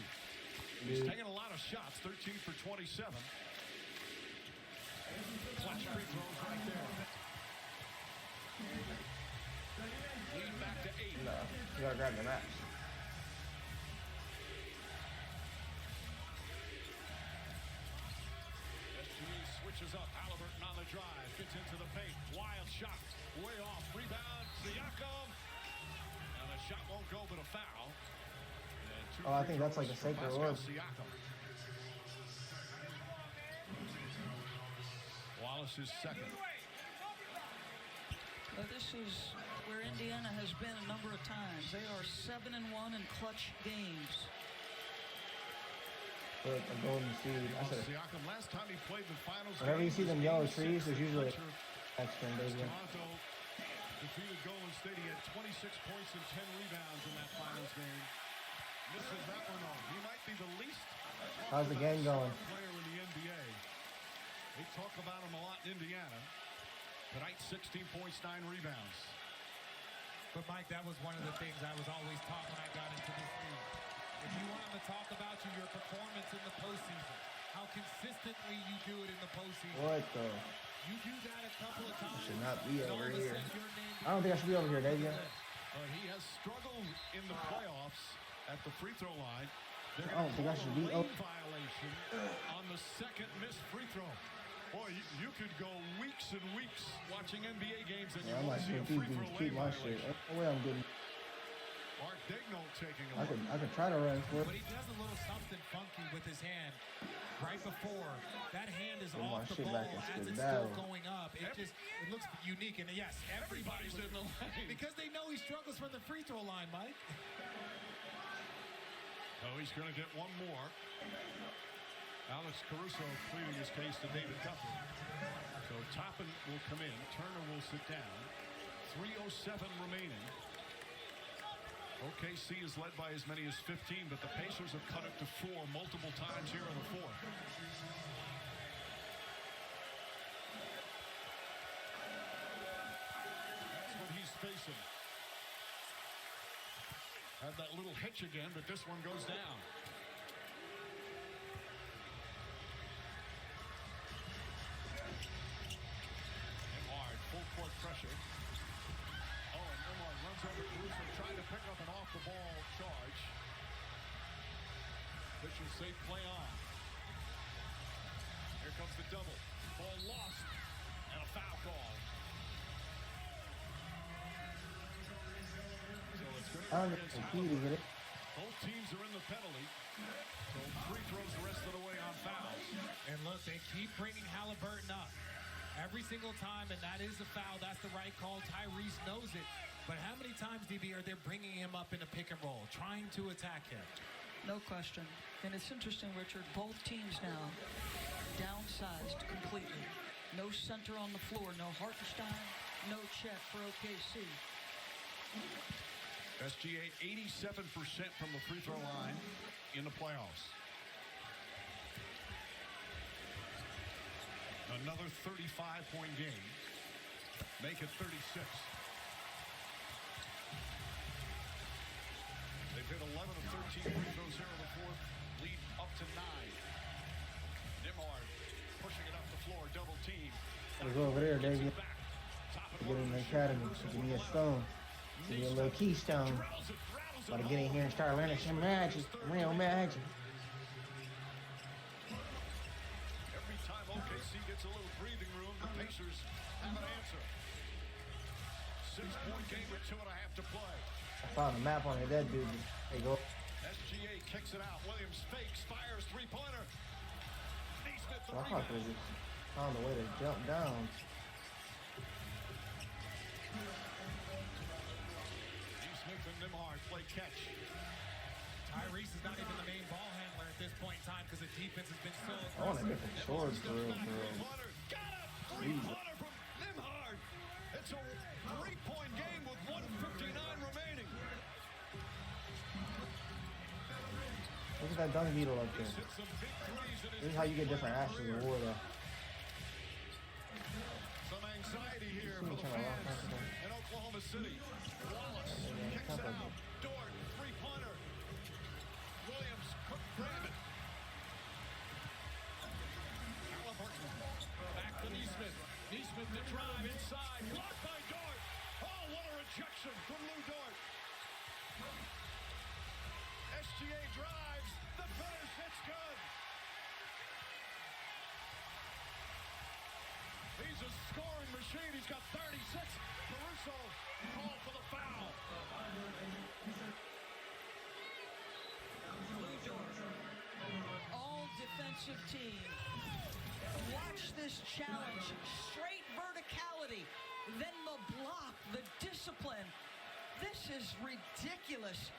33. He's taking a lot of shots, 13 for 27. Clutch free throws right there. Lead back to 8. No, you gotta grab the match. SGA switches up. Halliburton on the drive. Gets into the paint. Wild shot. Way off. Rebound. Siakam. And the shot won't go, but a foul. Oh, I think that's like a sacred orb. Wallace is second. This is where Indiana has been a number of times. They are 7-1 in clutch games. Put a golden seed. I said, Siakam, last time he played the finals. whenever you see them yellow trees, there's usually extra baby. Toronto defeated Golden State. He had 26 points and 10 rebounds in that finals game. Misses that one off. He might be the least. How's the game going? Player in the NBA. They talk about him a lot in Indiana. Tonight, 16 points, 9 rebounds. But Mike, that was one of the things I was always taught when I got into this league. If you want them to talk about you, your performance in the postseason, how consistently you do it in the postseason. What the? You do that a couple of times. Should not be and all over of a here. sudden your name I don't think I should be over here, David. He has struggled in the playoffs at the free throw line. I don't think I should be over. Violation on the second missed free throw. Boy, you could go weeks and weeks watching NBA games and you Yeah, I won't might see a free throw keep my violation. shit. Ain't no way I'm getting. Mark Daigneault taking a look. I could try to run for But it. he does a little something funky with his hand right before. That hand is Put my off the shit ball back and as sit it's still down. going up. It looks unique. And yes, everybody's in the lane. Because they know he struggles from the free throw line, Mike. Oh, he's going to get one more. Alex Caruso pleading his case to David Guthrie. So Toppin will come in. Turner will sit down. 3:07 remaining. OKC is led by as many as 15, but the Pacers have cut it to 4 multiple times here in the fourth. That's what he's facing. Had that little hitch again, but this one goes down. Hard, full court pressure. Oh, and Omar runs over Caruso, trying to pick up an off-the-ball charge. Officials say play on. Here comes the double. Ball lost, and a foul call. So it's going I don't to know if he to get it. Both teams are in the penalty. So free throws the rest of the way on fouls. And look, they keep bringing Halliburton up every single time, and that is a foul. That's the right call. Tyrese knows it. But how many times, DB, are they bringing him up in a pick and roll, trying to attack him? No question. And it's interesting, Richard, both teams now downsized completely. No center on the floor, no Hartenstein, no Chet for OKC. SGA 87% from the free throw line in the playoffs. Another 35-point game. Make it 36. They've hit 11 of 13 free throws here in the fourth. Lead up to 9. Nembhard pushing it up the floor, double team. Gotta go over there, David. Get in the academy. Give me a stone. Give me a little keystone. Gotta get in here and start learning some magic. Real magic. Every time OKC gets a little breathing room, the Pacers have an answer. 6-point game with 2.5 to play. I found a map on it. That dude. There you go. SGA kicks it out. Williams fakes, fires, three-pointer. Neesmith the I thought they just found a way to jump down. Neesmith and Nembhard play catch. Tyrese is not even the main ball handler at this point in time because the defense has been so I want to get some swords for real, bro. Three-pointer from Nembhard. It's a 3-point game with 1:59 remaining. Look at that dung beetle up there. This is how you get different ashes of war, though. Some anxiety here for the fans in Oklahoma City. Wallace kicks it out. Dort, three-pointer. Williams couldn't grab it. Halliburton back to Neesmith. Neesmith to drive inside. Blocked by Dort. Oh, what a rejection from Lou Dort. SGA drives. The finish. It's good. He's a scoring machine. He's got 36. Caruso called for the foul. All defensive team. Watch this challenge. Straight verticality. Then the block, the discipline. This is ridiculous.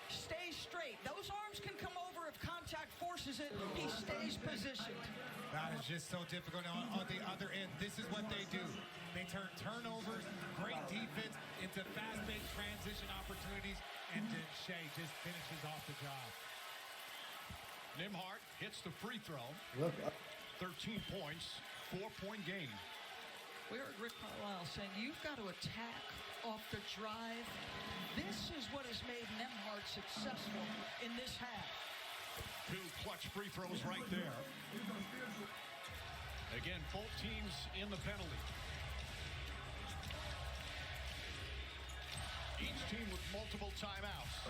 Stay straight. Those arms can come over if contact forces it. He stays positioned. That is just so difficult on the other end. This is what they do. They turn turnovers, great defense, into fast-paced transition opportunities, and then Shea just finishes off the job. Nembhard hits the free throw. Look up. 13 points, 4-point game. We heard Rick Carlisle saying, you've got to attack off the drive. This is what has made Nembhard successful in this half. 2 clutch free throws right there. Again, both teams in the penalty. Each team with multiple timeouts. I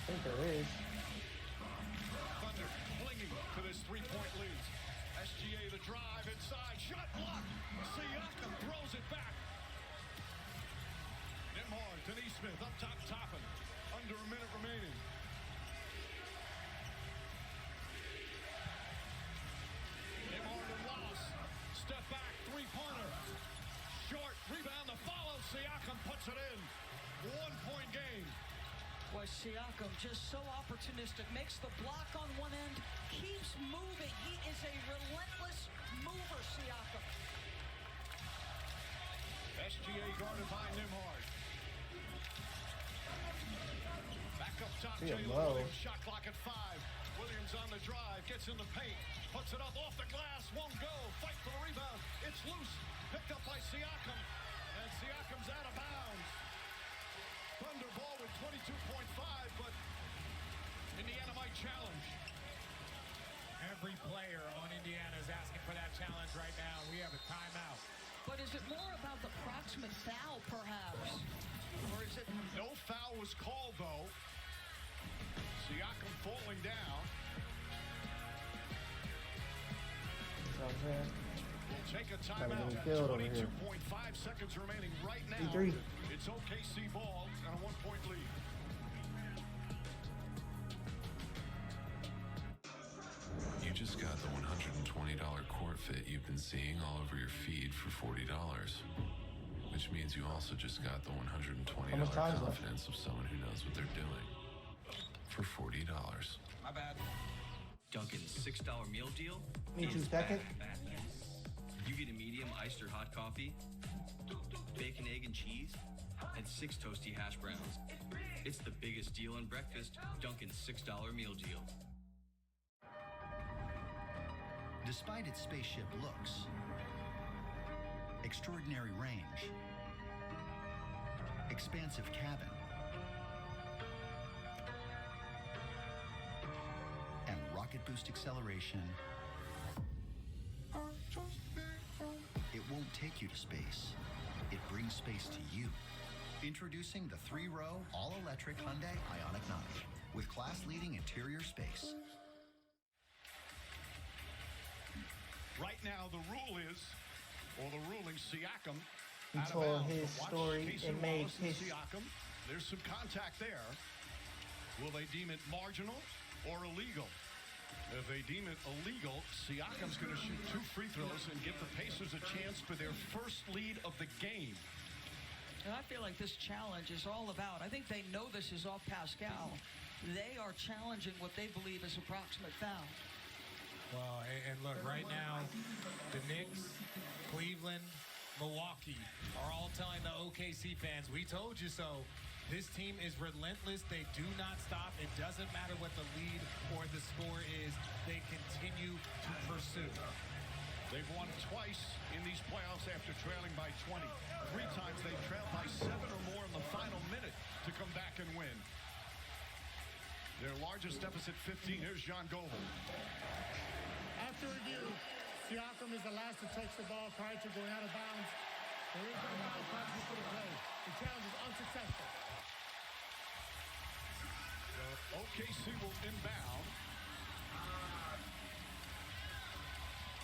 think there is. Thunder clinging to this 3-point lead. SGA the drive inside. Shot blocked. Siakam throws it back. Nembhard to Neesmith up top, Toppin. Under a minute remaining. Nembhard and Wallace. Step back, three-pointer. Short, rebound, the follow. Siakam puts it in. 1-point game. Was Siakam just so opportunistic, makes the block on one end, keeps moving. He is a relentless mover, Siakam. SGA guarded by Nembhard. Back up top, Jalen Williams, shot clock at 5. Williams on the drive, gets in the paint, puts it up off the glass, won't go, fight for the rebound. It's loose, picked up by Siakam, and Siakam's out of bounds. Thunder ball with 22.5, but Indiana might challenge. Every player on Indiana is asking for that challenge right now. We have a timeout. But is it more about the proximate foul, perhaps? Or is it... No foul was called, though. Siakam falling down. We'll take a timeout. 22.5 seconds remaining right now. It's OKC ball and a 1-point lead. just got the $120 court fit you've been seeing all over your feed for $40. Which means you also just got the $120 confidence of someone who knows what they're doing for $40. My bad. Dunkin's $6 meal deal. Me too, second. You get a medium iced or hot coffee, bacon, egg, and cheese, and 6 toasty hash browns. It's the biggest deal on breakfast, Dunkin's $6 meal deal. Despite its spaceship looks, extraordinary range, expansive cabin, and rocket boost acceleration, it won't take you to space. It brings space to you. Introducing the 3-row, all-electric Hyundai Ioniq 9 with class-leading interior space. Right now, the rule is, or the ruling, Siakam He out of told bounds. his Watch story Casey and made Wallace and his... Siakam. There's some contact there. Will they deem it marginal or illegal? If they deem it illegal, Siakam's going to shoot 2 free throws and give the Pacers a chance for their first lead of the game. And I feel like this challenge is all about, I think they know this is off Pascal. They are challenging what they believe is approximate foul. Well, and look, right now, the Knicks, Cleveland, Milwaukee are all telling the OKC fans, we told you so. This team is relentless. They do not stop. It doesn't matter what the lead or the score is. They continue to pursue. They've won twice in these playoffs after trailing by 20. 3 times they trailed by 7 or more in the final minute to come back and win. Their largest deficit, 15. Here's John Goble. After review, Siakam is the last to touch the ball prior to going out of bounds. There is no foul penalty for the play. The challenge is unsuccessful. OKC will inbound.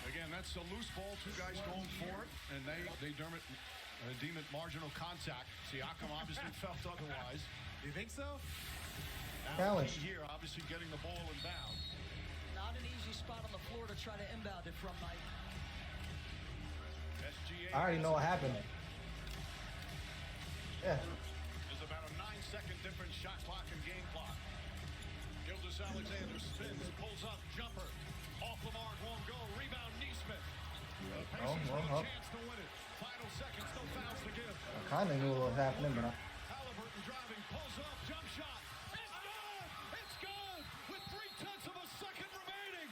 Again, that's a loose ball. 2 guys going for it, and they deem it marginal contact. Siakam obviously felt otherwise. You think so? Now here, obviously getting the ball inbound. Not an easy spot on the floor to try to inbound it from, Mike. I already know what happened. Yeah. There's about a 9-second difference, shot clock and game clock. Gilgeous-Alexander spins, pulls up, jumper. Off the mark, won't go. Rebound, Neesmith. The Pacers with a chance to win it. Final seconds, no fouls to give. I kind of knew what was happening, but Halliburton driving, pulls up, jump shot. It's good! It's good! With 3/10 of a second remaining.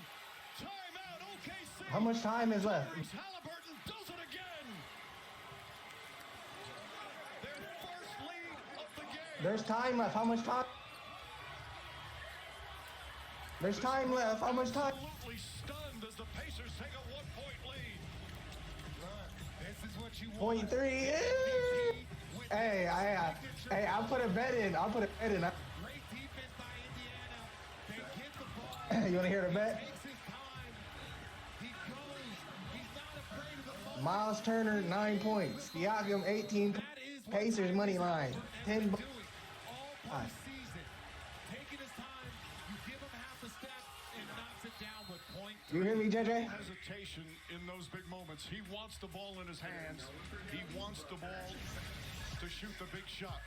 Timeout, OKC. how much time is left? Halliburton does it again. Their first lead of the game. There's time left. How much time? There's time left. How much time? Absolutely stunned as the Pacers take a 1-point lead. This is what you want. 0.3. Hey, I put a bet in. I'll put a bet in. Great defense by Indiana. They get the ball. You want to hear the bet? Takes his time. He goes. He's not afraid of the ball. Miles Turner, 9 points. Siakam, 18. Pacers money line, 10. All season. Taking his time. You give him half a step and knocks it down with point. You hear me, JJ? Hesitation in those big moments. He wants the ball in his hands. He wants the ball to shoot the big shot.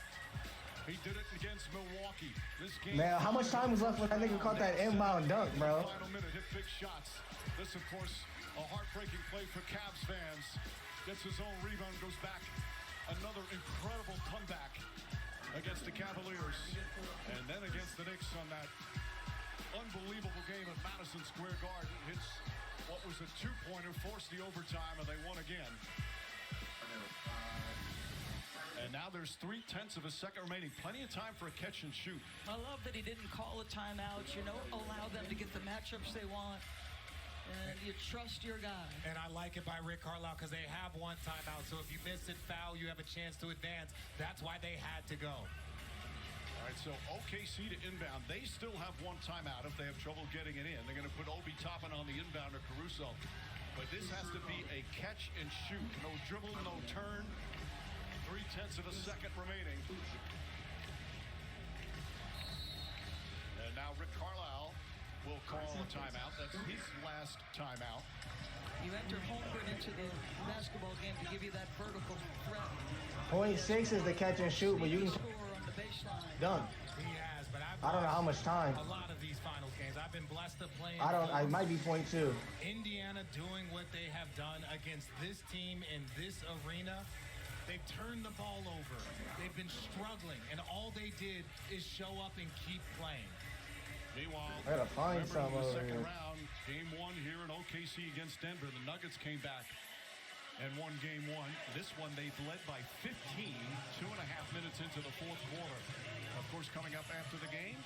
He did it against Milwaukee. This game. Man, how much time was left when I think we caught that inbound dunk, bro? Final minute, hit big shots. This, of course, a heartbreaking play for Cavs fans. Gets his own rebound, goes back. Another incredible comeback against the Cavaliers. And then against the Knicks on that unbelievable game at Madison Square Garden. Hits what was a 2-pointer, forced the overtime, and they won again. And now there's 3/10 of a second remaining. Plenty of time for a catch and shoot. I love that he didn't call a timeout. You know, allow them to get the matchups they want. And you trust your guy. And I like it by Rick Carlisle because they have one timeout. So if you miss it, foul, you have a chance to advance. That's why they had to go. All right, so OKC to inbound. They still have one timeout if they have trouble getting it in. They're going to put Obi Toppin on the inbounder, Caruso. But this has to be a catch and shoot. No dribble, no turn. 3/10 of a second remaining. And now Rick Carlisle will call a timeout. That's his last timeout. You enter Holmgren into the basketball game to give you that vertical threat. 0.6 is the catch and shoot, but you can done. He has, but I don't know how much time. A lot of these finals games, I've been blessed to play. I might be 0.2. Indiana doing what they have done against this team in this arena. They've turned the ball over. They've been struggling, and all they did is show up and keep playing. Meanwhile, I gotta find some in the over second here. round, game one here in OKC against Denver. The Nuggets came back and won game one. This one, they've led by 15, 2.5 minutes into the fourth quarter. Of course, coming up after the game,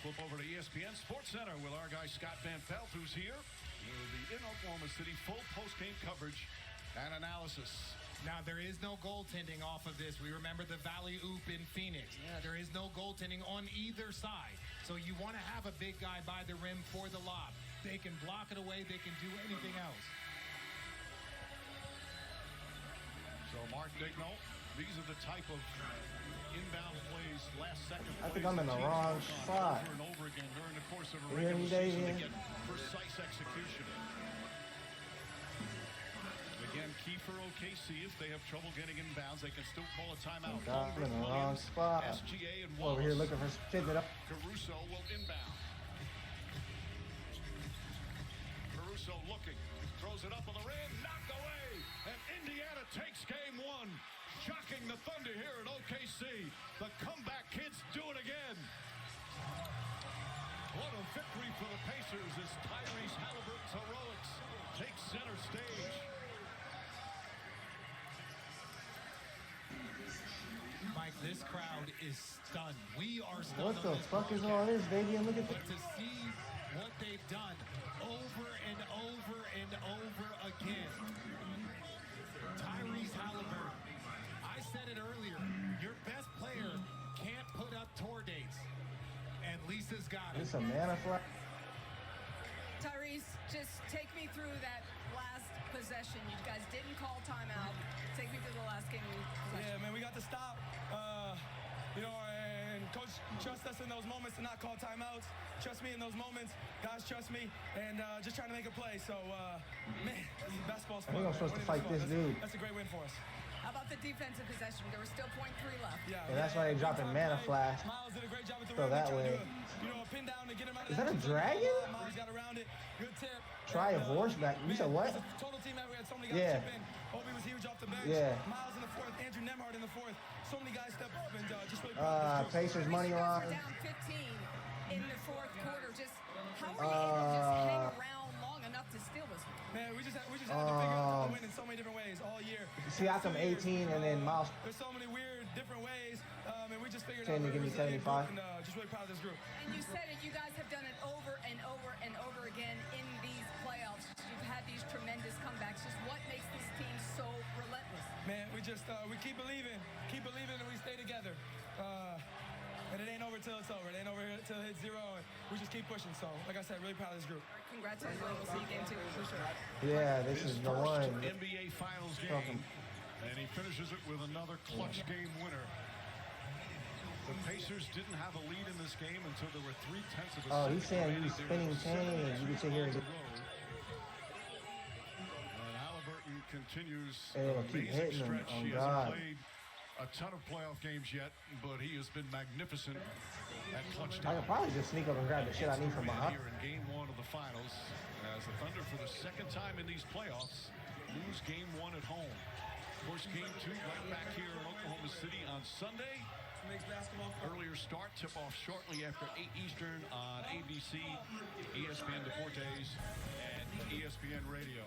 flip over to ESPN Sports Center with our guy Scott Van Pelt, who's here with the in Oklahoma City full post-game coverage and analysis. Now, there is no goaltending off of this. We remember the Valley Oop in Phoenix. There is no goaltending on either side. So you want to have a big guy by the rim for the lob. They can block it away. They can do anything else. So, Mark Dignault, these are the type of inbound plays, last second plays. I think I'm in the wrong spot. Over and over again during the course of a You hear me, regular season to Davian? get precise execution. Again, key for OKC, if they have trouble getting inbounds, they can still call a timeout. I'm in the wrong spot. SGA and Wallace. Over here looking for fitting it up. Caruso will inbound. Caruso looking, throws it up on the rim, knocked away, and Indiana takes game one. Shocking the Thunder here at OKC. The comeback kids do it again. What a victory for the Pacers as Tyrese Halliburton's heroics take center stage. Mike, this crowd is stunned. We are stunned. What the fuck is all this, baby? And look at But to see what they've done over and over and over again. Tyrese Halliburton. I said it earlier. Your best player can't put up tour dates. And Lisa's got it. It's a mana flag. Tyrese, just take me through that last possession. You guys didn't call timeout. Take me through the last game. Yeah, man, we got to stop. And coach, trust us in those moments to not call timeouts. Trust me in those moments. Guys, trust me. And just trying to make a play. So, man, basketball's fun. I think I'm supposed to fight this dude. That's a great win for us. How about the defensive possession? There was still 0.3 left. Yeah, And that's why they dropping mana flash. Miles did a great job at the So rim. that They way. tried to do a pin down to get him out of Is that a dragon? Miles got around it. Good tip. Try a horseback. You said what? As a total team effort, we had so many guys Yeah. chip in. Obi was huge off the bench. Yeah. Miles in the fourth. Andrew Nemhard in the fourth. So many guys stepped up and just really Pacers money We're line. down 15 in the fourth quarter. Just how are you able to just hang around long enough to steal this one? Man, we just had to figure out how to win in so many different ways all year. Siakam 18 and then Miles. There's so many weird different ways, and we just figured 10 out. to give me 75. And just really proud of this group. And you said it. You guys have done it over and over and over again in these playoffs. You've had these tremendous comebacks. Just what makes this team so relentless? Man, we just we keep believing, and we stay together. And it ain't over till it's over. It ain't over till it's zero. And we just keep pushing. So, like I said, really proud of this group. Congratulations. We'll see you game two for sure. Yeah, this is the one. NBA Finals game. And he finishes it with another clutch game winner. The Pacers didn't have a lead in this game until there were 3/10 of a second. Oh, he's saying remaining. he's spinning chains. You can sit here and get. And Halliburton continues Hey, an keep amazing hitting him. stretch. Oh, He God. hasn't played a ton of playoff games yet, but he has been magnificent at clutch I time. could probably just sneak up and grab the shit I need from behind. Here in game one of the finals, as the Thunder for the second time in these playoffs lose game one at home. Of course, game two right back here in Oklahoma City on Sunday. Earlier start, tip off shortly after 8 Eastern on ABC, ESPN Deportes, and ESPN Radio.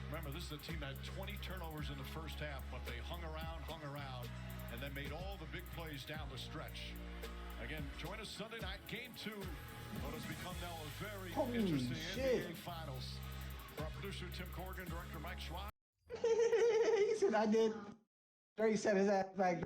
Remember, this is a team that had 20 turnovers in the first half, but they hung around, and then made all the big plays down the stretch. Again, join us Sunday night, game two. What has become now a very interesting NBA Finals. For our producer, Tim Corrigan, director Mike Schwab. He said I did. Dre set his ass back.